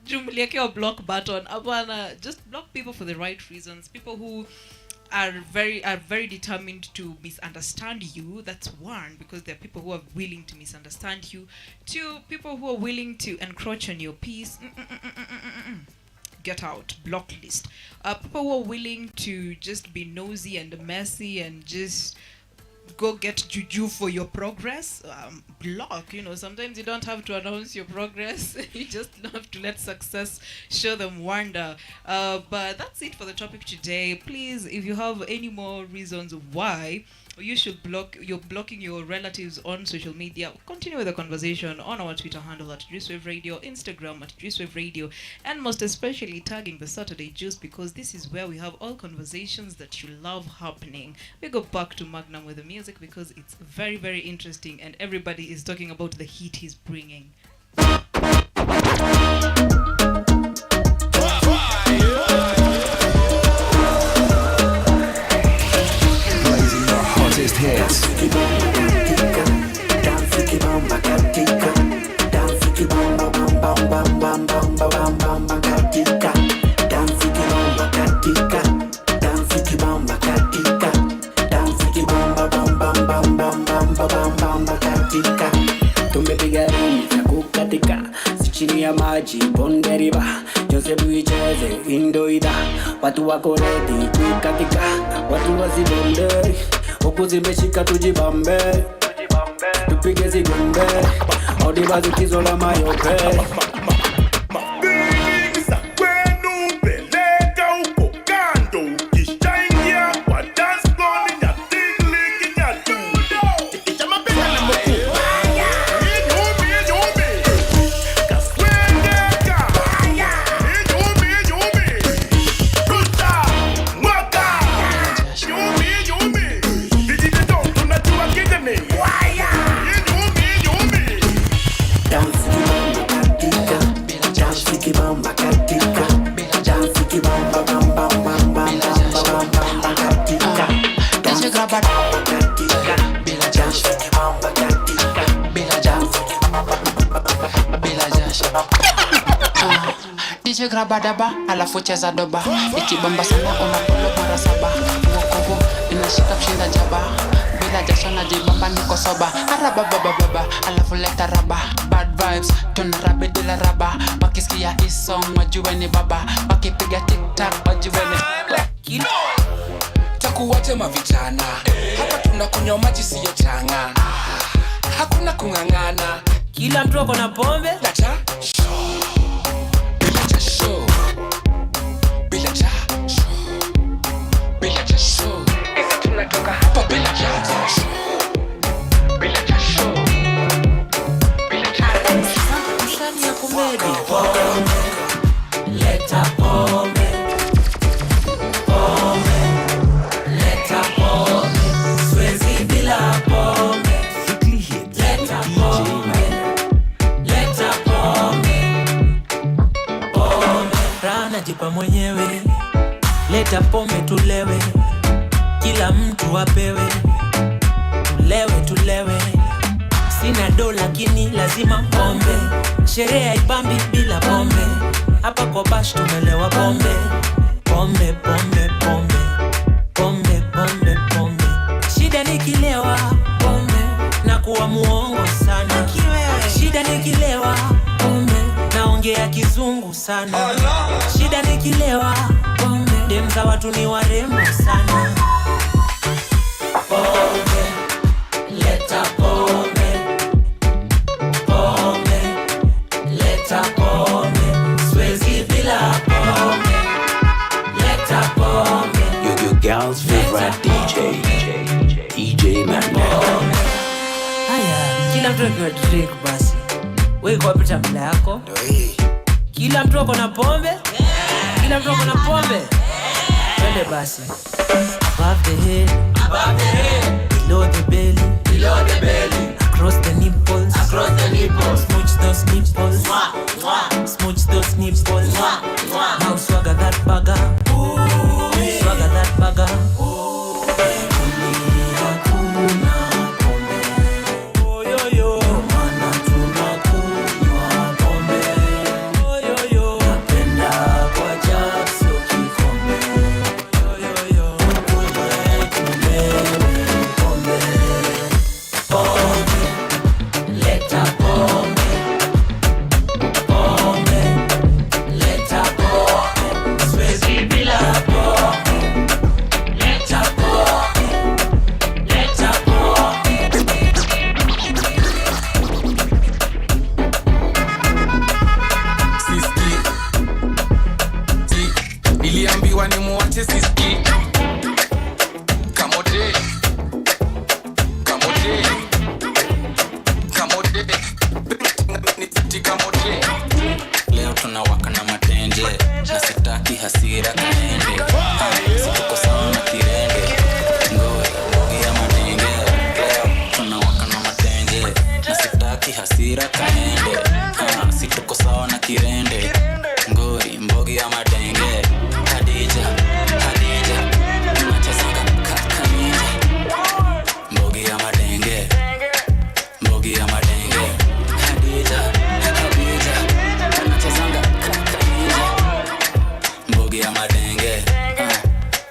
Jumlieke or block button. Abana, just block people for the right reasons. People who are very determined to misunderstand you. That's one, because there are people who are willing to misunderstand you. Two, people who are willing to encroach on your peace. Get out, block list. People who are willing to just be nosy and messy and just go get juju for your progress, block. You know, sometimes you don't have to announce your progress. You just have to let success show them wonder. But that's it for the topic today. Please, if you have any more reasons why you should you're blocking your relatives on social media, continue with the conversation on our Twitter handle at JuiceWave Radio, Instagram at JuiceWave Radio, and most especially tagging the Saturday Juice, because this is where we have all conversations that you love happening. We go back to Magnum with the music because it's very, very interesting and everybody is talking about the heat he's bringing. Hottest hits. Tumepiga rini za kukatika, si chini ya maji bonde riba, Joseph icheze indoida, watu wako ready kukatika, watu wazibonde, huku zimeshika tujibambe, tupige zigombe, odiba zikizo la mayope. Grabadaba, alafu cheza doba, ikibamba sana unapolo mara saba, wokovo inashika kushinda jaba, bila jasho na jibamba niko soba, arababababa, alafu leta raba, bad vibes, tunarabe dila raba, wakisikia hii song wajue ni baba, wakipiga tiktak wajue ni takuwate mavijana, hapa tunakunywa maji siyo changa, hakuna kung'ang'ana, kila mtu ako na pombe, lacha tunatoka hapa bila jasho, bila jasho, bila jasho. Mshani ya kumedi. Leta pombe, pombe, leta pombe, siwezi bila pombe. Leta pombe, leta pombe, pombe. Rana jipa mwenyewe, leta pombe tulewe. Kila mtu apewe, tulewe, sina do lakini lazima pombe, sherehe haibambi bila pombe, hapa kwa bash tumelewa pombe, pombe, pombe, pombe, pombe, pombe, pombe, shida nikilewa pombe, na kuwa muongo sana, shida nikilewa pombe, naongea kizungu sana, shida nikilewa pombe, dem za watu ni warembo sana. Pombe, leta pombe, pombe, leta pombe, siwezi bila pombe, leta pombe. Your girl's favorite DJ Magnum. Haya, kila mtu akiwa drink basi, wewe kwa pita mla yako, kila mtu ako na pombe, kila mtu ako na pombe, twende basi. Above the head, below the belly, across the nipples, smooch those nipples, smooch those nipples. Now swagger that bagger. naambiwa ni muache siski. Kamote Kamote Kamote Niti kamote. Leo tunawaka na matenje na sitaki hasira kaende. Situko sawa na kirende ngoi ya madenge. Leo tunawaka na matenje na sitaki hasira kaende. Situko sawa na kirende ngoi mbogi ya madenge. Hadija Hadija tunachezanga kakanija mbogi ya madenge mbogi ya madenge. Hadija Hadija tunachezanga kakanija mbogi ya madenge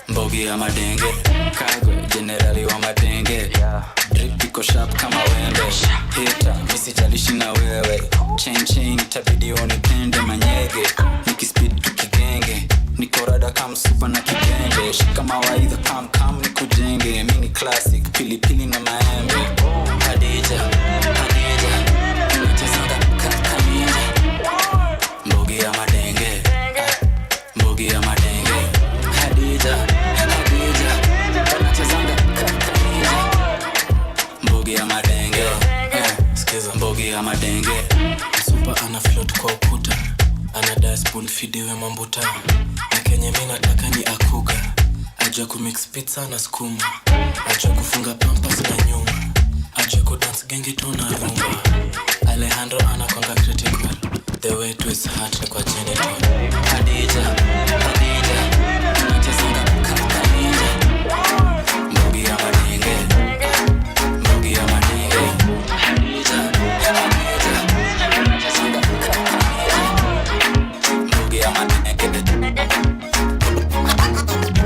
mbogi ya madenge. Kagwe generali wa madenge drip iko sharp kama wembe. Hita misijalishi na wewe chain chain itabidi unipende manyege. Nikispeed tukigenge nikorada kama super na kigenge. Shika mawaidha kam nikujenge. Mini classic pilipili na maembe. Hadija Hadija tunachezanga kakanija mbogi ya madenge mbogi ya madenge. Hadija Hadija tunachezanga kakanija mbogi ya madenge. Skiza mbogi ya madenge. Super ana float kwa ukuta, ana spoon fidiwe mambuta. Na kenye mimi nataka ni akuga, ajua kumix pizza na skuma, ajua kufunga pampers na nyuma, ajua kudance genge tuna rumba. Alejandro anakonga critical, the way to his heart ni kwa genital. Hadija Hadija tunachezanga kakanija mbogi ya madenge mbogi ya madenge. Hadija Hadija tunachezanga kakanija mbogi ya madenge.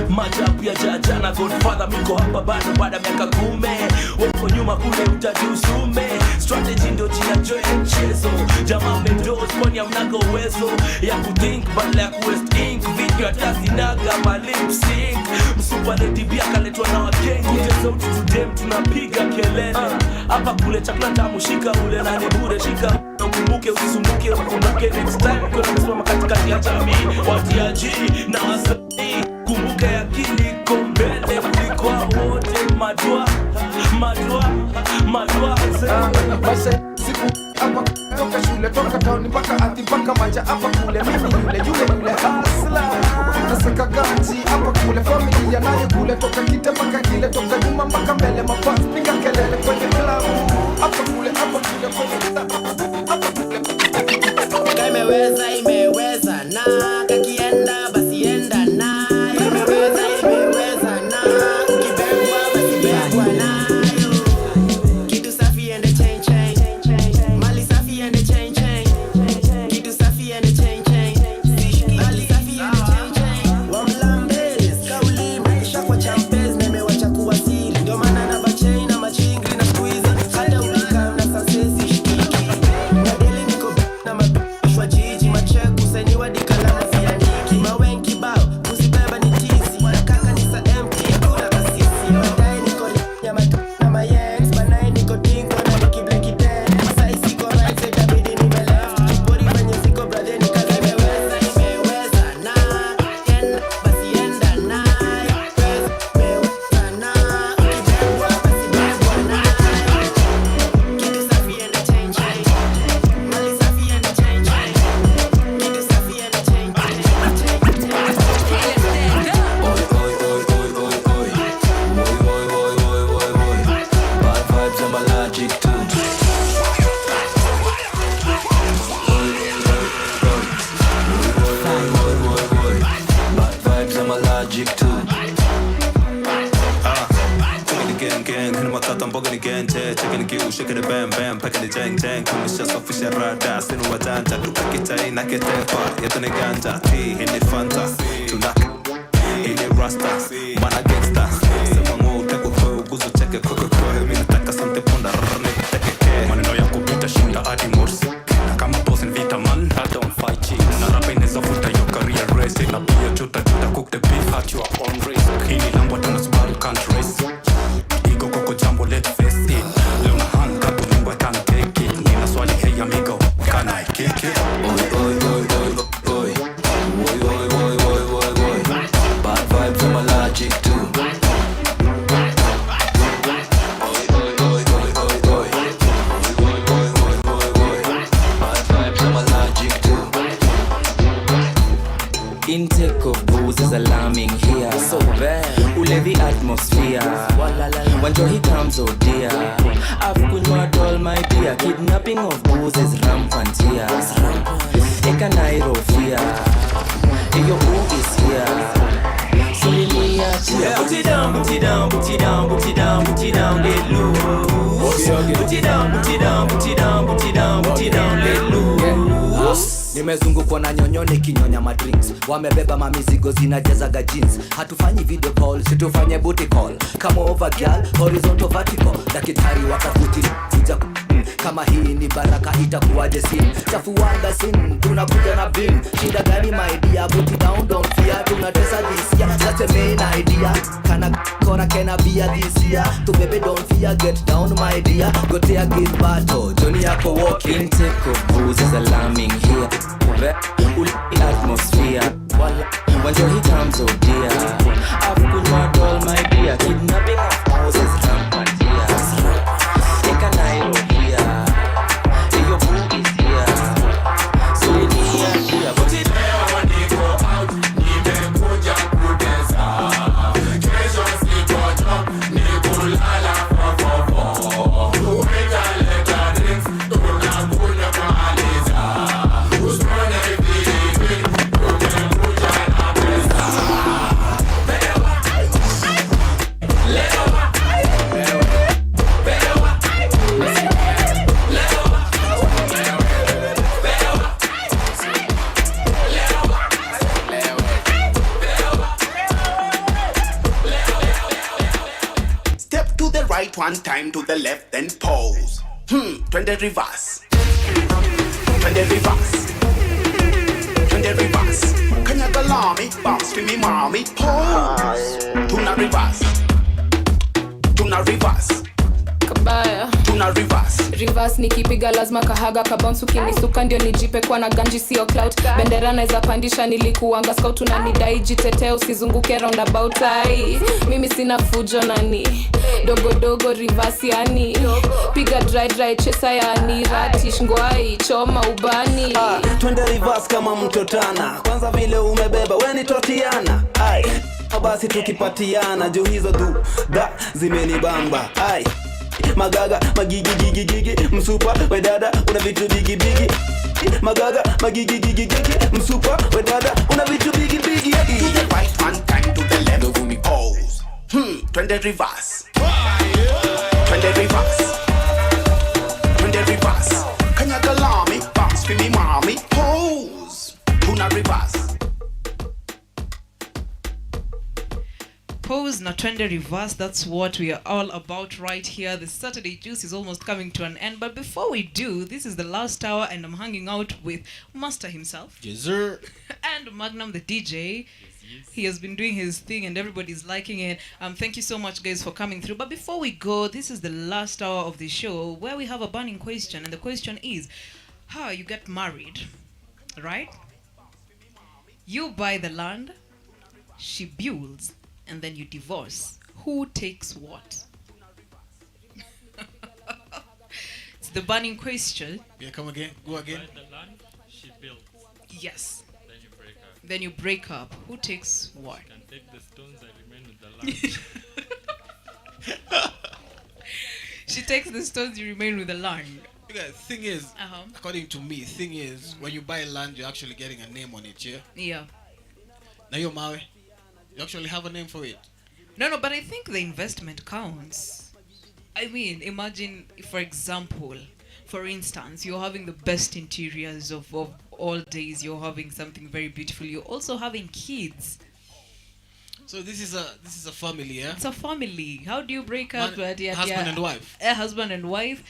Majabu ya jaja na Godfather miko hapa bado baada miaka 10. Wako nyuma kule utajusume. Strategy ndio jina joy mchezo. Jamaa mendose kwani hamnaga uwezo ya kuthink badala ya kuwest ink. Video atazinaga ma lip sync. Msupa lady bia kaletwa na wakenge. Kute sauti tudem tunapiga kelele. Hapa kule chakula tamu shika ule na ni bure shika. Ukumbuke usisumbuke ukumbuke next time. Kuna msimama katikati ya jamii. Watiaji na wasanii. Kumbuke akili iko mbele kuliko wote. Madwa basi siku hapa toka shule toka town mpaka ati mpaka maja hapa kule. Mimi yule hasla nasaka ganji hapa kule. Familia nayo kule toka kite mpaka kile toka nyuma mpaka mbele. Mafans piga kelele kwenye club hapa kule hapa kule. Kama imeweza na kakienda basi enda na. Imeweza na ukibebwa basi bebwa nayo. Kitu safi ende chain mali safi ende chain kitu safi ende chain mali safi ende chain. Wamlambes kauli maisha kwa champes nimewacha kuwa siri. Ndio maana na bachain na machingri na squeeze hata ukikaa na sasesi shikiki. Na deli niko na mabishwa jiji macheku seni wadi kalamu zianiki. Mawenki bao usibeba ni tizi na kaka ni sa empty hakuna kasisi. Baadaye niko na mayengs banaye niko dingo na nikibleki ten. Sai siko right side itabidi nime left. Kipori venye siko brother nikaza imeweza na enda basi enda nayo. Imeweza na ukibebwa basi bebwa nayo. Kitu safi ende chain mali safi ende chain kitu safi ende chain. Bad vibes and my logic too. Bad vibes and my logic too. Gang, hina matata mboga ni genje. Chicken kiu, shaking the bam bam, packing the jang jang. Kumisha sofisha rada, sinu wajanja. Tukakitai na ketepa, yetu ni ganja. Tea, hini fanta, tuna hini rasta, mana gangsta. Sema ngo, teko kwe, guzo cheke kwe kwe kwe. Mina taka sante ponda, rarne teke ke. Maneno ya kupita shinda adi morsi. Na kama boss in vita man, I don't fight cheats. Na rapa ineza futa yo career race. Na pia chuta cook the beef at your own risk. Hini lambo tana Subaru can't race. Ego koko jambo let's face it. Leo na hanga bulungu I can't take it. Nina swali hey amigo, can I kick it? Oi oi oi oi oi. Oi oi oi oi oi oi. here. So bad. Ulevi atmosphere. When Joey comes, oh dear. I've good all my dear. Kidnapping of booze is rampant here. Eka Nairo fear. Your boo is here. So yeah. Put it down, put it down, put it down, put it down, put it down, let loose. Put it down, put it down, put it down, put it down, put it down, let loose. Nimezungukwa na nyonyo nikinyonya madrinks. Wamebeba mamizigo zinajazaga jeans. Hatufanyi video call, situfanye booty call. Kama over girl, horizontal vertical. Daktari wakafuti kuja kama hii ni baraka itakuwaje sin. Chafuanga sin, tunakuja na beam. Shida gani my dear, put it down, don't fear. Tunatesa this year, that's the main idea. Kana kora kena bia this year. To baby don't fear, get down my dear. Go take a good battle, Johnny yako walking. Intake of booze is alarming here. Atmosphere. When Joey comes, oh dear. I've good all my dear. Kidnapping of houses rampant here. Take a Nairo here. Your boo is here. So here. Put it down, niko out. Nimekuja kudesa. Kesho sikotoka. Nikulala fofofo. Weka leta drinks. Tunakunywa kwa aliza. Step to the right one time, to the left, then pose. Turn the reverse. Turn the reverse. Turn the reverse. Can you allow me? Bounce for me, mommy. Pose. Tuna reverse. Tuna reverse. Kabaya. Tuna reverse. Reverse nikipiga lazima kahaga kabounce ukinisuka ndio nijipe kwa na ganji sio clout. Bendera naweza pandisha nilikuanga scout unanidai jitetee usizunguke roundabout ai. Mimi sina fujo nani. Dogo dogo reverse yani. Piga dry chesa yani ratish ngwai choma ubani. Twende reverse kama mtotana. Kwanza vile umebeba we ni totiana. Ai. Basi tukipatiana juu hizo du da zimenibamba. Ai. Magaga magigi msupa we dada una vitu bigi magaga magigi msupa we dada una vitu bigi To the right one time, to the left, over me pose. Turn the reverse. Turn the reverse. Turn the reverse. Can you allow me? Bounce for me, mommy. Pose. Tuna reverse. Pose na twende reverse. That's what we are all about right here. The Saturday Juice is almost coming to an end, but before we do, this is the last hour and I'm hanging out with Master himself. Yes, sir. And Magnum the DJ. He has been doing his thing and everybody's liking it. Thank you so much guys for coming through. But before we go, this is the last hour of the show where we have a burning question, and the question is how you get married, right? You buy the land, she builds, and then you divorce. Who takes what? It's the burning question. Yeah, come again. Go again. Buy the land, she builds. Yes. Then you break up. Then you break up. Who takes what? You can take the stones, I remain with the land. She takes the stones, you remain with the land. Thing is, according to me, when you buy land, you're actually getting a name on it, yeah? Yeah. Now you're Maui. You actually have a name for it. No, but I think the investment counts. I mean, imagine, for example, for instance, you're having the best interiors of all days. You're having something very beautiful. You're also having kids. So this is a family, yeah? It's a family. How do you break up? Husband and wife. Husband and wife.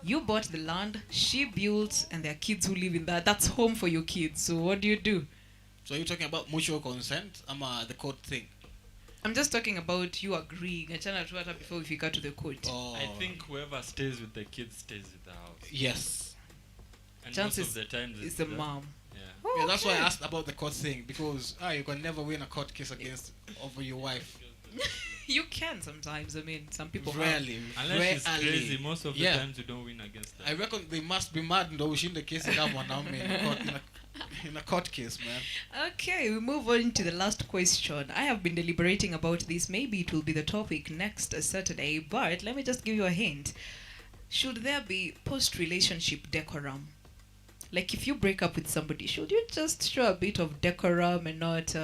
You bought the land, she built, and there are kids who live in that. That's home for your kids. So what do you do? So you're talking about mutual consent? The court thing? I'm just talking about you agreeing. Achana tu hata before we got to the court. I think whoever stays with the kids stays with the house. Yes. And Chances most of the times it's the mom. Yeah. Yeah, that's why I asked about the court thing, because you can never win a court case over your wife. You can sometimes. I mean, some people rarely. Unless she's crazy, most of the times you don't win against her. I reckon they must be mad ndo ushinde kesi kama wanaume in court. in a court case, man. Okay, we move on to the last question. I have been deliberating about this. Maybe it will be the topic next Saturday, but let me just give you a hint. Should there be post-relationship decorum? Like if you break up with somebody, should you just show a bit of decorum and not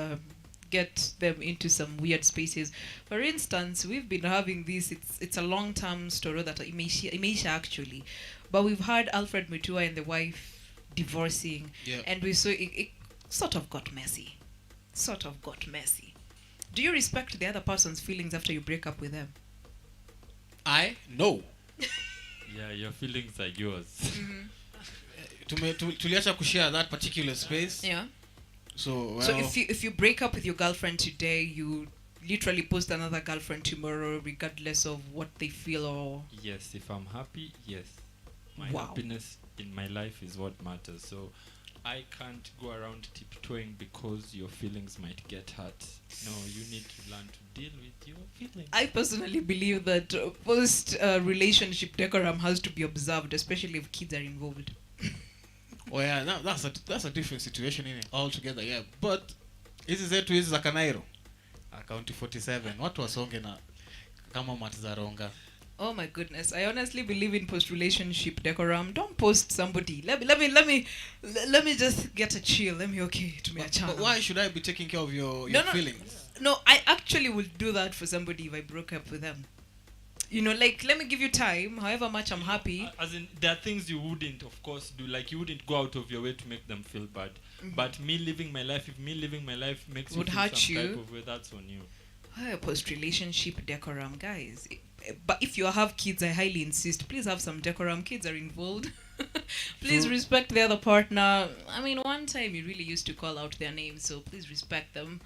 get them into some weird spaces? For instance, we've been having this, it's a long-term story that Imeisha actually, but we've had Alfred Mutua and the wife divorcing, and we saw it sort of got messy. Do you respect the other person's feelings after you break up with them? No. Yeah, your feelings are yours. Tuliacha kushare that particular space. Yeah. So if you break up with your girlfriend today, you literally post another girlfriend tomorrow, regardless of what they feel, or yes, if I'm happy, yes, my happiness in my life is what matters. So I can't go around tiptoeing because your feelings might get hurt. No, you need to learn to deal with your feelings. I personally believe that post relationship decorum has to be observed, especially if kids are involved. Oh yeah, no, that's a different situation in it altogether. Yeah, but hizi zetu hizi za Kanairo, County 47, watu wasonge na kama matizaronga. Oh my goodness, I honestly believe in post-relationship decorum. Don't post somebody. Let me just get a chill. Let me to me a channel. But why should I be taking care of your feelings? No, I actually would do that for somebody if I broke up with them. You know, like, let me give you time, however much I'm happy. As in, there are things you wouldn't, of course, do. Like, you wouldn't go out of your way to make them feel bad. But me living my life, if me living my life makes you feel some type of way, that's on you. Post-relationship decorum, guys. But if you have kids, I highly insist, please have some decorum. Kids are involved. Please respect the other partner. I mean, one time you really used to call out their names, so please respect them.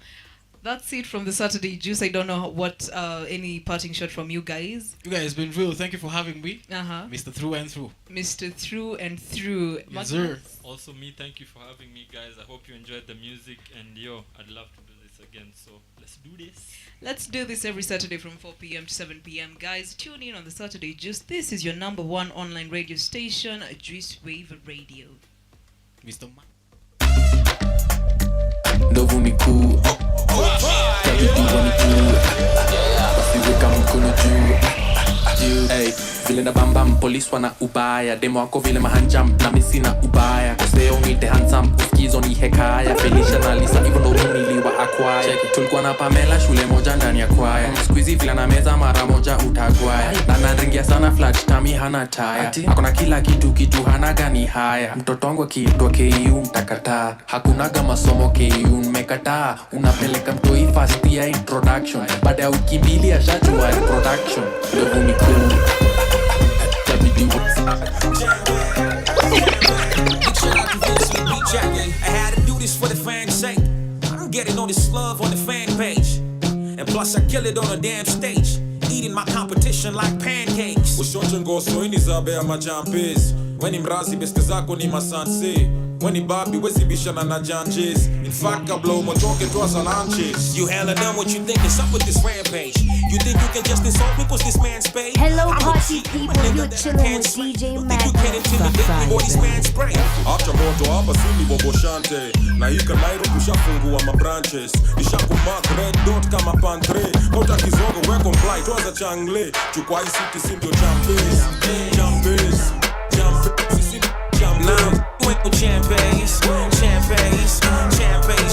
That's it from the Saturday Juice. I don't know what any parting shot from you guys. You guys been real. Thank you for having me. Mr. Through and Through. Mr. Through and Through. Yes, sir. Also me, thank you for having me, guys. I hope you enjoyed the music, and I'd love to do this again. So let's do this. Let's do this every Saturday from 4 p.m. to 7 p.m. Guys, tune in on the Saturday Juice. This is your #1 online radio station, Juice Wave Radio. Mr. Ndovu ni kuu Tabidiwa ni kuu Wasiweka mkono juu Hey, vile na bambam Police wana ubaya Demo wako vile mahanjam Na misi na ubaya Koseo nite handsome Uskizo ni hekaya Felicia na Lisa Hivyo ndo niliwa akwaya Tulikuwa na Pamela Shule moja ndani ya kwaya Squeezy vile na meza Mara moja utagwaya Na naringia sana flat Tami hana taya Hakuna kila kitu hana gani haya Mtoto wangu akiitwa KU mtakataa Hakunaga masomo KU mmekataa Unapeleka mtoi first year introduction Baada ya wiki mbili ashajua reproduction Ndovu ni cool I had to do this for the fans' sake. I'm getting all this love on the fan page. And plus I kill it on a damn stage. Eating my competition like pancakes. Ushonje ngoso ini zabe ya majampes. Weni mrazi beste zako ni masanse. Weni babi wezi bishana na janjes. In fact kabla umotoke toa za lunches. You hella done what you think is up with this rampage. You think you can just insult me cause this man's paid? Hello party people, you're chilling with DJ Magnum. You can intimidate me or this man's brain. Acha moto hapa sili bobo shante. Na hika Nairo tushafungua mabranches. Nishakumark red dot kama pantre. Kota kizongo we comply toa za changle. Chukwa hii city sindio champes. Champes. Now, you ain't no champagnes.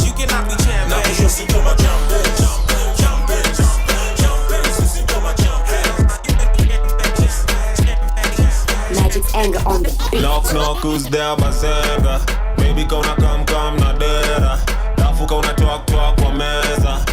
You cannot be champagnes. Now, you see to my champagnes. Magic's anger on the beat. Knock, who's there, bazenga? Baby, kona come na dera. Dafu kona talk kwa meza.